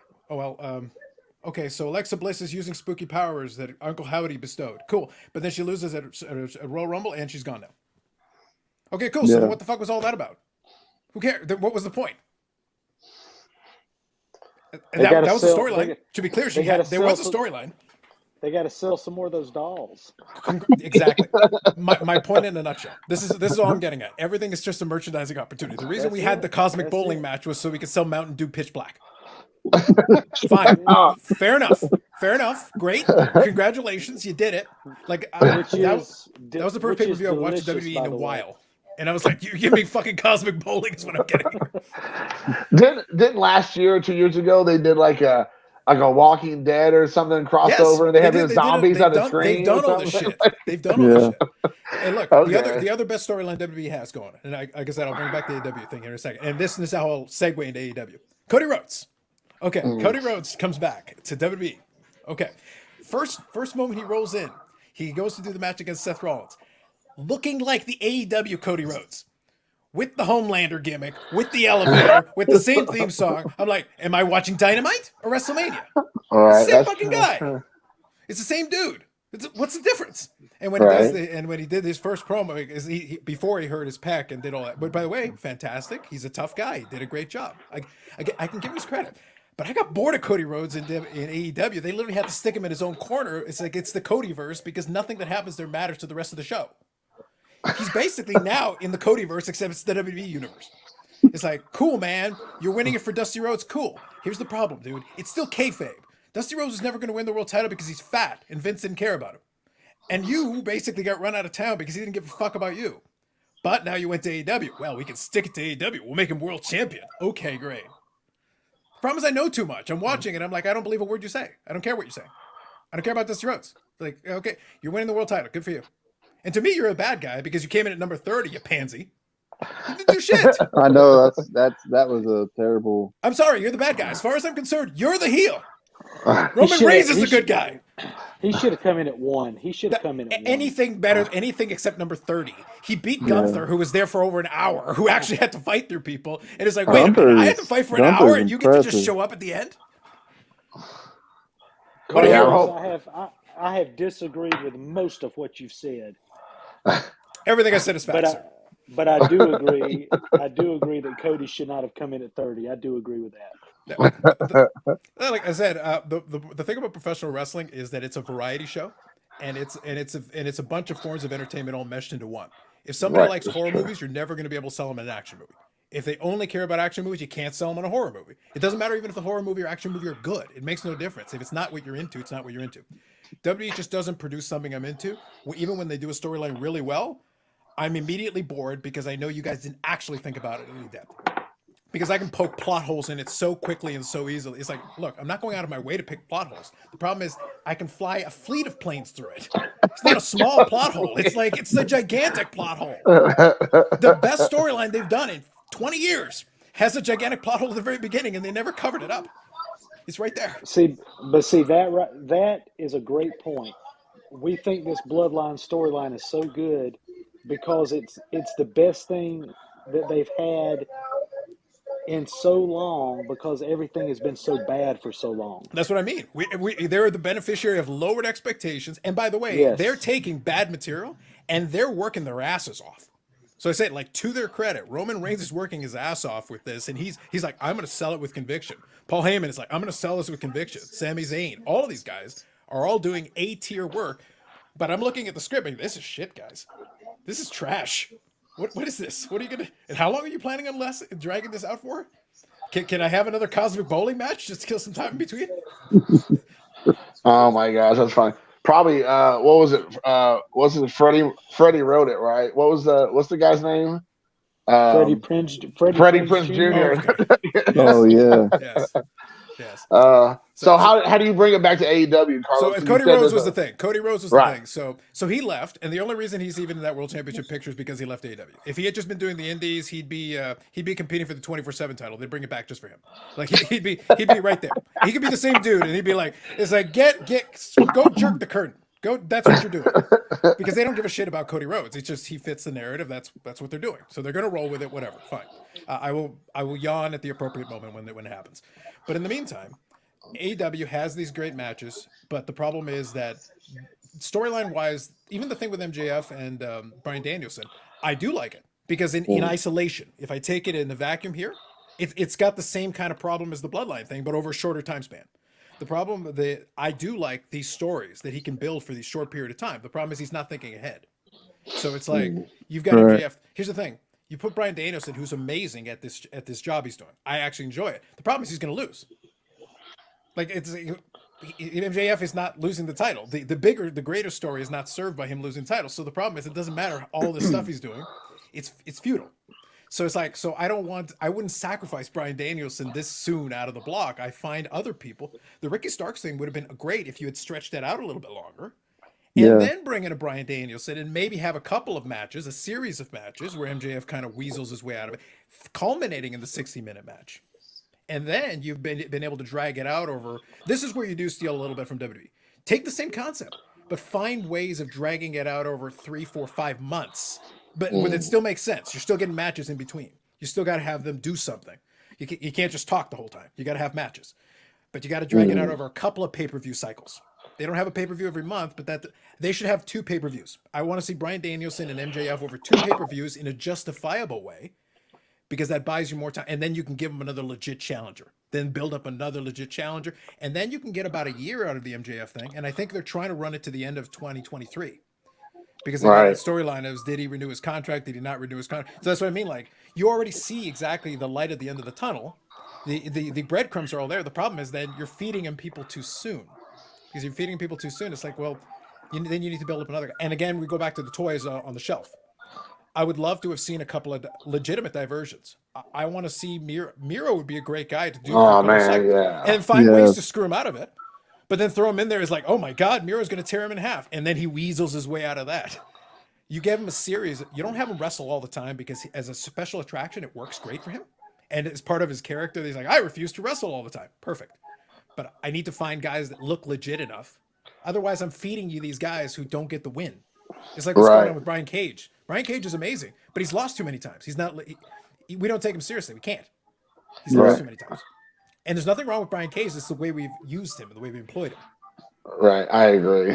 okay, so Alexa Bliss is using spooky powers that Uncle Howdy bestowed. Cool. But then she loses at Royal Rumble and she's gone now. Okay, cool. So Yeah. then what the fuck was all that about? Who cares? What was the point? And They that gotta was the sell- storyline. they- To be clear, they gotta there was a sell- storyline. They got to sell some more of those dolls. Exactly. My point in a nutshell. This is all I'm getting at. Everything is just a merchandising opportunity. The reason That's we had it. the Cosmic That's Bowling it. match was so we could sell Mountain Dew Pitch Black. Fine. Oh, Fair enough. Fair enough. Great. Congratulations. You did it. Like Which that is was the first pay per view I've watched WWE in a while. And I was like, you give me fucking Cosmic Bowling is what I'm getting. didn't last year or 2 years ago they did like a Walking Dead or something crossover? and they had did. the zombies on the They've screen. done or all this something? shit. They've done all this Yeah. shit. And look, Okay. the other best storyline WWE has going, and like I said, I'll bring back the AEW thing here in a second. And this is how I'll segue into AEW. Cody Rhodes. Okay, Cody Rhodes comes back to WWE. Okay, first moment he rolls in, he goes to do the match against Seth Rollins, looking like the AEW Cody Rhodes. With the Homelander gimmick, with the elevator, with the same theme song. I'm like, am I watching Dynamite or WrestleMania? All right, Same that's- fucking that's guy. true. It's the same dude. What's the difference? And when he does Right. and when he did his first promo, is before he hurt his pec and did all that. But by the way, fantastic. He's a tough guy. He did a great job. I can give him his credit. But I got bored of Cody Rhodes in AEW. They literally had to stick him in his own corner. It's like it's the Codyverse because nothing that happens there matters to the rest of the show. He's basically now in the Codyverse, except it's the WWE universe. It's like, cool, man. You're winning it for Dusty Rhodes. Cool. Here's the problem, dude. It's still kayfabe. Dusty Rhodes is never going to win the world title because he's fat and Vince didn't care about him. And you basically got run out of town because he didn't give a fuck about you. But now you went to AEW. Well, we can stick it to AEW. We'll make him world champion. Okay, great. Problem is I know too much. I'm watching it. I'm like, I don't believe a word you say. I don't care what you say. I don't care about Dusty Rhodes. Like, okay, you're winning the world title. Good for you. And to me, you're a bad guy because you came in at number 30, you pansy. You didn't do shit. I know that was a terrible. I'm sorry, you're the bad guy. As far as I'm concerned, you're the heel. He Roman should- Reigns is he the good should- guy. He should have come in at 1. He should have come in at 1. Anything better, anything except number 30. He beat Gunther, who was there for over an hour, who actually had to fight through people. And it's like, wait a minute, I had to fight for an Gunther's hour and you get to just impressive. show up at the end? Cody Yeah, I Rhodes, hope- I have disagreed with most of what you've said, Everything I said is but facts. but I do agree. I do agree that Cody should not have come in at 30. I do agree with that. Like I said, the thing about professional wrestling is that it's a variety show, and it's a bunch of forms of entertainment all meshed into one. If somebody Right, likes that's horror true. movies, you're never going to be able to sell them an action movie. If they only care about action movies, you can't sell them in a horror movie. It doesn't matter even if the horror movie or action movie are good. It makes no difference. If it's not what you're into, it's not what you're into. WWE just doesn't produce something I'm into. Even when they do a storyline really well, I'm immediately bored because I know you guys didn't actually think about it in any depth. Because I can poke plot holes in it so quickly and so easily. It's like, look, I'm not going out of my way to pick plot holes. The problem is I can fly a fleet of planes through it. It's not a small plot hole. It's a gigantic plot hole. The best storyline they've done in 20 years has a gigantic plot hole at the very beginning, and they never covered it up. It's right there. See, that is a great point. We think this Bloodline storyline is so good because it's the best thing that they've had in so long because everything has been so bad for so long. That's what I mean. They're the beneficiary of lowered expectations. And by the way, Yes. they're taking bad material and they're working their asses off. So I say, like, to their credit, Roman Reigns is working his ass off with this, and he's like, I'm going to sell it with conviction. Paul Heyman is like, I'm going to sell this with conviction. Sami Zayn, all of these guys are all doing A-tier work, but I'm looking at the script and this is shit, guys. This is trash. What is this? What are you going to... And how long are you planning on dragging this out for? Can I have another Cosmic Bowling match just to kill some time in between? Oh my gosh, that's funny. Probably what was it? Was it Freddie wrote it, right? What's the guy's name? Freddie Prinze Jr. Oh yeah. Yes. So how do you bring it back to AEW, Carlos? So 'Cause you Cody said Rhodes there's was a- the thing. Cody Rhodes was the Right. thing. So he left, and the only reason he's even in that World Championship picture is because he left AEW. If he had just been doing the Indies, he'd be competing for the 24/7 title. They'd bring it back just for him. Like he'd be right there. He could be the same dude, and he'd be like, it's like go jerk the curtain. Go. That's what you're doing. Because they don't give a shit about Cody Rhodes. It's just he fits the narrative. That's what they're doing. So they're going to roll with it. Whatever. Fine. I will yawn at the appropriate moment when it happens. But in the meantime, AEW has these great matches. But the problem is that storyline wise, even the thing with MJF and Bryan Danielson, I do like it because in isolation, if I take it in the vacuum here, it's got the same kind of problem as the Bloodline thing, but over a shorter time span. The problem that I do like these stories that he can build for these short period of time. The problem is he's not thinking ahead. So it's like you've got MJF. Here's the thing: you put Bryan Danielson, who's amazing at this job he's doing. I actually enjoy it. The problem is he's going to lose. Like MJF is not losing the title. The greater story is not served by him losing the title. So the problem is it doesn't matter all the stuff he's doing. It's futile. So it's like, I wouldn't sacrifice Bryan Danielson this soon out of the block. I find other people. The Ricky Starks thing would have been great if you had stretched that out a little bit longer. And then bring in a Bryan Danielson and maybe have a couple of matches, a series of matches where MJF kind of weasels his way out of it, culminating in the 60-minute match. And then you've been able to drag it out over. This is where you do steal a little bit from WWE. Take the same concept, but find ways of dragging it out over 3, 4, 5 months. But it still makes sense. You're still getting matches in between. You still got to have them do something. You can't just talk the whole time. You got to have matches. But you got to drag it out over a couple of pay-per-view cycles. They don't have a pay-per-view every month, but they should have 2 pay-per-views. I want to see Bryan Danielson and MJF over 2 pay-per-views in a justifiable way, because that buys you more time. And then you can give them another legit challenger. Then build up another legit challenger. And then you can get about a year out of the MJF thing. And I think they're trying to run it to the end of 2023. Because the storyline is, did he renew his contract? Did he not renew his contract? So that's what I mean. Like, you already see exactly the light at the end of the tunnel. The breadcrumbs are all there. The problem is that you're feeding them people too soon. Because you're feeding people too soon. It's like, well, then you need to build up another guy. And again, we go back to the toys on the shelf. I would love to have seen a couple of legitimate diversions. I want to see Miro. Miro would be a great guy to do. And find ways to screw him out of it. But then throw him in there is like, oh my God, Miro's going to tear him in half. And then he weasels his way out of that. You give him a series. You don't have him wrestle all the time because as a special attraction, it works great for him. And it's part of his character. He's like, I refuse to wrestle all the time. Perfect. But I need to find guys that look legit enough. Otherwise, I'm feeding you these guys who don't get the win. It's like what's going on with Brian Cage. Brian Cage is amazing, but he's lost too many times. He's not. We don't take him seriously. We can't. He's lost too many times. And there's nothing wrong with Brian Cage. It's the way we've used him and the way we employed him. Right. I agree.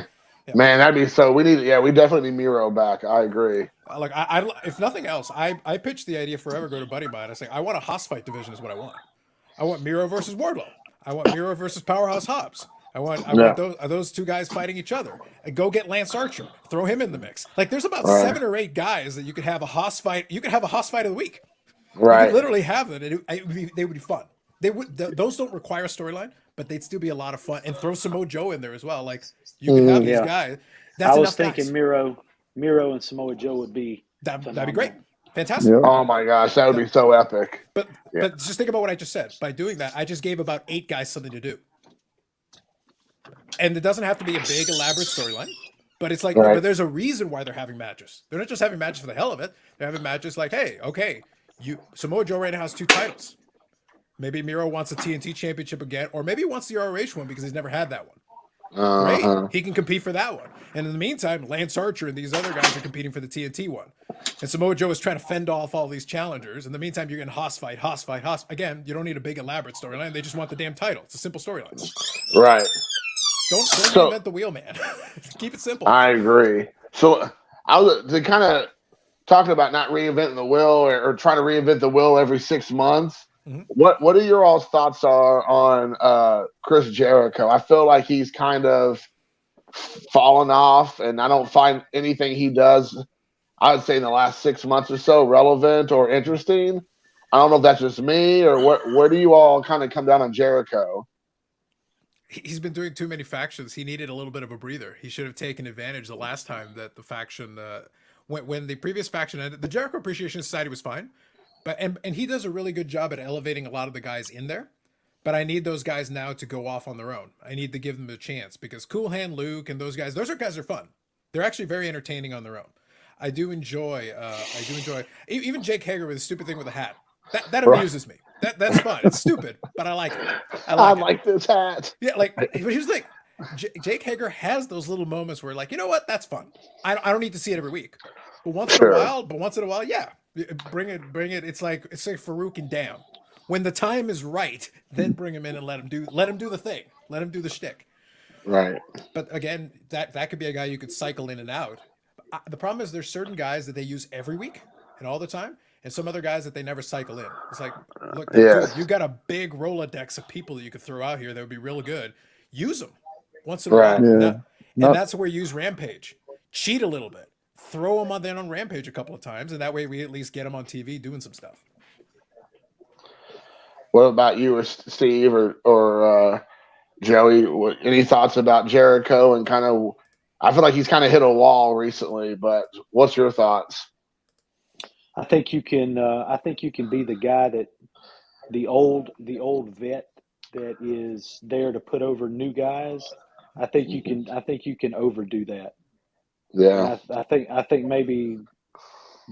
Yeah. Man, that'd be so. We definitely need Miro back. I agree. Like, I if nothing else, I pitched the idea forever ago to Buddy Mine. I say, I want a Haas fight division is what I want. I want Miro versus Wardlow. I want Miro versus Powerhouse Hobbs. I want those 2 guys fighting each other. And go get Lance Archer. Throw him in the mix. Like, there's about 7 or 8 guys that you could have a Haas fight. You could have a Haas fight of the week. Right. You could literally have them. They would be fun. Those don't require a storyline, but they'd still be a lot of fun. And throw Samoa Joe in there as well. Like, you can have these guys. That's I was thinking guys. Miro and Samoa Joe would be that'd be great. Fantastic. Yeah. Oh my gosh, that would be so epic. But just think about what I just said. By doing that, I just gave about 8 guys something to do. And it doesn't have to be a big elaborate storyline. But it's like, but there's a reason why they're having matches. They're not just having matches for the hell of it. They're having matches like, hey, okay, Samoa Joe right now has 2 titles. Maybe Miro wants a TNT championship again, or maybe he wants the ROH one because he's never had that one. Great. He can compete for that one. And in the meantime, Lance Archer and these other guys are competing for the TNT one. And Samoa Joe is trying to fend off all these challengers. In the meantime, you're getting Haas fight. Again, you don't need a big elaborate storyline. They just want the damn title. It's a simple storyline. Right. Don't reinvent the wheel, man. Keep it simple. I agree. So I was to kind of talking about not reinventing the wheel or trying to reinvent the wheel every 6 months. Mm-hmm. What are your all's thoughts on Chris Jericho? I feel like he's kind of fallen off, and I don't find anything he does, I would say in the last 6 months or so, relevant or interesting. I don't know if that's just me or where do you all kind of come down on Jericho? He's been doing too many factions. He needed a little bit of a breather. He should have taken advantage the last time that the faction, when the previous faction ended. The Jericho Appreciation Society was fine, but and he does a really good job at elevating a lot of the guys in there. But I need those guys now to go off on their own. I need to give them a chance because Cool Hand Luke and those guys are fun. They're actually very entertaining on their own. I do enjoy even Jake Hager with the stupid thing with the hat. That amuses me. That's fun. It's stupid, but I like it. I like this hat. Yeah, but here's the thing. Jake Hager has those little moments where, like, you know what, that's fun. I don't need to see it every week, but once in a while, yeah, bring it. It's like Farouk and Dam. When the time is right, then bring him in and let him do the thing, let him do the shtick. Right. But again, that could be a guy you could cycle in and out. The problem is there's certain guys that they use every week and all the time, and some other guys that they never cycle in. It's like, look, Yes. dude, you got a big Rolodex of people that you could throw out here that would be real good. Use them once in a Right. while. Yeah. And that's where you use Rampage. Cheat a little bit. Throw them on Rampage a couple of times, and that way we at least get them on TV doing some stuff. What about you, or Steve, or Joey? Any thoughts about Jericho and kind of? I feel like he's kind of hit a wall recently, but what's your thoughts? I think you can. I think you can be the guy that the old vet that is there to put over new guys. I think you can. I think you can overdo that. Yeah. And I think maybe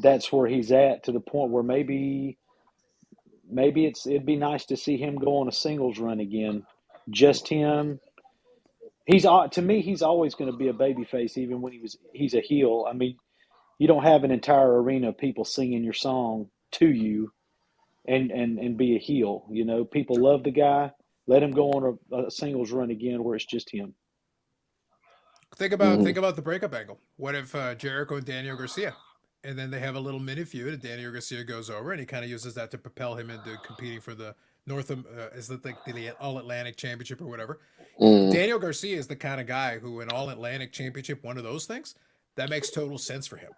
that's where he's at, to the point where maybe it'd be nice to see him go on a singles run again. Just him. To me, he's always going to be a babyface, even when he's a heel. I mean, you don't have an entire arena of people singing your song to you and be a heel. You know, people love the guy. Let him go on a singles run again where it's just him. Think about the breakup angle. What if Jericho and Daniel Garcia, and then they have a little mini feud, and Daniel Garcia goes over, and he kind of uses that to propel him into competing for the the All Atlantic Championship or whatever. Daniel Garcia is the kind of guy who, an All Atlantic Championship, one of those things, that makes total sense for him,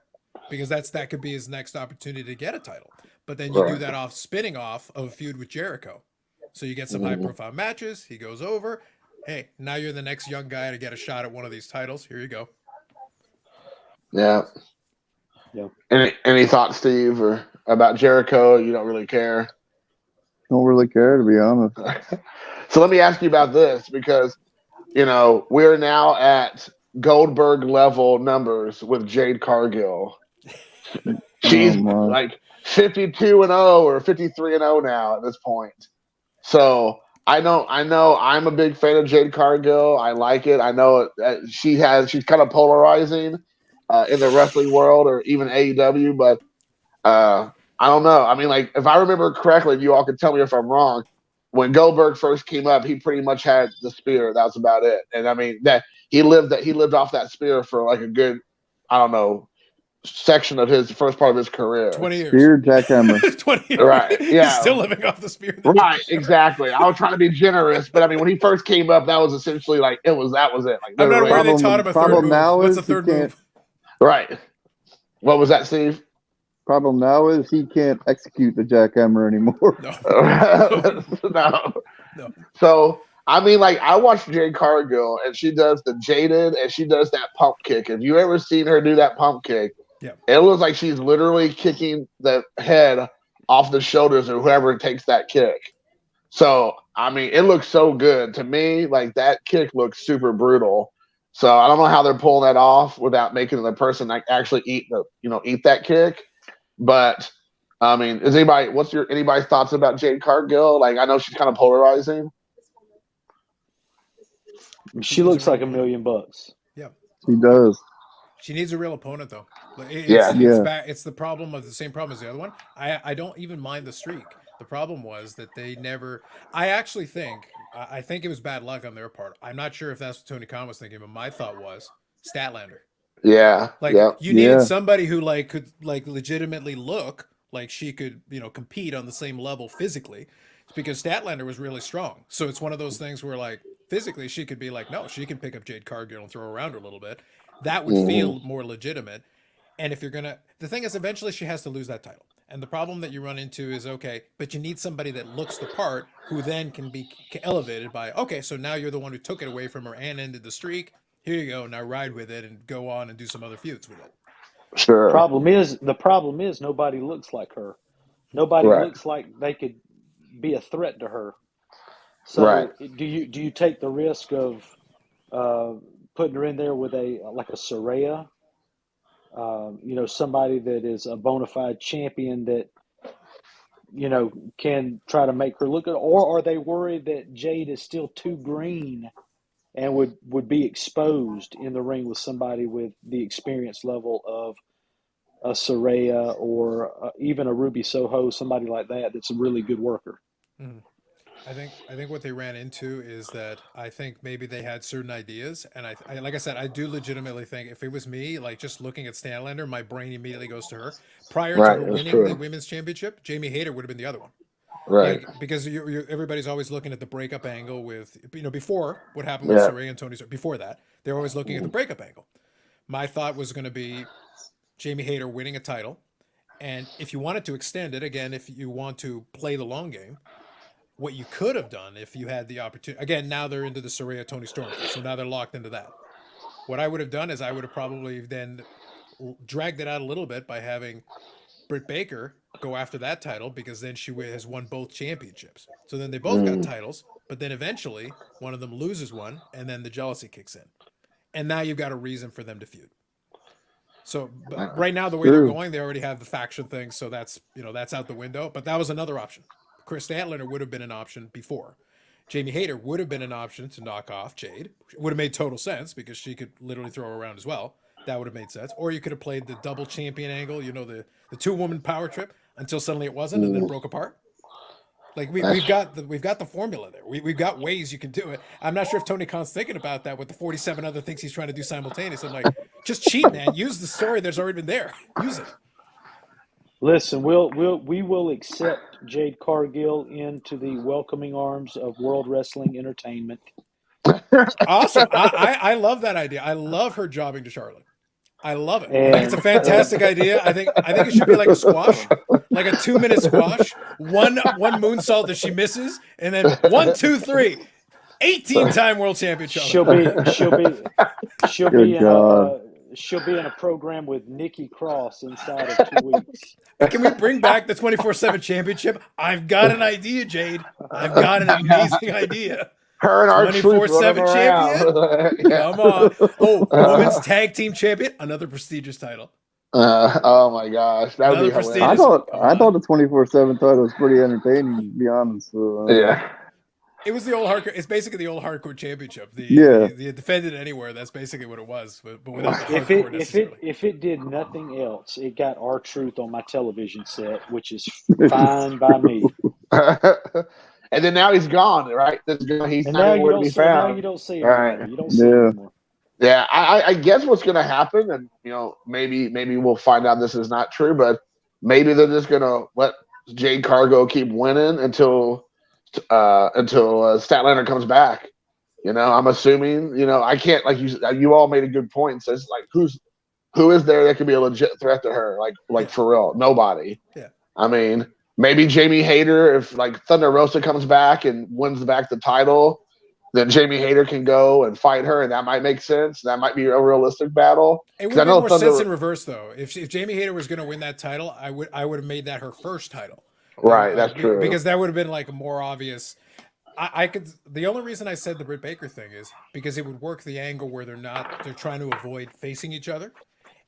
because that could be his next opportunity to get a title. But then you do that spinning off of a feud with Jericho, so you get some high profile matches. He goes over. Hey, now you're the next young guy to get a shot at one of these titles. Here you go. Yeah. Yeah. Any thoughts, Steve, or about Jericho? You don't really care. Don't really care, to be honest. So let me ask you about this, because we're now at Goldberg level numbers with Jade Cargill. She's like 52-0 or 53-0 now at this point. So I know I'm a big fan of Jade Cargill. I like it. I know she's kind of polarizing in the wrestling world, or even AEW, but I don't know. I mean, like, if I remember correctly, if you all could tell me if I'm wrong, when Goldberg first came up, he pretty much had the spear. That was about it. And I mean, that he lived off that spear for like a good, I don't know, section of his first part of his career. 20 years. Spear jackhammer. 20 years. Right. Yeah. He's still living off the spear. Right. Exactly. I was trying to be generous, but I mean, when he first came up, that was essentially like that was it. Like, I'm not aware they taught him a third move. Now What's is the third he move? Right. What was that, Steve? Problem now is he can't execute the jackhammer anymore. No. So I mean, like, I watched Jade Cargill, and she does the jaded, and she does that pump kick. Have you ever seen her do that pump kick? Yeah. It looks like she's literally kicking the head off the shoulders of whoever takes that kick. So I mean, it looks so good to me. Like, that kick looks super brutal. So I don't know how they're pulling that off without making the person like actually eat that kick. But I mean, what's anybody's thoughts about Jade Cargill? Like, I know she's kind of polarizing. She looks like $1 million. Yeah, she does. She needs a real opponent, though. It's the problem of the same problem as the other one. I don't even mind the streak. The problem was that they never. I think it was bad luck on their part. I'm not sure if that's what Tony Khan was thinking, but my thought was Statlander. Yeah. Like, you needed somebody who could legitimately look like she could, compete on the same level physically, because Statlander was really strong. So it's one of those things where, like, physically she could be like, no, she can pick up Jade Cargill and throw her around a little bit. That would feel more legitimate. And if you're the thing is, eventually she has to lose that title. And the problem that you run into is, okay, but you need somebody that looks the part, who then can be elevated by, okay, so now you're the one who took it away from her and ended the streak. Here you go. Now ride with it and go on and do some other feuds with it. Sure. The problem is nobody looks like her. Nobody looks like they could be a threat to her. So do you take the risk of putting her in there with a Saraya? Somebody that is a bona fide champion that can try to make her look good, or are they worried that Jade is still too green and would be exposed in the ring with somebody with the experience level of a Saraya or even a Ruby Soho, somebody like that that's a really good worker. Mhm. I think what they ran into is that I think maybe they had certain ideas, and I like I said, I do legitimately think if it was me, like just looking at Statlander, my brain immediately goes to her. Prior to Right, her that's winning the true. women's championship, Jamie Hayter would have been the other one. Right. Because everybody's always looking at the breakup angle with, before what happened with Yeah. Saraya and Tony. Before that, they're always looking at the breakup angle. My thought was going to be Jamie Hayter winning a title, and if you wanted to extend it again, if you want to play the long game, what you could have done if you had the opportunity. Again, now they're into the Saraya Tony Storm thing, so now they're locked into that. What I would have done is I would have probably then dragged it out a little bit by having Britt Baker go after that title, because then she has won both championships. So then they both got titles, but then eventually one of them loses one, and then the jealousy kicks in. And now you've got a reason for them to feud. So right now, the way they're going, they already have the faction thing, so that's out the window. But that was another option. Chris Statlander would have been an option before. Jamie Hayter would have been an option to knock off Jade. It would have made total sense because she could literally throw her around as well. That would have made sense. Or you could have played the double champion angle, the two-woman power trip, until suddenly it wasn't, and then broke apart. Like we've got the formula there. We've got ways you can do it. I'm not sure if Tony Khan's thinking about that with the 47 other things he's trying to do simultaneously. I'm like, just cheat, man. Use the story that's already been there. Use it. Listen, we will accept Jade Cargill into the welcoming arms of World Wrestling Entertainment. Awesome. I love that idea. I love her jobbing to Charlotte. I love it. I think it's a fantastic idea. I think it should be like a squash, like a 2-minute squash. One moonsault that she misses, and then 1, 2, 3, 18-time world champion. She'll be in a program with Nikki Cross inside of 2 weeks. Can we bring back the 24/7 championship? I've got an idea, Jade. I've got an amazing idea. Her and our 24/7 champion. Come on. Oh, women's tag team champion. Another prestigious title. Oh my gosh, that would be hilarious. I thought the 24/7 title was pretty entertaining, to be honest. Yeah. It was the old hardcore. It's basically the old hardcore championship. The defended anywhere. That's basically what it was, but without the hardcore necessarily. If it did nothing else, it got R-Truth on my television set, which is fine by me. And then now he's gone, right? He's and not now anywhere to be found. Now you don't see him. Right. You don't see him anymore. Yeah, I guess what's going to happen, and maybe we'll find out this is not true, but maybe they're just going to let Jade Cargill keep winning until Statlander comes back. I'm assuming. I can't, like you all made a good point. So it's like who is there that could be a legit threat to her? Like for real, nobody. Yeah. I mean, maybe Jamie Hayter, if like Thunder Rosa comes back and wins back the title, then Jamie Hayter can go and fight her, and that might make sense. That might be a realistic battle. It would make more sense in reverse, though. If Jamie Hayter was going to win that title, I would have made that her first title. Right, that's true. Because that would have been like a more obvious. The only reason I said the Britt Baker thing is because it would work the angle where they're trying to avoid facing each other.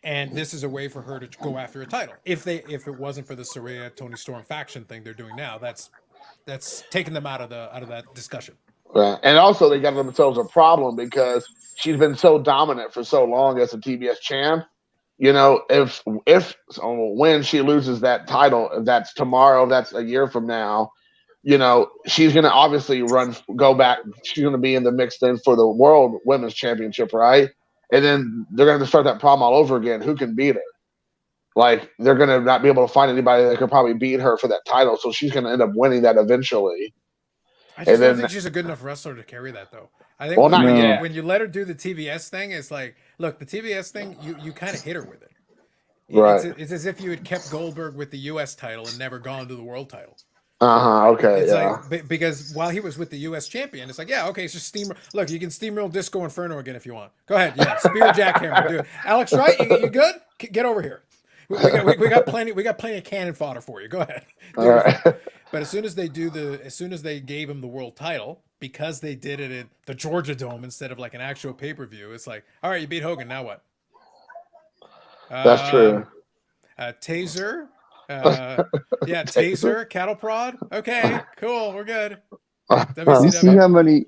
And this is a way for her to go after a title. If it wasn't for the Saraya Tony Storm faction thing they're doing now, that's taking them out of that discussion. Right. And also they got themselves a problem because she's been so dominant for so long as a TBS champ. When she loses that title, if that's tomorrow, if that's a year from now, she's going to obviously go back. She's going to be in the mix then for the World Women's Championship, right? And then they're going to start that problem all over again. Who can beat her? Like, they're going to not be able to find anybody that could probably beat her for that title. So she's going to end up winning that eventually. I just don't think she's a good enough wrestler to carry that, though. I think when you let her do the TBS thing, it's like, look, the TBS thing, you kind of hit her with it. Right. It's as if you had kept Goldberg with the U.S. title and never gone to the world title. Okay. It's like, because while he was with the U.S. champion, it's like, yeah, okay, it's just steam. Look, you can steamroll Disco Inferno again if you want. Go ahead, yeah, spear jackhammer, do it. Alex Wright, you good? Get over here. We got plenty of cannon fodder for you. Go ahead. All right. But as soon as they gave him the world title, because they did it in the Georgia Dome instead of like an actual pay-per-view, it's like, all right, you beat Hogan, now what? That's true. Taser. Taser, cattle prod. Okay, cool, we're good. You see how many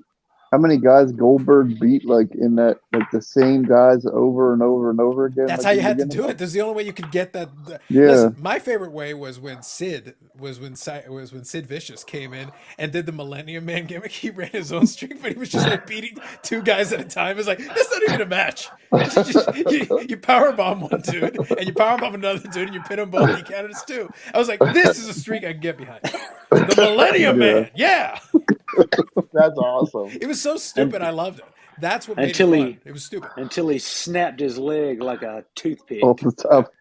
how many guys Goldberg beat like in that like the same guys over and over and over again? That's like, how in you the had to beginning? do it. That's the only way you could get that. Yeah. Listen, my favorite way was when Sid Vicious came in and did the Millennium Man gimmick. He ran his own streak, but he was just like beating 2 guys at a time. It's like that's not even a match. You power bomb one dude and you power bomb another dude and you pin them both and you count it as 2. I was like, this is a streak I can get behind. The Millennium Man, yeah. That's awesome. It was so stupid. I loved it. That's what made Until it he- fun. It was stupid. Until he snapped his leg like a toothpick. Off the top.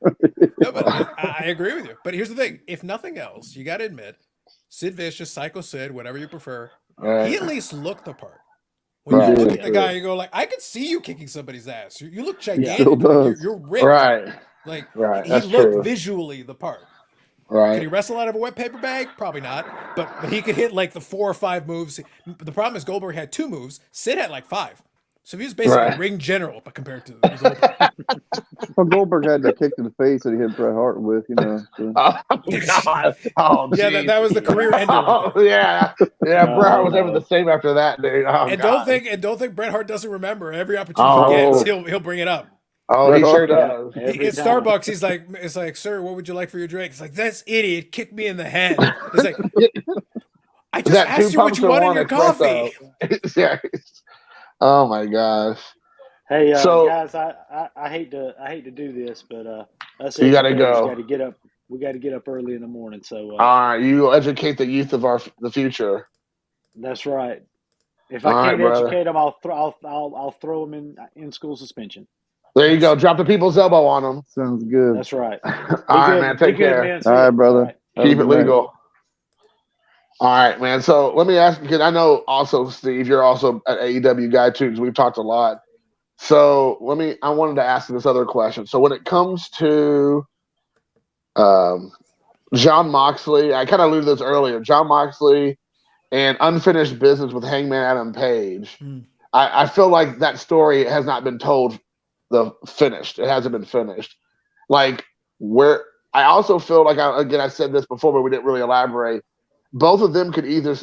No, but I agree with you. But here's the thing: if nothing else, you got to admit, Sid Vicious, Psycho Sid, whatever you prefer, he at least looked the part. When Right. you look at the guy, you go like, I could see you kicking somebody's ass. You look gigantic. Still Like, does. you're ripped. Right. Like Right. he That's looked true. visually the part. Could he Right. wrestle out of a wet paper bag? Probably not. But he could hit like the 4 or 5 moves. The problem is Goldberg had 2 moves. Sid had like 5. So he was basically Right. a ring general, but compared to Goldberg. Well, Goldberg had that kick to the face that he hit Bret Hart with, you know. So. Oh, God. Oh, Yeah, geez. that was the career ender. Oh, yeah. Yeah, No, Bret Hart was no. never the same after that, dude. Oh, And God. don't think Bret Hart doesn't remember. Every opportunity Oh. he gets, he'll bring it up. Oh, he Bret sure Hart- does. Every At time. Starbucks, it's like, sir, what would you like for your drink? It's like, this idiot kicked me in the head. It's like, I Is just that 2 asked you what pumps you or want in 1 your coffee. espresso? Yeah. Oh my gosh. Hey, So- guys, I hate to do this, but us You gotta educators go. got to get up. We got to get up early in the morning. So All right, you educate the youth of the future. that's right. If All I right, can't brother. educate them, I'll throw them in school suspension. There you go. Drop the people's elbow on them. Sounds good. That's right. All right, man. Take care. Man. All right, brother. All right. Have a Keep it good night. legal. All right, man. So let me ask you, because I know also, Steve, you're also an AEW guy too, because we've talked a lot. So I wanted to ask this other question. So when it comes to Jon Moxley, I kind of alluded to this earlier. Jon Moxley and unfinished business with Hangman Adam Page. I feel like that story has not been told finished. It hasn't been finished. Like where I also feel like I said this before, but we didn't really elaborate. Both of them could either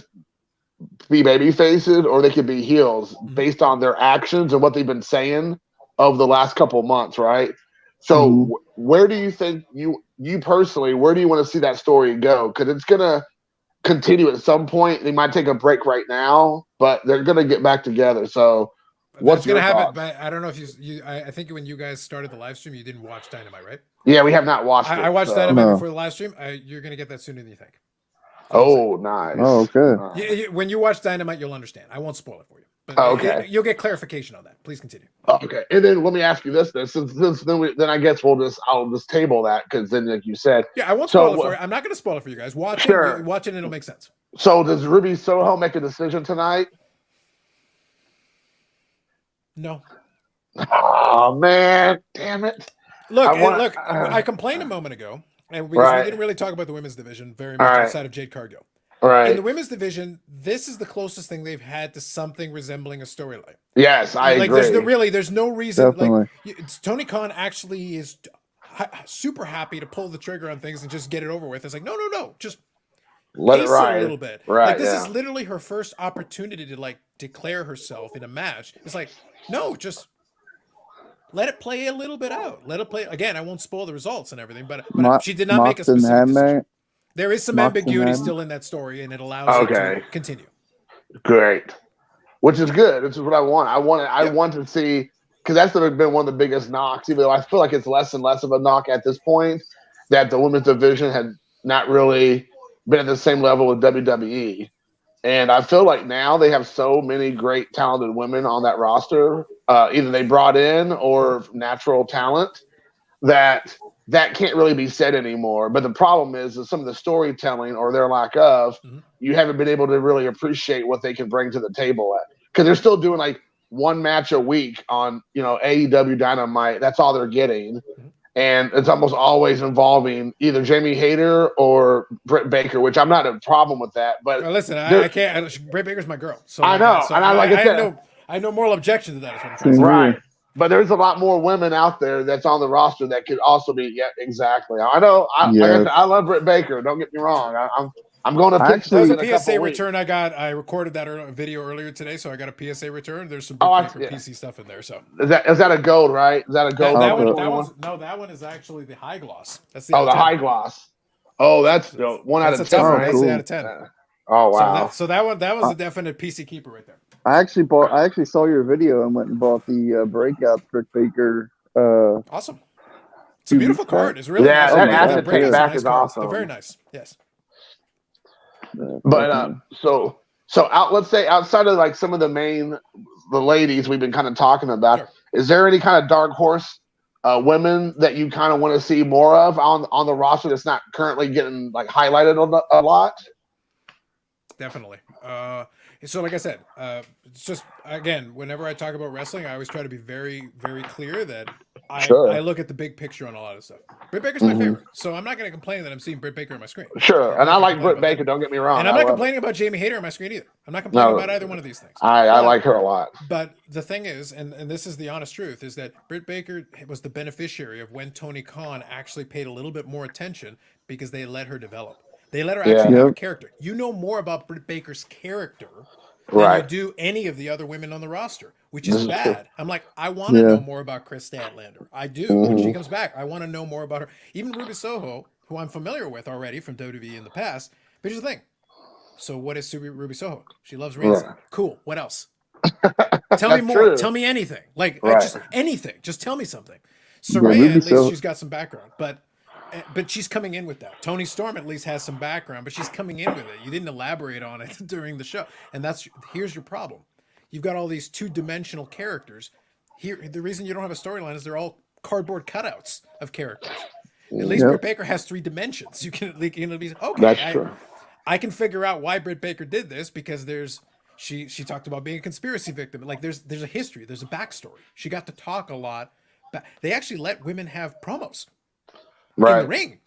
be baby faces or they could be heels based on their actions and what they've been saying over the last couple of months, right? So where do you think you personally, where do you want to see that story go? Because it's gonna continue at some point. They might take a break right now, but they're gonna get back together. So what's That's gonna your happen? thoughts? But I don't know if I think when you guys started the live stream, you didn't watch Dynamite, right? Yeah, we have not watched it. I watched so- Dynamite No. before the live stream. You're gonna get that sooner than you think. Oh, nice. Oh, okay. When you watch Dynamite, you'll understand. I won't spoil it for you, but Oh, okay. you'll get clarification on that. Please continue. Okay, and then let me ask you this: then, then I guess I'll just table that because then, like you said, Yeah, I won't So, spoil it for you. I'm not going to spoil it for you guys. Watch Sure. it. Watch it, and it'll make sense. so does Ruby Soho make a decision tonight? No, Oh man, damn it! look, I want- I complained a moment ago, and because Right. we didn't really talk about the women's division very All much right. outside of Jade Cargill. All In right. the women's division, this is the closest thing they've had to something resembling a storyline. Yes, I Like, agree. there's no reason. Definitely. Like, Tony Khan actually is super happy to pull the trigger on things and just get it over with. It's like, no, just Let it pace ride a little bit. Right. Like, this yeah. is literally her first opportunity to like declare herself in a match. It's like, no, just let it play a little bit out. Let it play again. I won't spoil the results and everything, but she did not make a Mox and specific decision. Handman. There is some Mox and ambiguity Handman. still in that story, and it allows it Okay. to continue. Great, which is good. This is what I want. I want to see, because that's been one of the biggest knocks. Even though I feel like it's less and less of a knock at this point, that the women's division had not really been at the same level with WWE. And I feel like now they have so many great, talented women on that roster, either they brought in or natural talent, that can't really be said anymore. But the problem is some of the storytelling or their lack of, you haven't been able to really appreciate what they can bring to the table at. Because they're still doing like one match a week on, AEW Dynamite. That's all they're getting. And it's almost always involving either Jamie Hayter or Britt Baker, which I'm not a problem with that. But Well, listen, There- I can't. Britt Baker's my girl. So I know, So and I like I said- I have no moral objection to that. Is what I'm trying to say. right. But there's a lot more women out there that's on the roster that could also be. Yeah, exactly. I know. Like I Yes. said, I love Britt Baker. Don't get me wrong. I'm going to I pitch actually- those That in was a a PSA couple weeks. return I got. I recorded that video earlier today, so I got a PSA return. There's some Britt Oh, Baker yeah. PC stuff in there. So Is that a gold, right? Is that a that, gold? that Okay. one, 21? that one is actually the high gloss. That's the Oh, out the of 10. high gloss. Oh, that's dope. 1 out That's of a 10, tough one. right? That's cool. the out of 10. Oh, wow. So that was a definite PC keeper right there. I actually saw your video and went and bought the breakout Britt Baker. Awesome. It's a 2 beautiful weeks back. card. It's really Yeah, nice. that The acid breakouts are back nice is cards. awesome. They're very nice. Yes. But definitely. let's say outside of like some of the ladies we've been kind of talking about, Sure. is there any kind of dark horse women that you kind of want to see more of on the roster that's not currently getting like highlighted a lot? Definitely. So like I said, it's just, again, whenever I talk about wrestling, I always try to be very, very clear that Sure. I look at the big picture on a lot of stuff. Britt Baker's my Mhm. favorite, so I'm not going to complain that I'm seeing Britt Baker on my screen. Sure, I'm and not I gonna like complain Britt about Baker. that. Don't get me wrong. And I'm I not love complaining about Jamie Hayter on my screen either. I'm not complaining about either one of these things. I But- like her a lot. But the thing is, and this is the honest truth, is that Britt Baker was the beneficiary of when Tony Khan actually paid a little bit more attention because they let her develop. They let her Yeah. actually have a Yep. character. You know more about Britt Baker's character than you Right. do any of the other women on the roster, which This is is true. bad. I'm like, I want to Yeah. know more about Chris Statlander. I do. When she Mhm. comes back, I want to know more about her. Even Ruby Soho, who I'm familiar with already from WWE in the past. But here's the thing. So what is Ruby Soho? She loves wrestling. Right. Cool. What else? Tell me That's more. true. Tell me anything. Like Right. just anything. Just tell me something. Yeah, Soraya, Ruby at least Soho- she's got some background, but she's coming in with that. Tony Storm at least has some background, but she's coming in with it. You didn't elaborate on it during the show, and here's your problem. You've got all these two-dimensional characters. Here, the reason you don't have a storyline is they're all cardboard cutouts of characters. At least Yep. Britt Baker has 3 dimensions. You can be okay. That's true. I can figure out why Britt Baker did this because she talked about being a conspiracy victim. Like there's a history, there's a backstory. She got to talk a lot. But they actually let women have promos in the Right. ring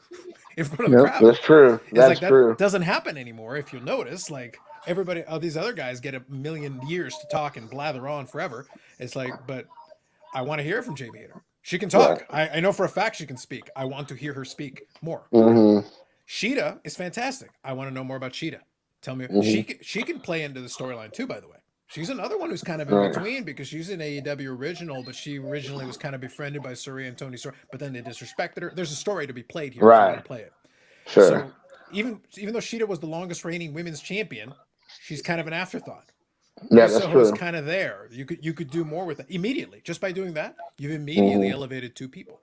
in front of the Yep. crowd. That's true. It's That's like that true. doesn't happen anymore. If you'll notice, like everybody, all these other guys get a million years to talk and blather on forever. It's like, but I want to hear from Jamie Hayter. She can talk. I know for a fact she can speak. I want to hear her speak more. Hmm. Sheeta is fantastic. I want to know more about Sheeta. Tell me, Mhm. she can play into the storyline too. By the way, she's another one who's kind of in Right. between because she's an AEW original, but she originally was kind of befriended by Surrey and Tony Storm, but then they disrespected her. There's a story to be played here. If you Right. want to play it. Sure. So even though Sheeta was the longest reigning women's champion, she's kind of an afterthought. Yeah, that's Soho is true. kind of there. You could do more with it immediately. Just by doing that, you've immediately Mhm. elevated 2 people.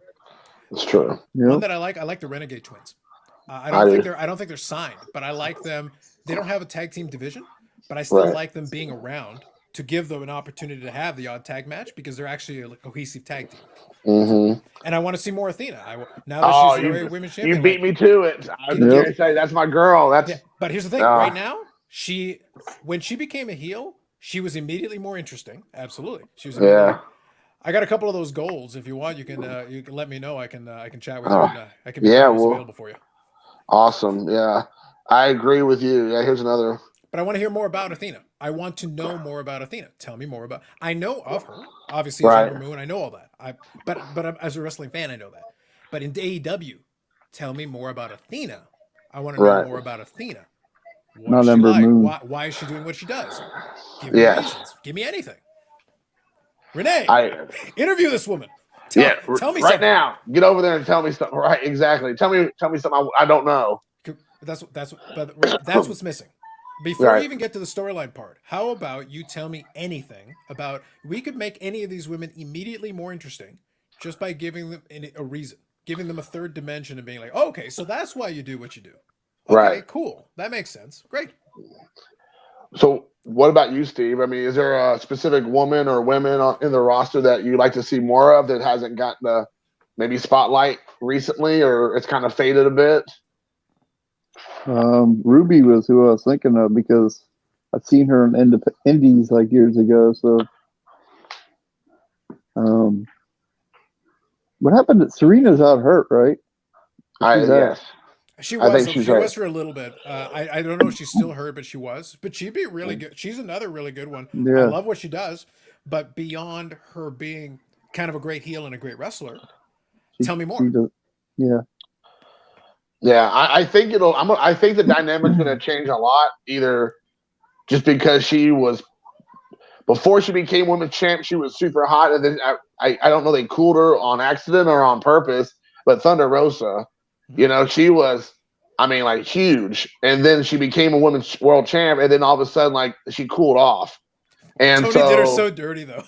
It's true. One Yep. that I like the Renegade Twins. I I don't think do. they're signed, but I like them. They don't have a tag team division, but I still Right. like them being around to give them an opportunity to have the odd tag match because they're actually a cohesive tag team. Hmm. And I want to see more Athena. Now that Oh, she's a women's champion, you beat me to it. I was Yep. going to say that's my girl. That's Yeah, but here's the thing. Ah. Right now, when she became a heel, she was immediately more interesting. Absolutely, she was. Yeah. I got a couple of those goals. If you want, you can let me know. I can chat with Oh. you. And, I can be Yeah, always well- available for you. awesome. Yeah, I agree with you. Yeah, here's another. But I want to hear more about Athena. I want to know more about Athena. Tell me more about. I know of her. Obviously, as Right. Ember Moon, I know all that. But as a wrestling fan, I know that. But in AEW, tell me more about Athena. I want to know Right. more about Athena. What Not is she Ember like? Moon. Why is she doing what she does? Give me Yes. reasons. Give me anything. Renee, I interview this woman. Tell me right something. now. Get over there and tell me something. Right, exactly. Tell me something I don't know. That's what's missing. Before Right. we even get to the storyline part, how about you tell me anything about? We could make any of these women immediately more interesting just by giving them a reason, giving them a third dimension, and being like, oh, "Okay, so that's why you do what you do." Okay, Right. cool. That makes sense. Great. So, what about you, Steve? I mean, is there a specific woman or women in the roster that you'd like to see more of that hasn't gotten the maybe spotlight recently, or it's kind of faded a bit? Ruby was who I was thinking of because I've seen her in indies like years ago. So, what happened? Serena's out hurt, right? She's out. Yes. She I was. think she's She right. was for a little bit. I don't know if she's still her, but she was. But she'd be really good. She's another really good one. I Yeah. love what she does. But beyond her being kind of a great heel and a great wrestler, tell me more. She does, yeah. Yeah, I think it'll. I think the dynamic's going to change a lot. Either just because she was before she became women's champ, she was super hot, and then I don't know they cooled her on accident or on purpose. But Thunder Rosa, she was, I mean, like huge, and then she became a women's world champ, and then all of a sudden, like she cooled off, and Tony did her so dirty though.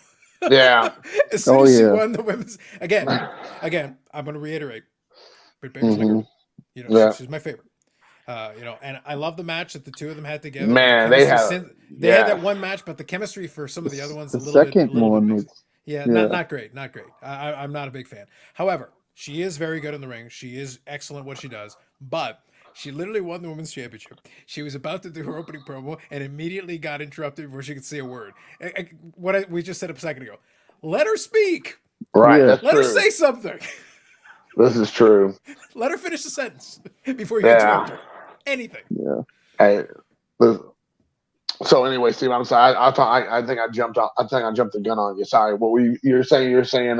Yeah. As soon as she won the women's again, I'm going to reiterate. Britt Baker's my girl. She's my favorite. And I love the match that the two of them had together. Man, they had that one match, but the chemistry for some of the other ones, the second one was not great. I'm not a big fan. However, she is very good in the ring. She is excellent what she does, but she literally won the women's championship. She was about to do her opening promo and immediately got interrupted before she could say a word. We just said a second ago. Let her speak. Right. Yeah. That's Let true. her say something. This is true. Let her finish the sentence before you interrupt her. Anything. Yeah. Hey, so anyway, Steve, I'm sorry. I think I jumped off. I think I jumped the gun on you. Sorry. What were you're saying? You're saying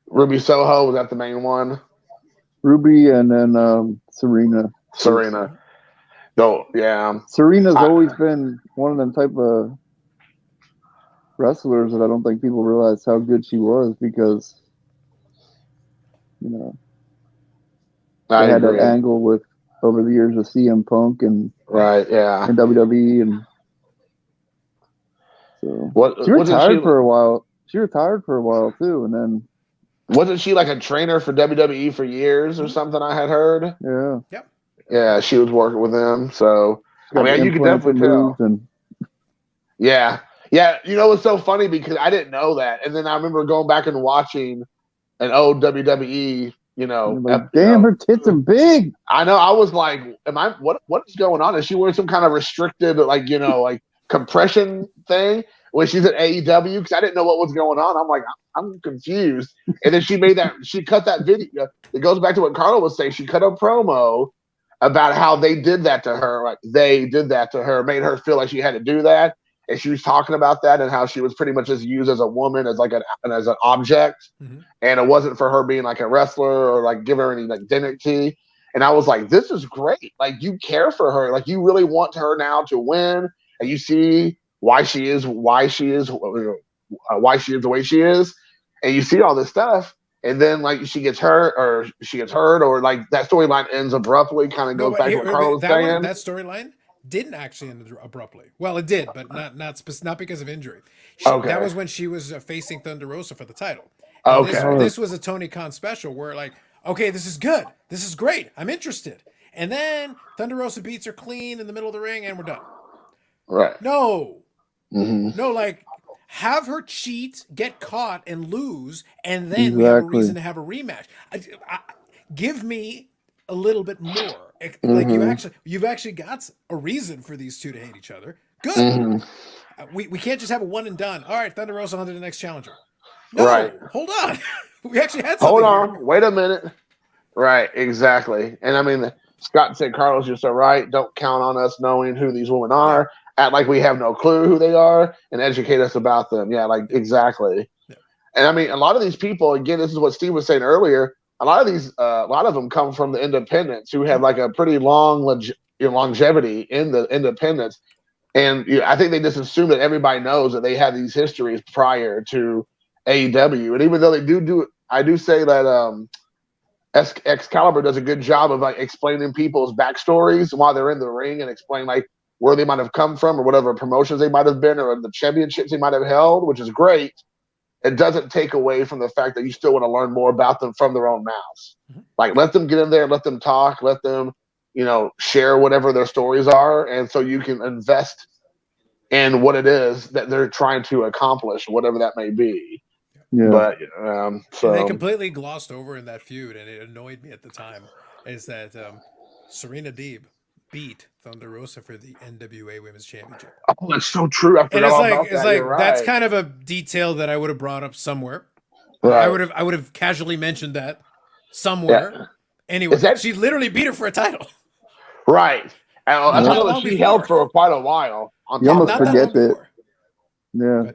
Ruby Soho, was that the main one? Ruby and then Serena. No, yeah. Serena's always been one of them type of wrestlers that I don't think people realize how good she was because, I had agree. that angle with over the years of CM Punk and and WWE and so she retired for a while. She retired for a while too, and then wasn't she like a trainer for WWE for years or something? I had heard. Yeah. Yep. Yeah, she was working with them. So I mean, you can definitely tell. Yeah. It's so funny because I didn't know that, and then I remember going back and watching an old WWE. Damn, her tits are big. I know. I was like, what is going on? Is she wearing some kind of restricted, like compression thing when she's at AEW? Because I didn't know what was going on. I'm like, I'm confused. And then she cut that video. It goes back to what Carla was saying. She cut a promo about how they did that to her. Like they did that to her, made her feel like she had to do that. And she was talking about that and how she was pretty much just used as a woman, as as an object. Mm-hmm. And it wasn't for her being like a wrestler or like give her any like dignity. And I was like, this is great. Like you care for her. Like you really want her now to win. And you see why she is the way she is. And you see all this stuff. And then like she gets hurt or like that storyline ends abruptly, kind of goes back to what Carl was saying. That storyline didn't actually end abruptly. Well, it did, but not because of injury. That was when she was facing Thunder Rosa for the title. And this was a Tony Khan special where like, okay, this is good. This is great. I'm interested. And then Thunder Rosa beats her clean in the middle of the ring and we're done. Right. No. Mm-hmm. No, like have her cheat, get caught, and lose, and then we have a reason to have a rematch. Give me a little bit more. Like you've actually got a reason for these two to hate each other. Good. Mm-hmm. We can't just have a one and done. All right, Thunder Rosa on to the next challenger. No, right. Hold on. We actually had something. Hold on. Here. Wait a minute. Right. Exactly. And I mean, Scott said, Carlos, you're so right. Don't count on us knowing who these women are. Act like we have no clue who they are and educate us about them. Yeah, like exactly. Yeah. And I mean, a lot of these people, again, this is what Steve was saying earlier. A lot of them come from the independents who have like a pretty long longevity in the independents. And I think they just assume that everybody knows that they have these histories prior to AEW. And even though they do it, I do say that Excalibur does a good job of like explaining people's backstories while they're in the ring and explain like where they might have come from or whatever promotions they might have been or the championships they might have held, which is great. It doesn't take away from the fact that you still want to learn more about them from their own mouths. Mm-hmm. Like let them get in there, let them talk, let them, share whatever their stories are. And so you can invest in what it is that they're trying to accomplish, whatever that may be. Yeah. But so and they completely glossed over in that feud, and it annoyed me at the time, is that Serena Deeb beat Thunder Rosa for the NWA Women's Championship. Oh, that's so true. I forgot all about that. You're right. That's kind of a detail that I would have brought up somewhere. Right. I would have casually mentioned that somewhere. Yeah. Anyway, she literally beat her for a title. Right. I know that she held for quite a while. You almost forget that. Yeah.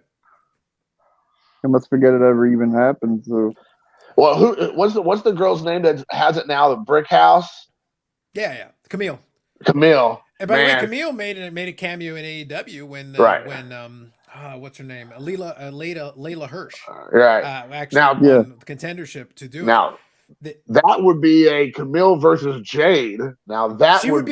You must forget it ever even happened. So Well, what's the girl's name that has it now? The Brick House, Yeah, Camille. Camille. And by the way, Man, Camille made a cameo in AEW Right. when what's her name? Layla Hirsch right actually now, won Yeah. the contendership to do now it. that would be a Camille versus Jade. Now that She would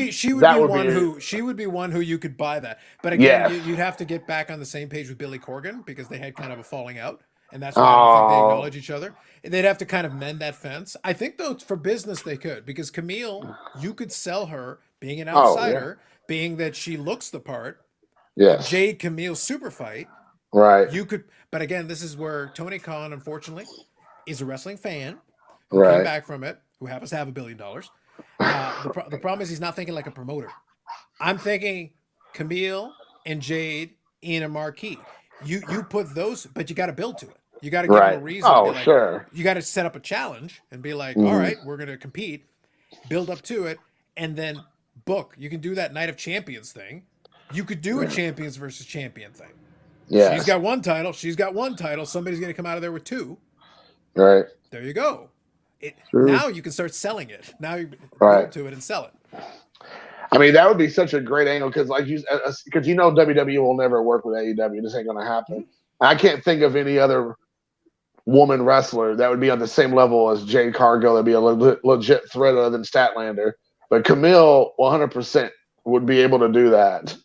be one who you could buy that. But again, Yes. you'd have to get back on the same page with Billy Corgan because they had kind of a falling out, and that's why I don't think they Oh. acknowledge each other. They'd have to kind of mend that fence. I think though for business they could, because Camille, you could sell her being an Oh, yeah. outsider, being that she looks the part. Yes. Jade Camille super fight. Right. You could, but again, this is where Tony Khan, unfortunately, is a wrestling fan who came Right. back from it, who happens to have $1 billion. The problem is he's not thinking like a promoter. I'm thinking Camille and Jade in a marquee. You put those, but you got to build to it. You got to give Right. them a reason. Be Oh, like, sure. You got to set up a challenge and be like, Mhm. all right, we're going to compete, build up to it, and then book. You can do that Night of Champions thing. You could do a champions versus champion thing. Yeah. She's got one title. She's got one title. Somebody's going to come out of there with two. Right. There you go. True. Now you can start selling it. Now you Right. build to it and sell it. I mean, that would be such a great angle because, like because WWE will never work with AEW. This ain't gonna happen. I can't think of any other woman wrestler that would be on the same level as Jade Cargill. That'd be a legit threat other than Statlander. But Camille, 100% would be able to do that.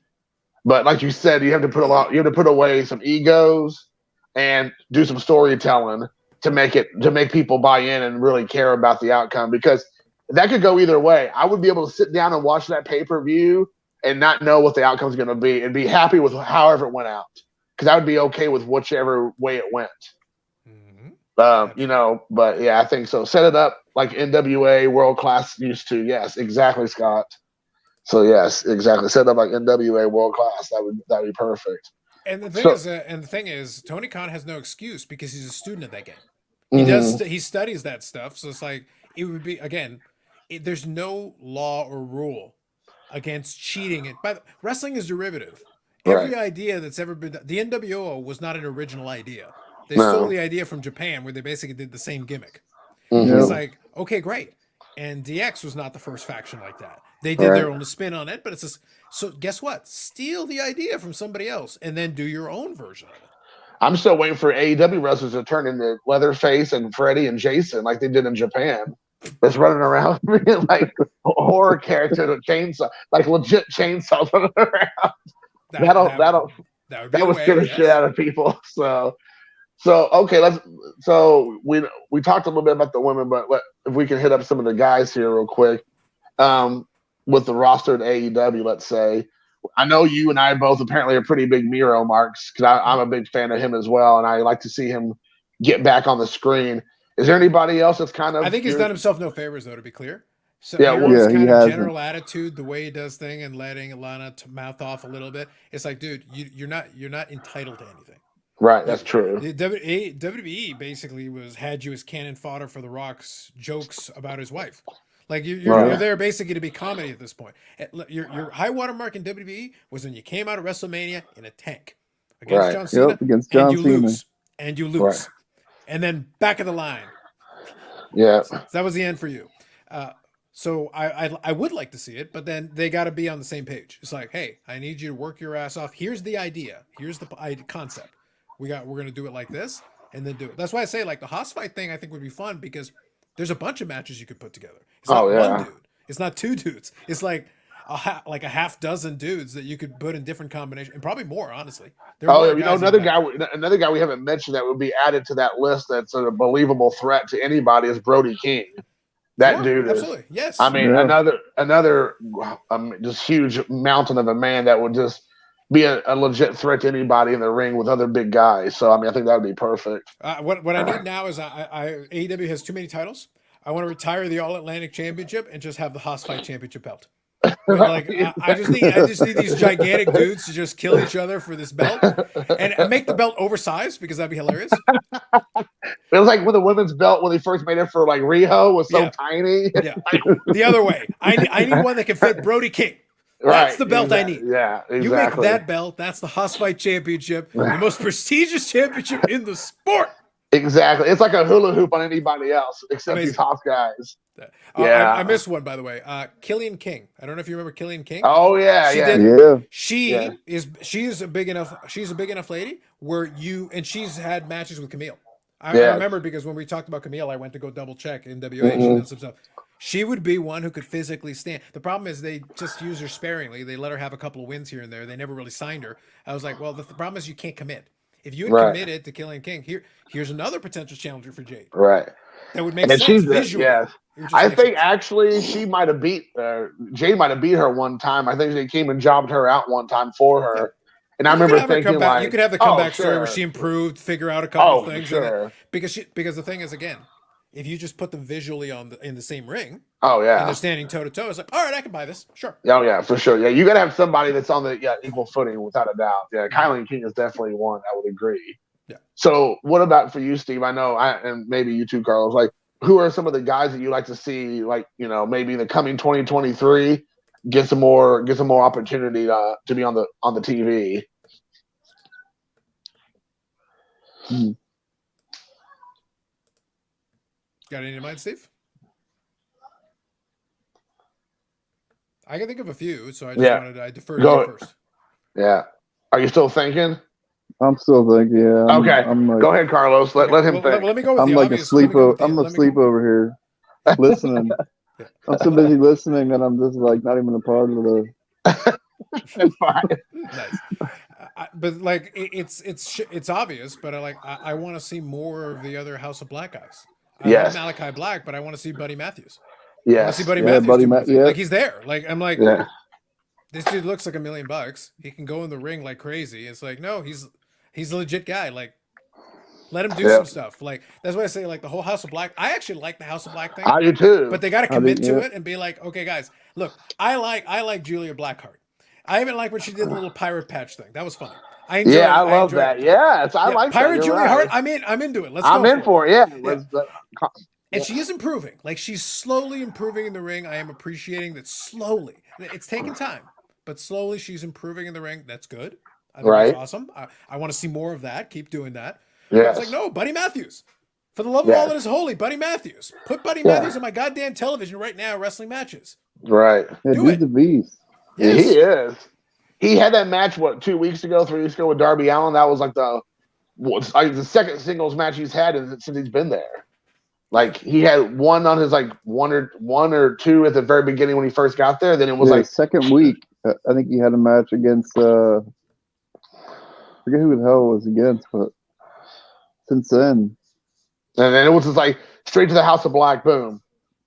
But like you said, you have to put away some egos and do some storytelling to make people buy in and really care about the outcome, because that could go either way. I would be able to sit down and watch that pay-per-view and not know what the outcome is going to be and be happy with however it went out, because I would be okay with whichever way it went. But yeah, I think so. Set it up like NWA World Class used to. Yes, exactly, Scott. So yes, exactly. Set it up like NWA World Class. That would be perfect. And the thing is, Tony Khan has no excuse because he's a student of that game. He studies that stuff. So it's like, it would be, again, there's no law or rule against cheating. But wrestling is derivative. Every idea that's ever been done, the NWO was not an original idea. They stole the idea from Japan, where they basically did the same gimmick. It's like, okay, great. And DX was not the first faction like that. They did their own spin on it, but it's just, so guess what? Steal the idea from somebody else and then do your own version of it. I'm still waiting for AEW wrestlers to turn into Leatherface and Freddie and Jason like they did in Japan. That's running around being like a horror character with chainsaw, like legit chainsaws running around. That would scare the shit out of people. So okay, we talked a little bit about the women, but if we can hit up some of the guys here real quick. With the roster at AEW, let's say, I know you and I both apparently are pretty big Miro marks, because I'm a big fan of him as well, and I like to see him get back on the screen. Is there anybody else that's kind of? I think he's done himself no favors, though, to be clear. So Yeah, Miro's he kind of hasn't. general attitude, the way he does thing, and letting Lana mouth off a little bit. It's like, dude, you're not entitled to anything. Right, that's true. The WWE basically had you as cannon fodder for The Rock's jokes about his wife. Like you're there basically to be comedy at this point. Your high water mark in WWE was when you came out of WrestleMania in a tank against John Cena, against John Cena. and you lose, and then back of the line. Yeah, So that was the end for you. So I would like to see it, but then they got to be on the same page. It's like, hey, I need you to work your ass off. Here's the idea. Here's the concept. We're gonna do it like this, and then do it. That's why I say, like, the Haas fight thing, I think would be fun, because there's a bunch of matches you could put together. It's not one dude. It's not two dudes. It's like a half dozen dudes that you could put in different combinations, and probably more, honestly. another guy we haven't mentioned that would be added to that list that's a believable threat to anybody is Brody King. That dude is, absolutely, yes. I mean, another just huge mountain of a man that would just be a legit threat to anybody in the ring with other big guys. So I mean, I think that would be perfect. What I need now is AEW has too many titles. I want to retire the All Atlantic Championship and just have the Haas Fight Championship belt. Like I just need these gigantic dudes to just kill each other for this belt, and make the belt oversized, because that'd be hilarious. It was like with the women's belt when they first made it for like Riho, was so tiny. Yeah, the other way. I need one that can fit Brody King. That's the belt I need. Yeah, exactly. You make that belt. That's the Haas Fight Championship, the most prestigious championship in the sport. Exactly. It's like a hula hoop on anybody else except Amazing. these House guys. Yeah. I missed one, by the way. Killian King. I don't know if you remember Killian King. Oh yeah, She yeah. did- Yeah. She's a big enough lady where and she's had matches with Camille. I Yeah. remember because when we talked about Camille, I went to go double check in WH and did some stuff. She would be one who could physically stand. The problem is they just use her sparingly. They let her have a couple of wins here and there. They never really signed her. I was like, well, the problem is you can't commit. If you had Right. committed to Killian King, here's another potential challenger for Jade. Right. That would make And sense she's visually. yes. It would just I make think sense. actually she might have beat Jade might have beat her one time. I think they came and jobbed her out one time for her. And I You could remember have her thinking come back- like, you could have the oh, comeback story where sure. she improved, figure out a couple Oh, of things, sure. because the thing is, again, if you just put them visually in the same ring Oh and yeah. they're standing toe to toe, it's like, all right, I can buy this, sure. Oh yeah, for sure. Yeah, you gotta have somebody that's on the equal footing without a doubt. Yeah, Kylie King is definitely one. I would agree. Yeah. So what about for you, Steve? I know and maybe you too, Carlos. Like, who are some of the guys that you like to see? Like, maybe in the coming 2023, get some more opportunity to be on the TV. Got any in mind, Steve? I can think of a few, so I defer to Go you ahead. first. Yeah. Are you still thinking? I'm still thinking. Yeah. Okay. I'm like, Go ahead, Carlos. Let him think. Let me go with I'm the like obvious. asleep. Let me go with the- I'm let me go- asleep over here, listening. Yeah. I'm so busy listening that I'm just like not even a part of the. It's fine. Nice. But like it's obvious, but I want to see more of the other House of Black guys. I Yes. love Malachi Black, but I want to see Buddy Matthews. I want to Yes. see Buddy Yeah, Matthews. Buddy do more Ma- things. yeah. Like he's there. Like I'm like, Yeah. this dude looks like $1 million. He can go in the ring like crazy. It's like, no, he's a legit guy. Like, let him do Yeah. some stuff. Like that's why I say like the whole House of Black. I actually like the House of Black thing, I do too. but they got to I commit do, to yeah. it and be like, okay, guys, look, I like Julia Blackheart. I even like when she did the little pirate patch thing. That was funny. I enjoyed yeah, I love enjoyed that. it. Yes, I Yeah, like Pirate that. You're Julia right. Hart. I'm into it. Let's I'm go in for it. Yeah. Let's- And she is improving. Like she's slowly improving in the ring. I am appreciating that slowly. It's taking time, but slowly she's improving in the ring. That's good. I think Right. that's awesome. I want to see more of that. Keep doing that. Yes. It's like, no, Buddy Matthews. For the love of Yes. all that is holy, Buddy Matthews. Put Buddy Yeah. Matthews on my goddamn television right now, wrestling matches. Right. Yeah, Do dude's it. a beast. Yeah, Yes. he is. He had that match 3 weeks ago with Darby Allin. That was like the second singles match he's had since he's been there. Like he had one on his like one or two at the very beginning when he first got there. Then it was Yeah, like second week. I think he had a match against. I forget who the hell it was against, but since then, and then it was just like straight to the House of Black, boom,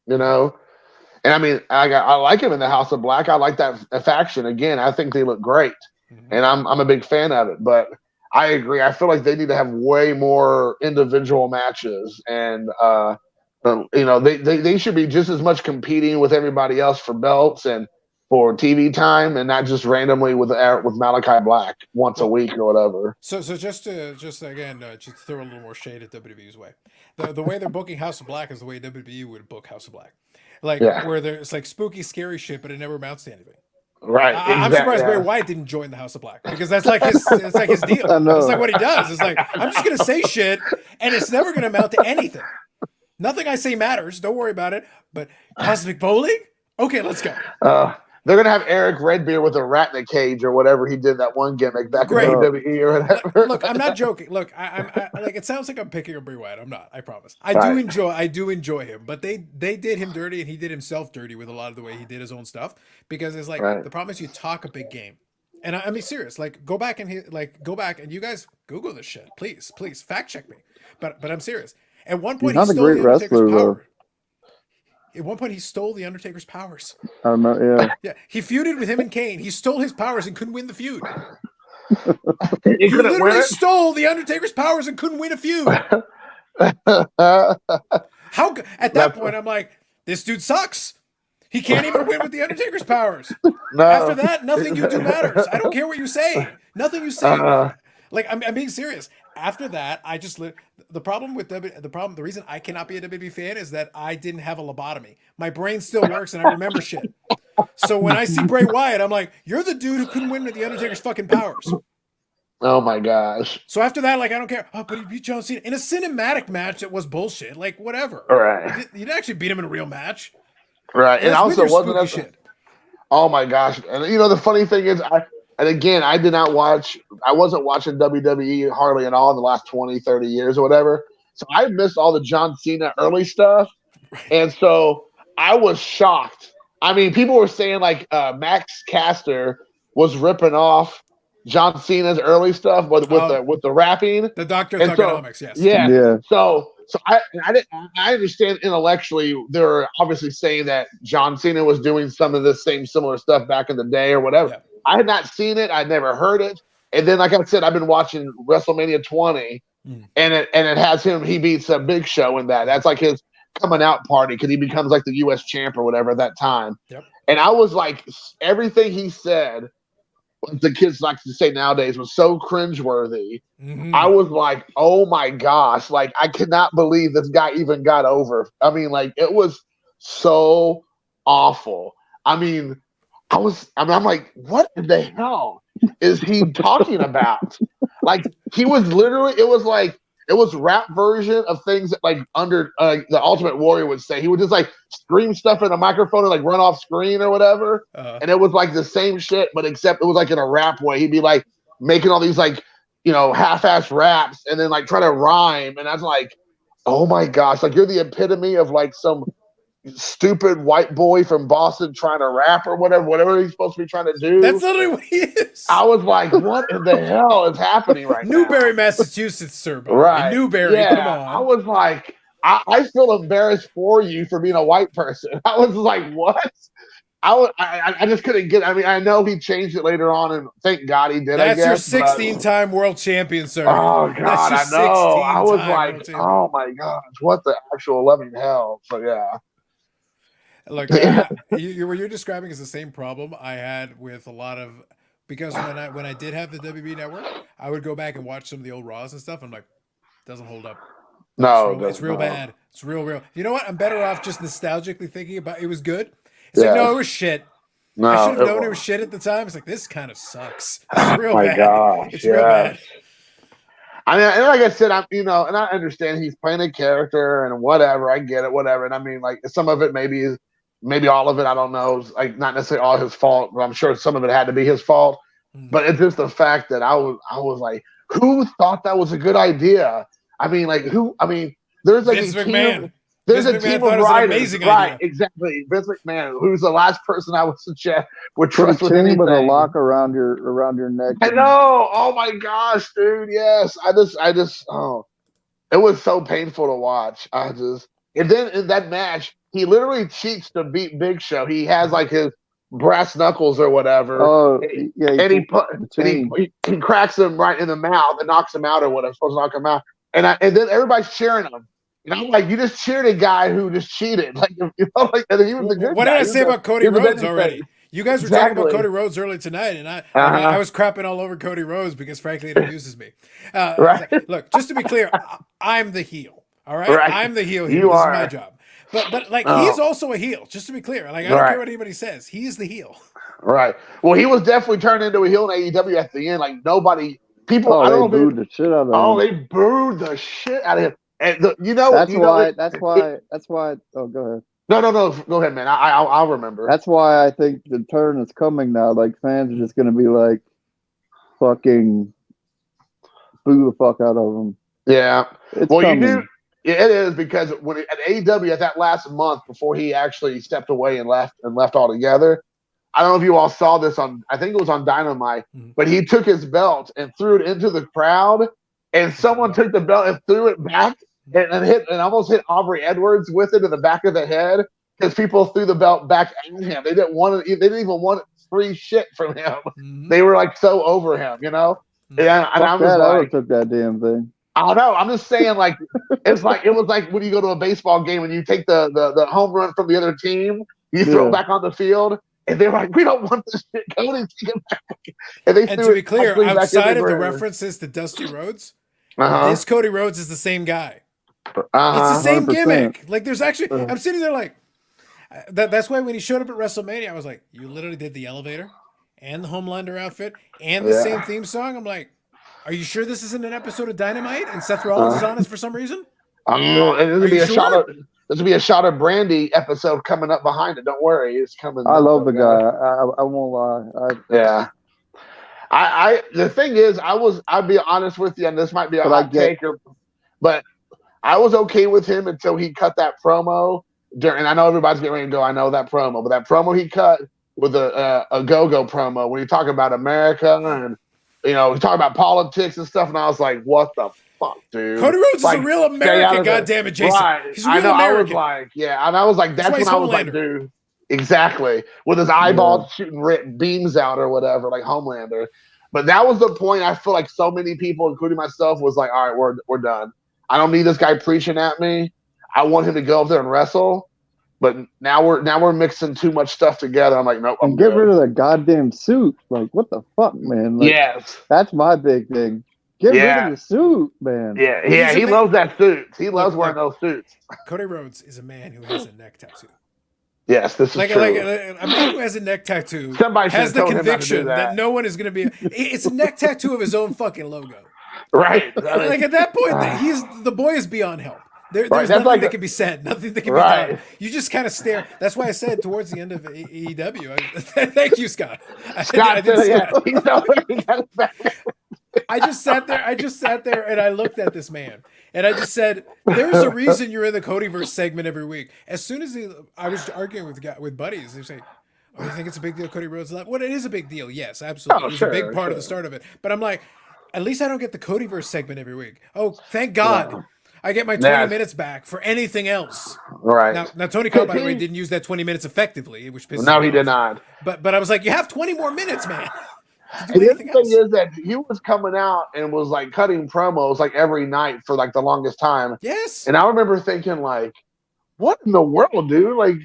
And I mean, I like him in the House of Black. I like that faction. Again, I think they look great, Mhm. and I'm a big fan of it. But I agree. I feel like they need to have way more individual matches, and they should be just as much competing with everybody else for belts and for TV time, and not just randomly with Malachi Black once a week or whatever. So just again, just throw a little more shade at WWE's way. The way they're booking House of Black is the way WWE would book House of Black, like Yeah. where there's like spooky, scary shit, but it never amounts to anything. Right. I'm surprised Bray Wyatt didn't join the House of Black because that's like his deal. I know. That's like what he does. It's like I'm just gonna say shit, and it's never gonna amount to anything. Nothing I say matters. Don't worry about it. But cosmic bowling? Okay, let's go. They're gonna have Eric Redbeard with a rat in a cage or whatever he did that one gimmick back Great. in WWE or whatever. Look, I'm not joking. Look, I like it sounds like I'm picking on Bray Wyatt. I'm not. I promise. I Right. do enjoy him, but they did him dirty, and he did himself dirty with a lot of the way he did his own stuff. Because it's like Right. the problem is you talk a big game, and I mean serious. Like go back and you guys Google this shit, please fact check me. But I'm serious. At one point, He's not he a stole great the Undertaker's wrestler, though. power. At one point, he stole the Undertaker's powers. I remember. Yeah, Yeah, he feuded with him and Kane. He stole his powers and couldn't win the feud. He He couldn't win literally it. stole the Undertaker's powers and couldn't win a feud. How at that point I'm like, this dude sucks. He can't even win with the Undertaker's powers. No. After that, nothing you do matters. I don't care what you say. Nothing you say. Like I'm being serious. After that, I just the problem with the reason I cannot be a WWE fan is that I didn't have a lobotomy. My brain still works and I remember shit. So when I see Bray Wyatt, I'm like, you're the dude who couldn't win with the Undertaker's fucking powers. Oh my gosh. So after that, like, I don't care. Oh, but he beat John Cena in a cinematic match that was bullshit. Like, whatever. All right. You didn't actually beat him in a real match. Right. And That's with also your wasn't spooky that shit. oh my gosh. And the funny thing is I did not watch I wasn't watching WWE hardly at all in the last 20, 30 years or whatever. So I missed all the John Cena early stuff. And so I was shocked. I mean, people were saying like Max Caster was ripping off John Cena's early stuff with the rapping. The Doctor And so, Thugonomics, yes. Yeah. Yeah. So I understand intellectually they're obviously saying that John Cena was doing some of this similar stuff back in the day or whatever. Yeah. I had not seen it. I'd never heard it. And then, like I said, I've been watching WrestleMania 20, and it has him. He beats a Big Show in that. That's like his coming out party because he becomes like the U.S. champ or whatever at that time. Yep. And I was like, everything he said, what the kids like to say nowadays, was so cringeworthy. Mhm. I was like, oh my gosh, like I cannot believe this guy even got over. I mean, like it was so awful. I'm like, what in the hell is he talking about? Like he was literally, it was rap version of things that like under the Ultimate Warrior would say. He would just like scream stuff in a microphone and like run off screen or whatever. And it was like the same shit, but except it was like in a rap way. He'd be like making all these like, half-ass raps and then like try to rhyme. And I was like, oh my gosh, like you're the epitome of like some stupid white boy from Boston trying to rap or whatever he's supposed to be trying to do. That's literally what he is. I was like, what in the hell is happening right now? Newbury, Massachusetts, sir. Right. Newbury, yeah, come on. I was like, I feel embarrassed for you for being a white person. I was like, what? I just couldn't get. I mean, I know he changed it later on, and thank God he did. That's I guess, your 16-time world champion, sir. Oh God, I know. I was 16-time like, world champion. oh my gosh, what the actual loving hell? So yeah. Look, what you're describing is the same problem I had with a lot of, because when I did have the WB network, I would go back and watch some of the old Raws and stuff. I'm like, doesn't hold up. No, it's real bad. It's real. You know what? I'm better off just nostalgically thinking about it was good. It's Yeah. like, no, it was shit. No, I should have known it was was shit at the time. It's like, this kind of sucks. It's real my bad. gosh, It's real bad. I mean, and like I said, and I understand he's playing a character and whatever. I get it, whatever. And I mean, like some of it maybe all of it, I don't know, is like not necessarily all his fault, but I'm sure some of it had to be his fault. But it's just the fact that I was like, who thought that was a good idea? I mean, like there's like Vince a team. McMahon. There's Vince a McMahon team thought of it was an writers, amazing right? idea. Exactly. Vince McMahon, who's the last person I would suggest would Put a trust with chain anything. with a lock around your neck. I know. Oh my gosh, dude. Yes. I just it was so painful to watch. And then in that match, he literally cheats to beat Big Show. He has like his brass knuckles or whatever. Oh, yeah. And he cracks him right in the mouth and knocks him out or whatever, supposed to knock him out. And then everybody's cheering him. And I'm like, you just cheered a guy who just cheated. Like, and he was the good What guy. did I say about Cody Rhodes already? Face. You guys were talking about Exactly. Cody Rhodes early tonight, and I was crapping all over Cody Rhodes because, frankly, it amuses me. Right. Look, just to be clear, I'm the heel. All right, Right. I'm the heel here. You This are. is my job. But like, Oh. he's also a heel. Just to be clear, like, I don't Right. care what anybody says. He's the heel. Right. Well, he was definitely turned into a heel in AEW at the end. Like people. Oh, I they don't know. booed the shit out of him. Oh, they booed the shit out of him. And That's why. Oh, go ahead. No. Go ahead, man. I'll remember. That's why I think the turn is coming now. Like fans are just gonna be like, fucking, boo the fuck out of him. Yeah. It's Well, coming. you do. Yeah, it is because when at AEW at that last month before he actually stepped away and left altogether. I don't know if you all saw this I think it was on Dynamite, but he took his belt and threw it into the crowd, and someone took the belt and threw it back and almost hit Aubrey Edwards with it in the back of the head because people threw the belt back at him. They didn't even want free shit from him. Mhm. They were like so over him, And I Fuck was that, I like, would took that damn thing. I don't know. I'm just saying, like, it was like when you go to a baseball game and you take the home run from the other team, you throw Yeah. it back on the field, and they're like, we don't want this shit. Cody, take it back. And they And threw to be it clear, actually back in outside the of the ground. references to Dusty Rhodes, Uh-huh. this Cody Rhodes is the same guy. It's the Uh-huh. same 100%. gimmick. Like, there's actually, Uh-huh. I'm sitting there like, that's why when he showed up at WrestleMania, I was like, you literally did the elevator and the Homelander outfit and the Yeah. same theme song. I'm like, Are you sure this isn't an episode of Dynamite and Seth Rollins is on us for some reason? And Are you sure? There's gonna be a shot of Brandy episode coming up behind it. Don't worry, it's coming. I love the guy. I won't lie. Yeah. The thing is, I'll be honest with you, and this might be a hot take, but I was okay with him until he cut that promo during. And I know everybody's getting ready to go. I know that promo, but that promo he cut with a go-go promo when you talk about America and he talk about politics and stuff, and I was like, what the fuck, dude? Cody Rhodes is a real American, goddammit, Jason. Right. He's a real American. I was like, yeah, and I was like, that's when I was like, dude, exactly, with his eyeballs shooting beams out or whatever, like Homelander. But that was the point. I feel like so many people, including myself, was like, all right, we're done. I don't need this guy preaching at me. I want him to go up there and wrestle. But now we're mixing too much stuff together. I'm like, nope. And get rid of the goddamn suit. Like, what the fuck, man? Like, yes. That's my big thing. Get rid of the suit, man. Yeah, he loves that suit. He loves wearing those suits. Cody Rhodes is a man who has a neck tattoo. Yes, this is true. Like a man who has a neck tattoo has the conviction that no one is going to be. It's a neck tattoo of his own fucking logo. Right. Like at that point, the boy is beyond help. There's nothing that can be said, nothing that can be done. You just kind of stare. That's why I said towards the end of AEW. Thank you, Scott. I just sat there and I looked at this man and I just said, "There's a reason you're in the Codyverse segment every week." As soon as I was arguing with buddies, they say, "Oh, you think it's a big deal, Cody Rhodes?" Well, it is a big deal. Yes, absolutely. It's a big part of the start of it. But I'm like, at least I don't get the Codyverse segment every week. Oh, thank God. Yeah. I get my 20 minutes back for anything else. Right. Now Tony Khan, by the way, didn't use that 20 minutes effectively, which pisses me off. No, he did not. But I was like, you have 20 more minutes, man. And the other thing is that he was coming out and was like cutting promos like every night for like the longest time. Yes. And I remember thinking like, what in the world, dude? Like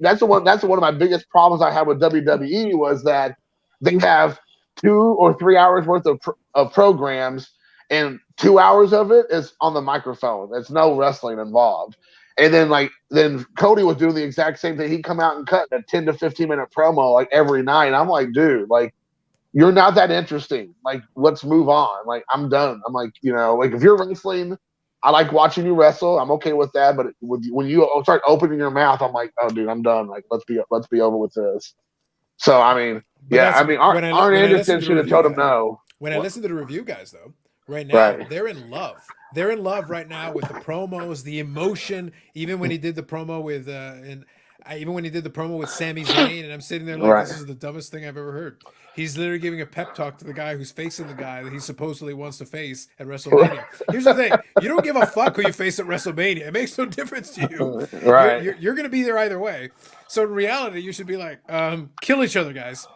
that's one of my biggest problems I had with WWE was that they have 2 or 3 hours worth of programs and 2 hours of it is on the microphone. There's no wrestling involved. And then Cody was doing the exact same thing. He'd come out and cut a 10 to 15 minute promo like every night. And I'm like, dude, like, you're not that interesting. Like, let's move on. Like, I'm done. I'm like, like if you're wrestling, I like watching you wrestle. I'm okay with that. But when you start opening your mouth, I'm like, oh, dude, I'm done. Like, let's be over with this. So, I mean, Arn Anderson should have told him no. When I listen to the review guys, though, right now, they're in love. They're in love right now with the promos, the emotion. Even when he did the promo with Sami Zayn, and I'm sitting there like, this is the dumbest thing I've ever heard. He's literally giving a pep talk to the guy who's facing the guy that he supposedly wants to face at WrestleMania. Here's the thing: you don't give a fuck who you face at WrestleMania. It makes no difference to you. Right? You're going to be there either way. So in reality, you should be like, kill each other, guys.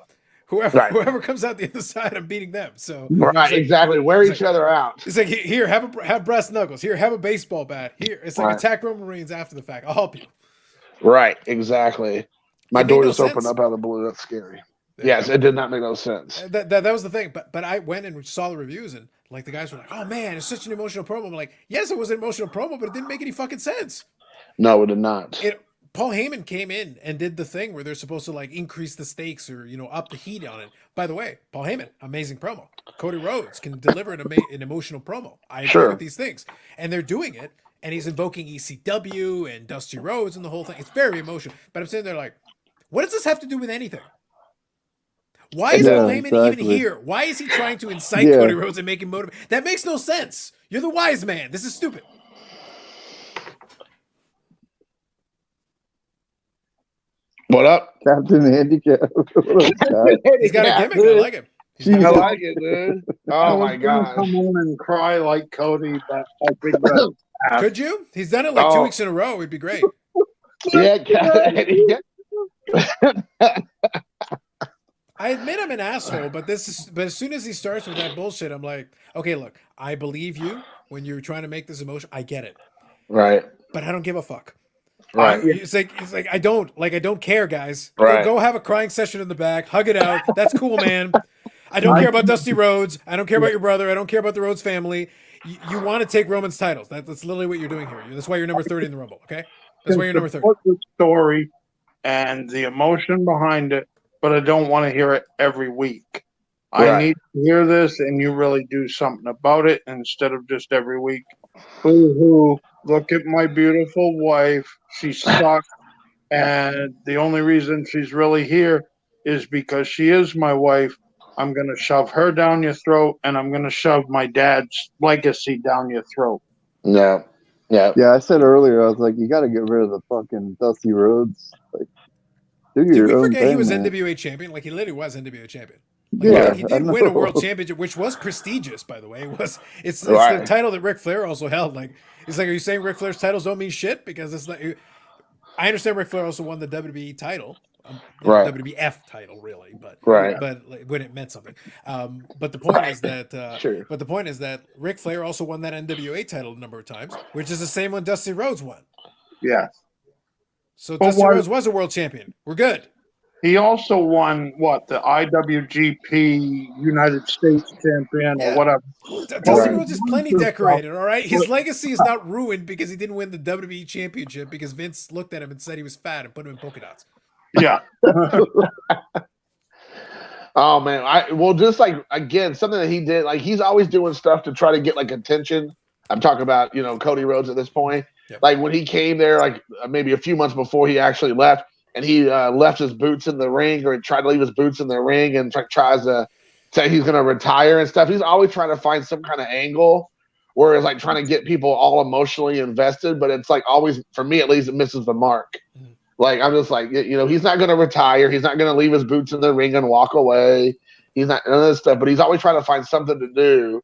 Whoever comes out the other side, I'm beating them. So exactly. Wear each other out. It's like, here, have brass knuckles. Here, have a baseball bat. Here, it's like attack Roman Reigns after the fact. I'll help you. Right. Exactly. My door just opened up out of the blue. That's scary. Yes, it did not make no sense. That was the thing. But I went and saw the reviews and like the guys were like, "Oh man, it's such an emotional promo." I'm like, "Yes, it was an emotional promo, but it didn't make any fucking sense." No, it did not. Paul Heyman came in and did the thing where they're supposed to like increase the stakes or up the heat on it. By the way, Paul Heyman, amazing promo. Cody Rhodes can deliver an emotional promo. I agree with these things, and they're doing it. And he's invoking ECW and Dusty Rhodes and the whole thing. It's very emotional. But I'm sitting there like, what does this have to do with anything? Why is Paul Heyman even here? Why is he trying to incite Cody Rhodes and make him motivate? That makes no sense. You're the wise man. This is stupid. What up? Captain Handicap. He's got a gimmick. I like it. I like it, dude. Oh my god! Come on and cry like Cody, but could you? He's done it like 2 weeks in a row. It'd be great. Yeah. I admit I'm an asshole, but but as soon as he starts with that bullshit, I'm like, okay, look, I believe you when you're trying to make this emotion. I get it. Right. But I don't give a fuck. Right. It's like I don't care, guys. Right. Go have a crying session in the back, hug it out. That's cool, man. I don't care about Dusty Rhodes. I don't care about your brother. I don't care about the Rhodes family. You want to take Roman's titles. That's literally what you're doing here. That's why you're number 30 in the Rumble, okay? That's why you're number 30. The story and the emotion behind it, but I don't want to hear it every week. I Right. need to hear this, and you really do something about it instead of just every week. Boo-hoo, look at my beautiful wife. She sucks, and the only reason she's really here is because she is my wife. I'm going to shove her down your throat, and I'm going to shove my dad's legacy down your throat. Yeah. Yeah. Yeah, I said earlier, I was like, you got to get rid of the fucking Dusty Rhodes. Like, do Did your we own forget thing, he was man. NWA champion? Like he literally was NWA champion. Like, Yeah, he I did win a world know. championship, which was prestigious, by the way. It's the Right. title that Ric Flair also held. Like, it's like, are you saying Ric Flair's titles don't mean shit? Because it's like, I understand Ric Flair also won the WWE title, Right. WWF title, really, but Right. like, when it meant something. But the point is that, Sure. but the point is that Ric Flair also won that NWA title a number of times, which is the same one Dusty Rhodes won. Yeah. So But Dusty why- Rhodes was a world champion. We're good. He also won, the IWGP United States champion Yeah. or whatever. Dusty Right. Rhodes is plenty decorated, all right? His legacy is not ruined because he didn't win the WWE championship because Vince looked at him and said he was fat and put him in polka dots. Yeah. Oh man, just like again something that he did, like he's always doing stuff to try to get like attention. I'm talking about Cody Rhodes at this point. Yep. Like when he came there, like maybe a few months before he actually left, and he left his boots in the ring, or he tried to leave his boots in the ring, and tries to say he's going to retire and stuff. He's always trying to find some kind of angle where it's like trying to get people all emotionally invested, but it's like always, for me at least, it misses the mark. Mhm. Like I'm just like, he's not going to retire. He's not going to leave his boots in the ring and walk away. He's not none of this stuff, but he's always trying to find something to do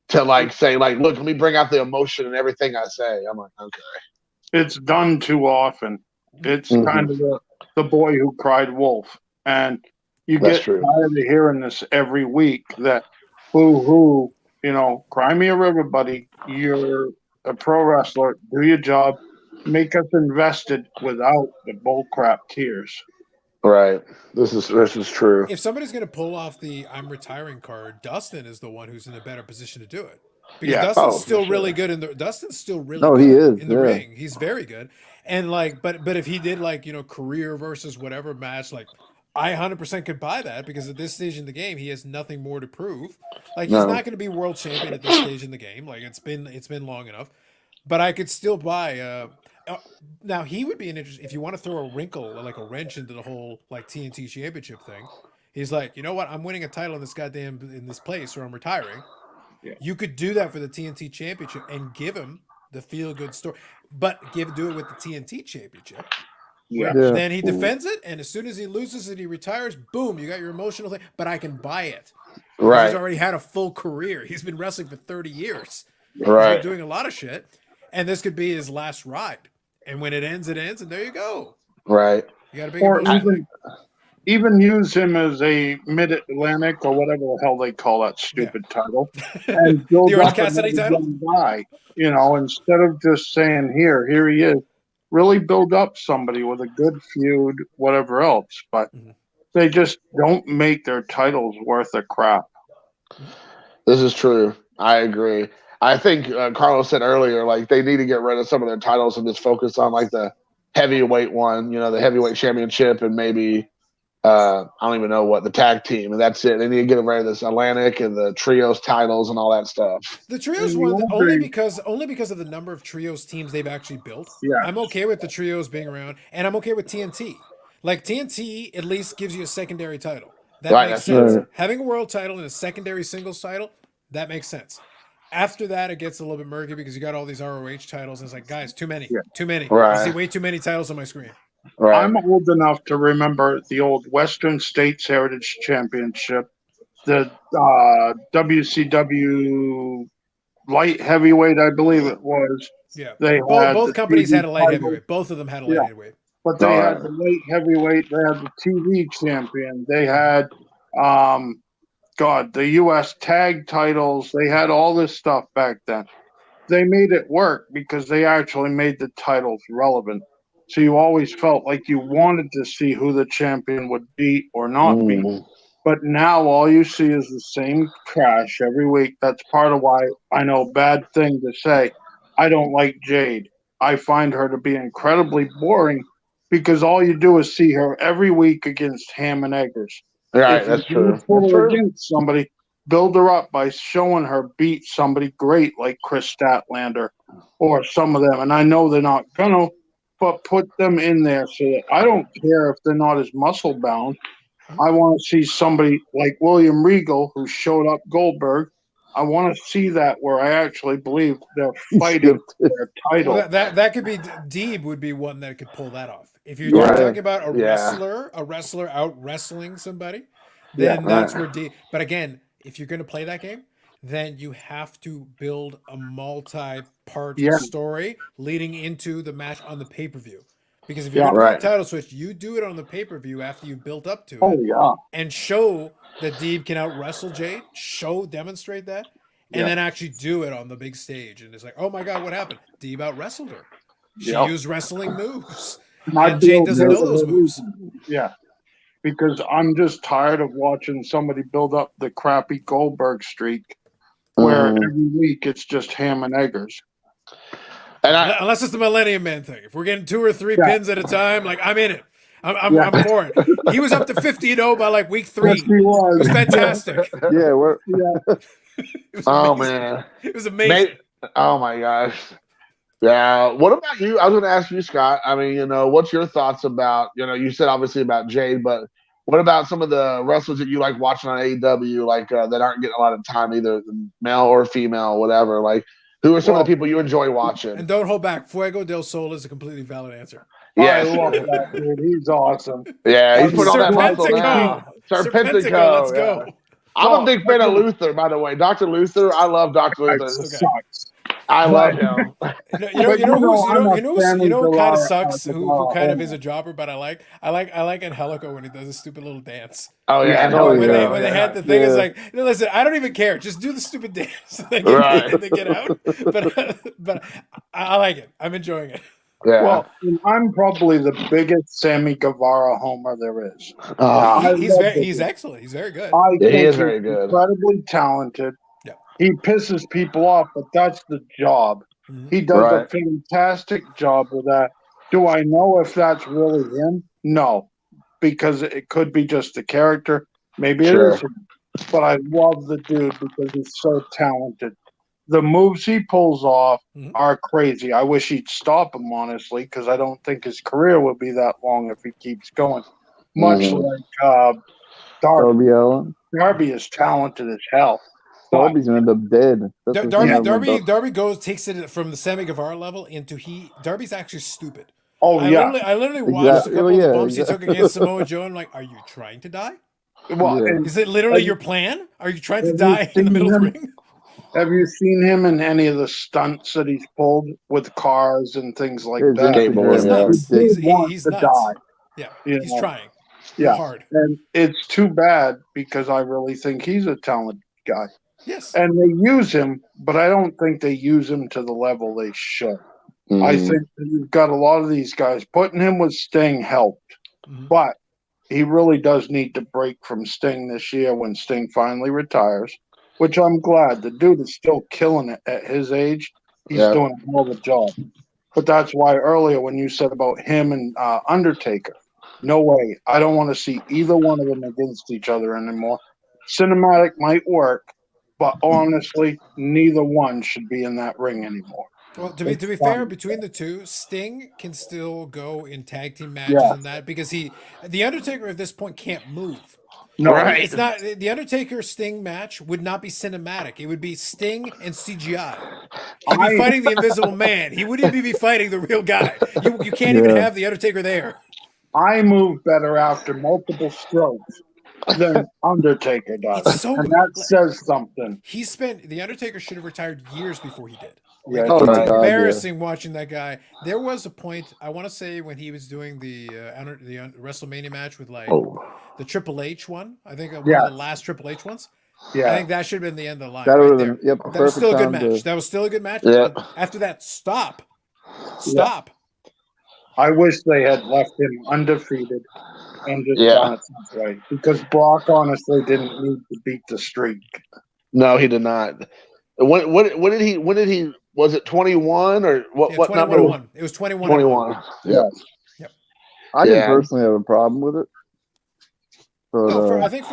to like say like, look, let me bring out the emotion in everything I say. I'm like, okay. It's done too often. It's Mhm. kind of the boy who cried wolf. And you That's get true. tired of hearing this every week that, boo-hoo, cry me a river, buddy. You're a pro wrestler. Do your job. Make us invested without the bullcrap tears. Right. This is true. If somebody's going to pull off the I'm retiring card, Dustin is the one who's in a better position to do it. Because Yeah. Dustin's Oh, for still sure. really good Dustin's still really No, good he is, in the yeah. ring. He's very good. And like but if he did like, career versus whatever match, like I 100% could buy that because at this stage in the game he has nothing more to prove. Like he's No. not going to be world champion at this stage in the game. Like it's been long enough. But I could still buy now he would be an interest if you want to throw a wrinkle like a wrench into the whole like TNT championship thing. He's like, you know what? I'm winning a title in this place, or I'm retiring. Yeah. You could do that for the TNT championship and give him the feel good story, but do it with the TNT championship. Yeah. Yeah. Then he defends it, and as soon as he loses it, he retires. Boom! You got your emotional thing, but I can buy it. He's Right. already had a full career. He's been wrestling for 30 years. He's Right. been doing a lot of shit, and this could be his last ride. And when it ends, and there you go. Right. You got a big Or emotional even use him as a Mid-Atlantic or whatever the hell they call that stupid title. thing. And build The Orange up Cassidy another title? young guy, instead of just saying, here he is. Really build up somebody with a good feud, whatever else. But Mhm. they just don't make their titles worth a crap. This is true. I agree. I think Carlos said earlier, like they need to get rid of some of their titles and just focus on like the heavyweight one, the heavyweight championship, and maybe I don't even know what, the tag team, and that's it. They need to get rid of this Atlantic and the trios titles and all that stuff. The trios And one you only won't because of the number of trios teams they've actually built. Yeah. I'm okay with the trios being around, and I'm okay with TNT. Like TNT at least gives you a secondary title. That Right, makes that's sense. right. Having a world title and a secondary singles title, that makes sense. After that, it gets a little bit murky because you got all these ROH titles, and it's like, guys, too many, Yeah. too many. Right. I see way too many titles on my screen. Right. I'm old enough to remember the old Western States Heritage Championship, the WCW light heavyweight, I believe it was. Yeah, They had both the companies TV had a light title. heavyweight. Both of them had a light Yeah. heavyweight. But they Alright. had the light heavyweight. They had the TV champion. They had, the U.S. tag titles. They had all this stuff back then. They made it work because they actually made the titles relevant. So you always felt like you wanted to see who the champion would beat or not beat. Mm. But now all you see is the same trash every week. That's part of why I know, bad thing to say, I don't like Jade. I find her to be incredibly boring because all you do is see her every week against Ham and Eggers. Right, If that's you're gonna true. put That's her true. against somebody, build her up by showing her beat somebody great like Chris Statlander or some of them. And I know they're not gonna, but put them in there so that I don't care if they're not as muscle bound. I want to see somebody like William Regal who showed up Goldberg. I want to see that where I actually believe they're fighting for their title. Well, that could be Deeb would be one that could pull that off. If you're Yeah. talking about a Yeah. wrestler out wrestling somebody, then Yeah. that's Right. where Deeb. But again, if you're going to play that game, then you have to build a multi-part Yeah. story leading into the match on the pay-per-view. Because if you're Yeah. going to Right. do a title switch, you do it on the pay-per-view after you built up to Oh it yeah. and show that Deeb can out wrestle Jade, demonstrate that, and Yeah. then actually do it on the big stage. And it's like, oh my God, what happened? Deeb out wrestled her. She Yep. used wrestling moves. I'd And be Jade doesn't okay know with those it. moves. Yeah. Because I'm just tired of watching somebody build up the crappy Goldberg streak where Mhm. every week it's just ham and eggers. And I, Unless it's the Millennium Man thing. If we're getting 2 or 3 Yeah. pins at a time, like I'm in it. I'm Yeah. for it. He was up to 50-0 by like week 3. Yes, he It was. was fantastic. Yeah, we're Yeah. It was oh amazing. man, It was amazing. oh my gosh. Yeah. What about you? I was going to ask you, Scott. I mean, what's your thoughts about? You said obviously about Jade, but what about some of the wrestlers that you like watching on AEW, like that aren't getting a lot of time, either male or female, whatever? Like, who are some of the people you enjoy watching? And don't hold back. Fuego del Sol is a completely valid answer. I Yeah, love that dude. He's awesome. yeah, he's put on that muscle Serpentico. now. Serpentico, let's go. yeah. I'm a big fan of Luther, by the way. Dr. Luther, I love Dr. That Luther. sucks. I love him. You know who kind of Delara sucks, who kind of Delara. is a jobber, but I like Angelico when he does a stupid little dance. Oh yeah, I Oh, know. When yeah. they had the thing, it's Yeah. like, listen, I don't even care. Just do the stupid dance. They Right. get out. But I like it. I'm enjoying it. Yeah. Well, I'm probably the biggest Sammy Guevara homer there is. Ah, He's excellent. He's very good. I he think is he's very good. incredibly talented. Yeah. He pisses people off, but that's the job. Mhm. He does Right. a fantastic job with that. Do I know if that's really him? No, because it could be just the character. Maybe Sure. it is him. But I love the dude because he's so talented. The moves he pulls off Mhm. are crazy. I wish he'd stop him, honestly, because I don't think his career would be that long if he keeps going. Much Mhm. like Darby. Darby Allin. Darby is talented as hell. But Darby's gonna end up dead. That's what's gonna happen. Darby takes it from the Sammy Guevara level into Darby's actually stupid. oh I yeah, literally watched a Exactly. couple Yeah, of bumps he took exactly. against Samoa Joe and like, are you trying to die? well, Yeah. and Is it literally Have your plan? Are you trying to have you die in the seen middle of the him? ring? have you seen him in any of the stunts that he's pulled with cars and things like It's that? Skateboarding, He's yeah. nuts. The dude He's wants to nuts. die. Yeah, You he's know? trying. Yeah. Hard. And it's too bad because I really think he's a talented guy. Yes. And they use him, but I don't think they use him to the level they should. I Mhm. think that you've got a lot of these guys. Putting him with Sting helped, Mhm. but he really does need to break from Sting this year when Sting finally retires, which I'm glad. The dude is still killing it at his age. He's Yeah. doing a hell of a job. But that's why earlier when you said about him and Undertaker, no way. I don't want to see either one of them against each other anymore. Cinematic might work, but honestly, neither one should be in that ring anymore. Well, to be It's fair, fine. between the two, Sting can still go in tag team matches Yeah. and that because the Undertaker at this point can't move. No, Right. It's not the Undertaker Sting match would not be cinematic. It would be Sting and CGI. He'd be fighting the Invisible Man. He wouldn't even be fighting the real guy. You can't even Yeah. have the Undertaker there. I move better after multiple strokes than Undertaker does. It's so and that says something. the Undertaker should have retired years before he did. Yeah, Oh, It's right. God, embarrassing watching that guy. There was a point I want to say when he was doing the WrestleMania match with like Oh. the Triple H one. I think one Yeah. of the last Triple H ones. I yeah. think that should have been the end of the line That right would there. have been That was perfect still a good time match. to. That was still a good match. Yeah. But after that, stop. I wish they had left him undefeated and just Yeah. done it this way. Because Brock honestly didn't need to beat the streak. No, he did not. When did he? Was it 21 or what? Yeah, What 21 number? to 1. It was 21. 21. Yeah. Yes. I didn't Yeah. personally have a problem with it. But No, I think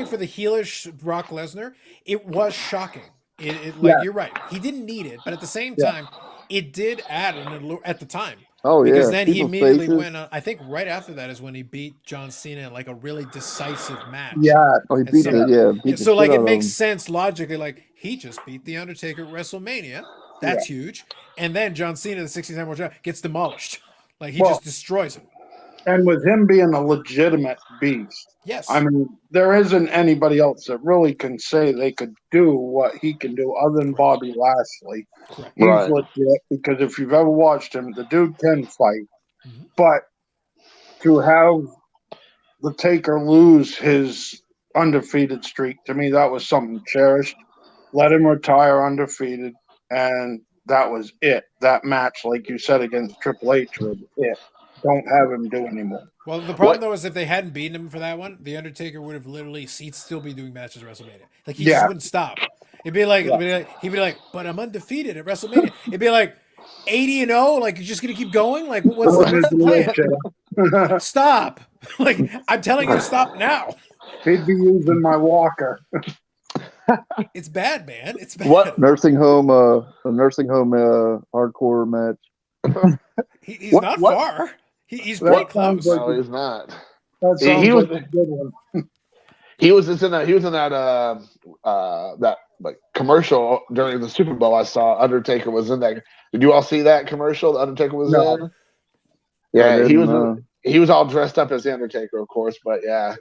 for the heelish Brock Lesnar, it was shocking. Yeah. You're right. He didn't need it, but at the same Yeah. time, it did add an allure at the time. oh Because yeah, then he people's immediately faces. went on. I think right after that is when he beat John Cena in like a really decisive match. Yeah. Oh, he And beat so- the beat the So like shit it out makes of him. sense logically. Like he just beat the Undertaker at WrestleMania. That's huge. And then John Cena, the 69 World Champion, gets demolished. Like he Well- just destroys him. And with him being a legitimate beast, Yes. I mean, there isn't anybody else that really can say they could do what he can do other than Bobby Lashley. Correct. He's Right. legit because if you've ever watched him, the dude can fight. Mhm. But to have the Taker lose his undefeated streak, to me, that was something cherished. Let him retire undefeated, and that was it. That match, like you said, against Triple H was it. Don't have him do anymore. Well, the problem What- though is if they hadn't beaten him for that one, the Undertaker would have literally he'd still be doing matches at WrestleMania. Like he Yeah. just wouldn't stop. He'd be like, he'd be like, but I'm undefeated at WrestleMania. It'd be like 80-0. Like you're just gonna keep going. Like what's the plan? Stop! Like I'm telling you to stop now. He'd be using my walker. It's bad, man. It's bad. What- Nursing home, a nursing home hardcore match. He's What- not what- far. He's That pretty sounds close. like- No, he's not. That He sounds was- like a good one. He was just in that. He was in that. That like commercial during the Super Bowl. I saw Undertaker was in that. Did you all see that commercial? The Undertaker was No. in. Yeah, he was. in. He was all dressed up as the Undertaker, of course. But yeah,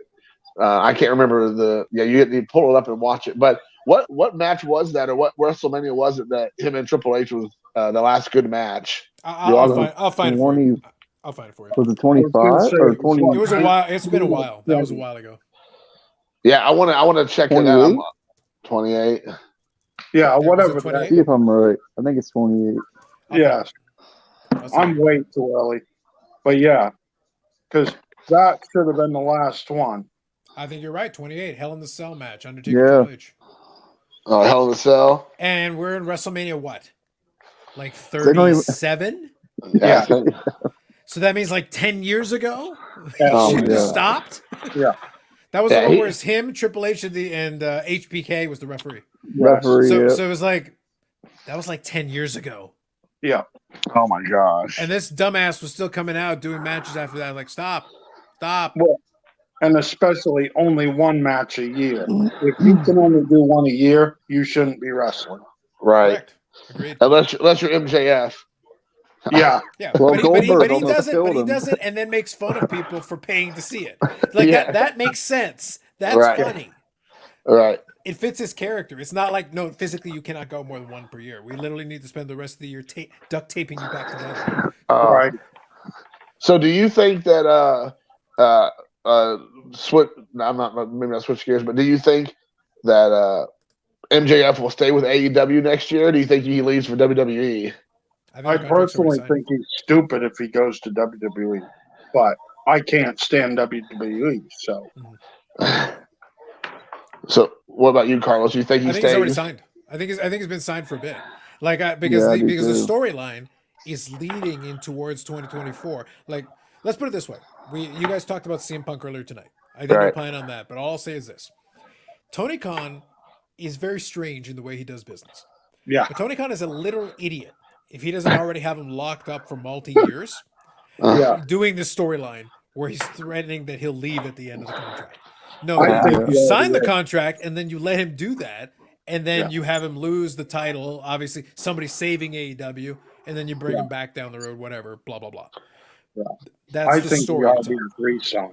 I can't remember the. Yeah, you pull it up and watch it. But what match was that, or what WrestleMania was it that him and Triple H was the last good match? I'll find it for you. I'll find it for you. Was it I was 25 gonna say, or it was 20? It was a while. It's been a while. That was a while ago. Yeah, I want to check it out. 28? 28. Yeah, Was it whatever. 28? See if I'm right. I think it's 28. Yeah, I'm way too early. But yeah, because that should have been the last one. I think you're right. 28. Hell in the Cell match. Undertaker Yeah. Triple H. Oh, Hell in a Cell. And we're in WrestleMania what? Like They don't even- 37? Yeah. So that means like 10 years ago? Oh, Shit yeah. just stopped? Yeah. That was Yeah, the one he- where it's him, Triple H, and HBK was the referee. Referee. So, yeah. so it was like, that was like 10 years ago. Yeah. Oh my gosh. And this dumbass was still coming out doing matches after that. Like, stop. And especially only one match a year. If you can only do one a year, you shouldn't be wrestling. Right. Correct. Agreed. Unless you're MJF. Yeah. Yeah, Well, but he Goldberg almost killed him. does it and then makes fun of people for paying to see it. Like Yeah. that makes sense. That's Right. funny. Right. It fits his character. It's not like, no, physically you cannot go more than one per year. We literally need to spend the rest of the year duct taping you back together. All right. So do you think that switch? I'm not maybe not switch gears, but do you think that MJF will stay with AEW next year? Or do you think he leaves for WWE? I the contract's already personally signed. think he's stupid if he goes to WWE, but I can't stand WWE. So So what about you, Carlos? You think he I think he's already stays? signed. I think it's been signed for a bit. Like because Yeah, I the, do because the too. storyline is leading in towards 2024. Like let's put it this way: you guys talked about CM Punk earlier tonight. I didn't Right. plan on that, but all I'll say is this: Tony Khan is very strange in the way he does business. yeah, But Tony Khan is a literal idiot if he doesn't already have him locked up for multi years yeah. doing this storyline where he's threatening that he'll leave at the end of the contract. No, I think you he sign the already contract and then you let him do that, and then Yeah. you have him lose the title. Obviously, somebody saving AEW, and then you bring him back down the road, whatever, blah blah blah. Yeah. That's I the think he story. ought to be re-signed.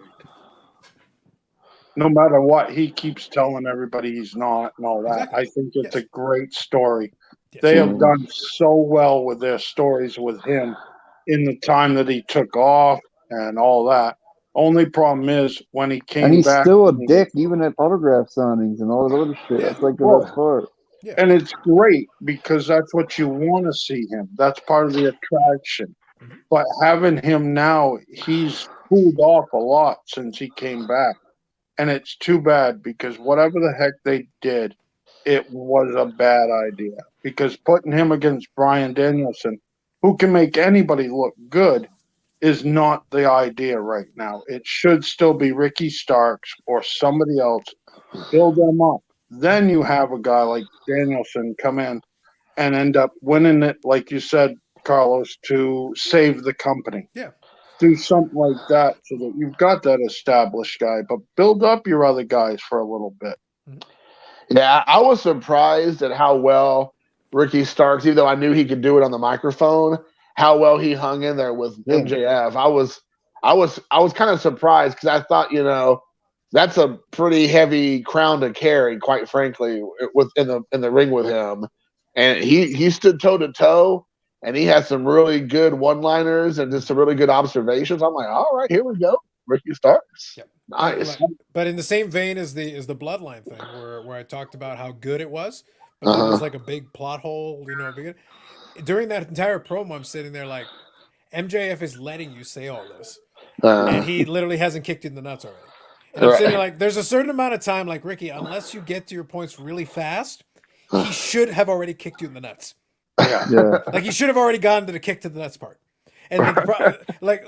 No matter what, he keeps telling everybody he's not and all that. Exactly. I think it's Yes. a great story. Yes. They have done so well with their stories with him in the time that he took off and all that. Only problem is when he came And he's back. still a dick, even at autograph signings and all that other shit. Yeah. That's like the Well, best part. And it's great because that's what you want to see him. That's part of the attraction. Mhm. But having him now, he's cooled off a lot since he came back. And it's too bad because whatever the heck they did, it was a bad idea. Because putting him against Bryan Danielson, who can make anybody look good, is not the idea right now. It should still be Ricky Starks or somebody else. Build them up. Then you have a guy like Danielson come in and end up winning it, like you said, Carlos, to save the company. Yeah. Do something like that so that you've got that established guy, but build up your other guys for a little bit. Yeah, I was surprised at how well Ricky Starks, even though I knew he could do it on the microphone, how well he hung in there with Yeah. MJF. I was kind of surprised because I thought, that's a pretty heavy crown to carry, quite frankly, in the ring with him. And he stood toe to toe, and he had some really good one-liners and just some really good observations. I'm like, all right, here we go, Ricky Starks. Yep. Nice. But in the same vein as the bloodline thing, where I talked about how good it was, but then there's like a big plot hole, during that entire promo, I'm sitting there like, MJF is letting you say all this, and he literally hasn't kicked you in the nuts already. And I'm sitting there like, there's a certain amount of time, like, Ricky, unless you get to your points really fast, he should have already kicked you in the nuts. Yeah. Like, he should have already gone to the kick to the nuts part. And like,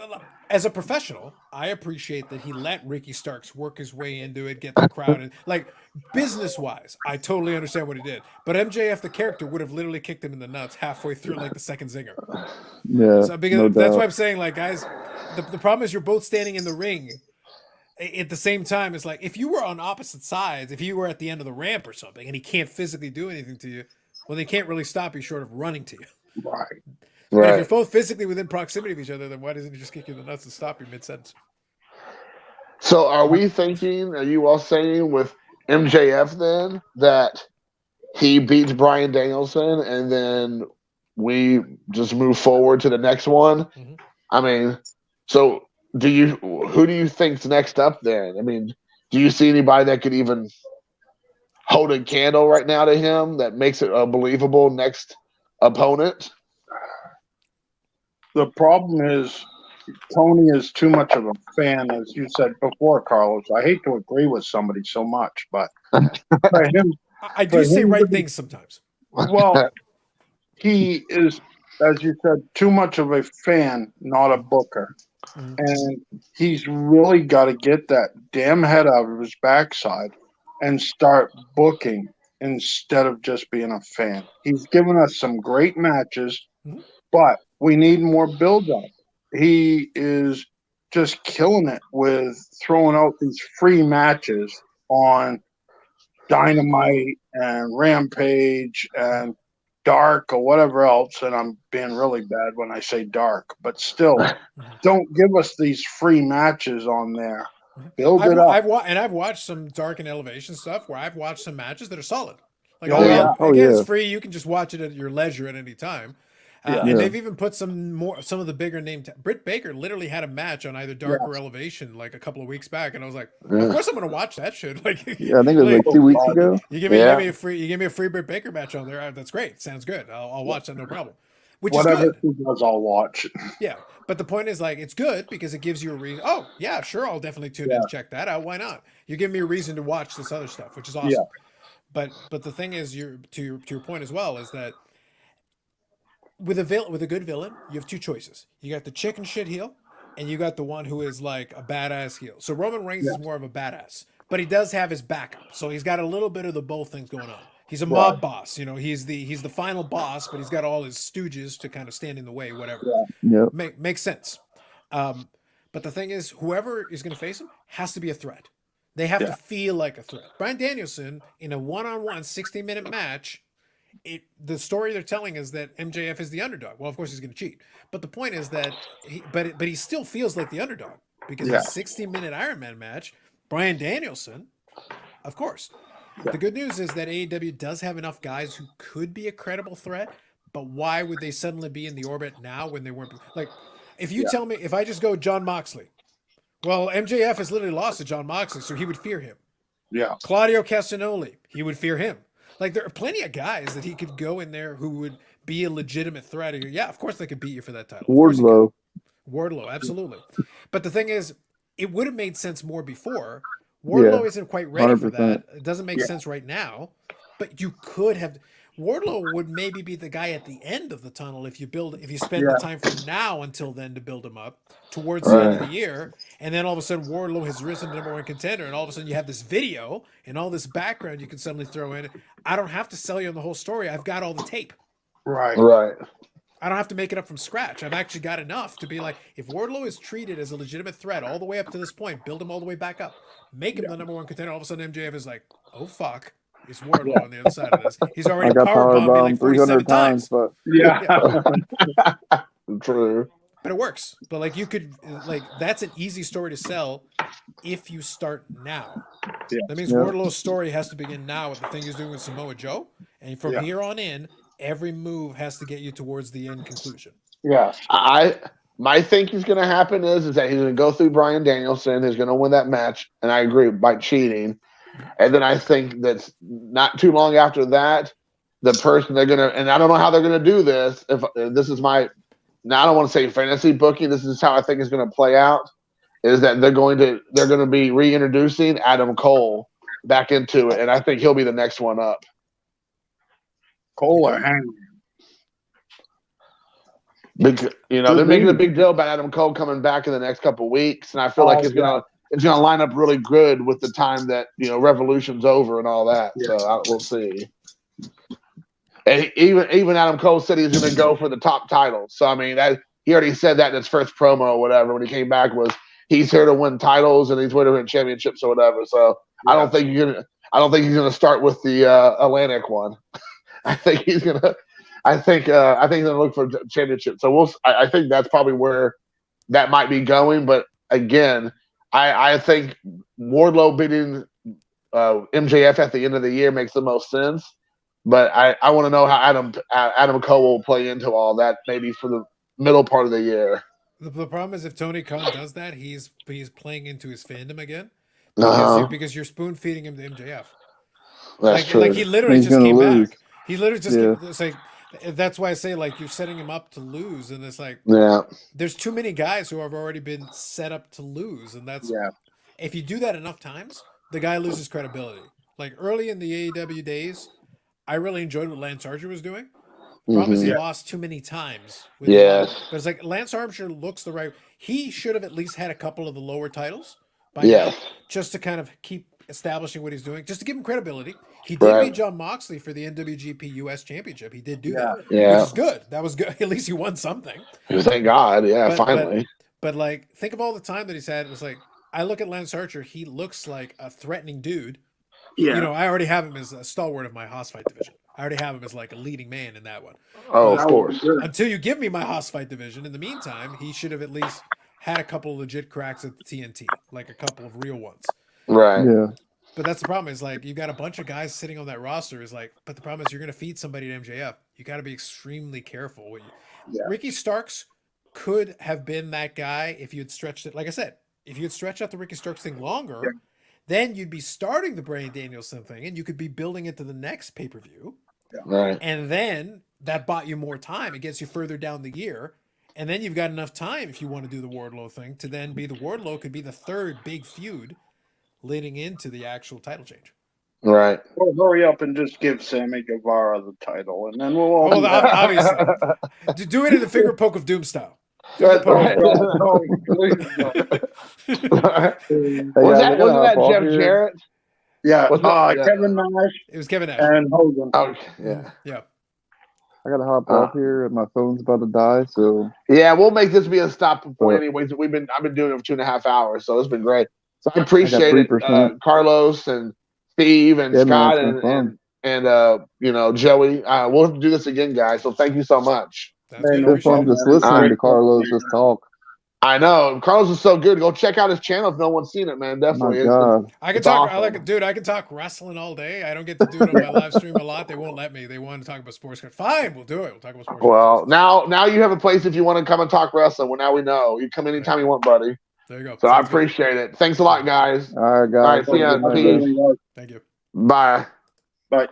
as a professional, I appreciate that he let Ricky Starks work his way into it, get the crowd, and like, business wise, I totally understand what he did. But MJF, the character, would have literally kicked him in the nuts halfway through, like the second zinger. Yeah. So because no that's doubt. why I'm saying, like, guys, the problem is you're both standing in the ring at the same time. It's like, if you were on opposite sides, if you were at the end of the ramp or something, and he can't physically do anything to you, well, they can't really stop you short of running to you. Right. But if you're Right. both physically within proximity of each other, then why doesn't he just kick you in the nuts and stop you mid-sentence? So are you all saying with MJF then that he beats Bryan Danielson and then we just move forward to the next one? Mhm. I mean, so who do you think's next up then? I mean, do you see anybody that could even hold a candle right now to him that makes it a believable next opponent? The problem is Tony is too much of a fan, as you said before, Carlos. I hate to agree with somebody so much, but for him, I do say right things sometimes. well, he is, as you said, too much of a fan, not a booker. Mhm. And he's really got to get that damn head out of his backside and start booking instead of just being a fan. He's given us some great matches, Mhm. but we need more build-up. He is just killing it with throwing out these free matches on Dynamite and Rampage and Dark or whatever else. And I'm being really bad when I say Dark, but still, don't give us these free matches on there. Build it up. I've watched some Dark and Elevation stuff where I've watched some matches that are solid. Like, Oh, yeah. again, yeah. it's free. You can just watch it at your leisure at any time. Yeah. And Yeah. they've even put some of the bigger name. Britt Baker literally had a match on either Dark or Elevation like a couple of weeks back, and I was like, of course I'm going to watch that shit. Like, Yeah, I think it was like 2 weeks ago. you give me a free Britt Baker match on there. That's great. Sounds good. I'll watch that, no problem. Which Whatever is good. he does, I'll watch. Yeah, but the point is, like, it's good because it gives you a reason. Oh, yeah, sure, I'll definitely tune in and check that out. Why not? You give me a reason to watch this other stuff, which is awesome. Yeah. But the thing is, to your point as well, is that with a good villain, you have two choices. You got the chicken shit heel, and you got the one who is like a badass heel. So Roman Reigns is more of a badass, but he does have his backup. So he's got a little bit of the both things going on. He's a mob boss, he's the final boss, but he's got all his stooges to kind of stand in the way, whatever. Yep. Makes sense. But the thing is, whoever is going to face him has to be a threat. They have to feel like a threat. Bryan Danielson, in a one-on-one 60-minute match, the story they're telling is that MJF is the underdog. Well, of course he's going to cheat, but the point is that he still feels like the underdog because in a 60-minute Iron Man match, Bryan Danielson, of course. The good news is that AEW does have enough guys who could be a credible threat, but why would they suddenly be in the orbit now when they weren't? Like, if you tell me, if I just go Jon Moxley, well, MJF has literally lost to Jon Moxley, so he would fear him. Yeah. Claudio Castagnoli, he would fear him. Like, there are plenty of guys that he could go in there who would be a legitimate threat. Yeah, of course they could beat you for that title. Wardlow, absolutely. But the thing is, it would have made sense more before. Wardlow isn't quite ready for that. It doesn't make sense right now. But you could have. Wardlow would maybe be the guy at the end of the tunnel if you spend the time from now until then to build him up towards the end of the year, and then all of a sudden Wardlow has risen to #1 contender, and all of a sudden you have this video and all this background you can suddenly throw in. I don't have to sell you on the whole story. I've got all the tape. Right. I don't have to make it up from scratch. I've actually got enough to be like, if Wardlow is treated as a legitimate threat all the way up to this point, build him all the way back up, make him the #1 contender. All of a sudden MJF is like, oh fuck. It's Wardlow on the other side of this. He's already powerbombed me like 47 times. But True. But it works. But like you could that's an easy story to sell if you start now. Yeah. That means Wardlow's story has to begin now with the thing he's doing with Samoa Joe. And from here on in, every move has to get you towards the end conclusion. Yeah. My thinking's going to happen is that he's going to go through Bryan Danielson, who's going to win that match, and I agree, by cheating. And then I think that's not too long after that, the person they're going to, and I don't know how they're going to do this. If this is my, now I don't want to say fantasy booking, this is how I think it's going to play out, is that they're going to be reintroducing Adam Cole back into it, and I think he'll be the next one up. Cole or Hangman? They're making a big deal about Adam Cole coming back in the next couple of weeks, and I feel like it's gonna line up really good with the time that Revolution's over and all that. Yeah. So we'll see. And even Adam Cole said he's going to go for the top title. So I mean, he already said that in his first promo or whatever when he came back was he's here to win titles and he's here to win championships or whatever. So I don't think he's gonna start with the Atlantic one. I think he's gonna look for a championship. So I think that's probably where that might be going. But again, I think Wardlow beating MJF at the end of the year makes the most sense. But I want to know how Adam Cole will play into all that maybe for the middle part of the year. The problem is if Tony Khan does that, he's playing into his fandom again because you're spoon feeding him to MJF. That's true. Like he literally just came back. He literally just it's like that's why I say like you're setting him up to lose, and it's like there's too many guys who have already been set up to lose, and that's if you do that enough times, the guy loses credibility. Like early in the AEW days, I really enjoyed what Lance Archer was doing. The problem is he lost too many times. But it's like Lance Archer looks the right. He should have at least had a couple of the lower titles by now, just to kind of keep establishing what he's doing, just to give him credibility. He did beat John Moxley for the NWGP US Championship. He did do that, which is good. That was good. At least he won something. Thank God. Yeah, finally. But like, think of all the time that he's had. It was like, I look at Lance Archer. He looks like a threatening dude. Yeah. I already have him as a stalwart of my Haas fight division. I already have him as like a leading man in that one. Oh, of course. Until you give me my Haas fight division. In the meantime, he should have at least had a couple of legit cracks at the TNT, like a couple of real ones. Right. Yeah. But that's the problem is like, you've got a bunch of guys sitting on that roster is like, but the problem is you're going to feed somebody to MJF. You got to be extremely careful. Ricky Starks could have been that guy if you had stretched it. Like I said, if you had stretched out the Ricky Starks thing longer, then you'd be starting the Bryan Danielson thing and you could be building it to the next pay-per-view. Right. And then that bought you more time. It gets you further down the year. And then you've got enough time if you want to do the Wardlow thing to then be the Wardlow could be the third big feud leading into the actual title change. Right. Well, hurry up and just give Sammy Guevara the title, and then we'll all. Obviously, do it in the finger poke of Doom style. Wasn't that Jeff Jarrett? Yeah. Kevin Nash. It was Kevin Nash and Hogan. Oh, yeah. I gotta hop off here, and my phone's about to die. So we'll make this be a stopping point. Anyways, I've been doing it for 2.5 hours, so it's been great. So I appreciate it, Carlos and Steve and Scott and Joey. We'll do this again, guys. So thank you so much. It's fun just listening to Carlos just talk. I know Carlos is so good. Go check out his channel if no one's seen it, man. Definitely. I can talk. Awesome. I can talk wrestling all day. I don't get to do it on my live stream a lot. They won't let me. They want to talk about sports. Fine, we'll do it. We'll talk about sports. Well, now you have a place if you want to come and talk wrestling. Well, now we know. You come anytime you want, buddy. There you go. So I appreciate it. Thanks a lot, guys. All right, guys. All right, see ya. Peace. Thank you. Bye. Bye.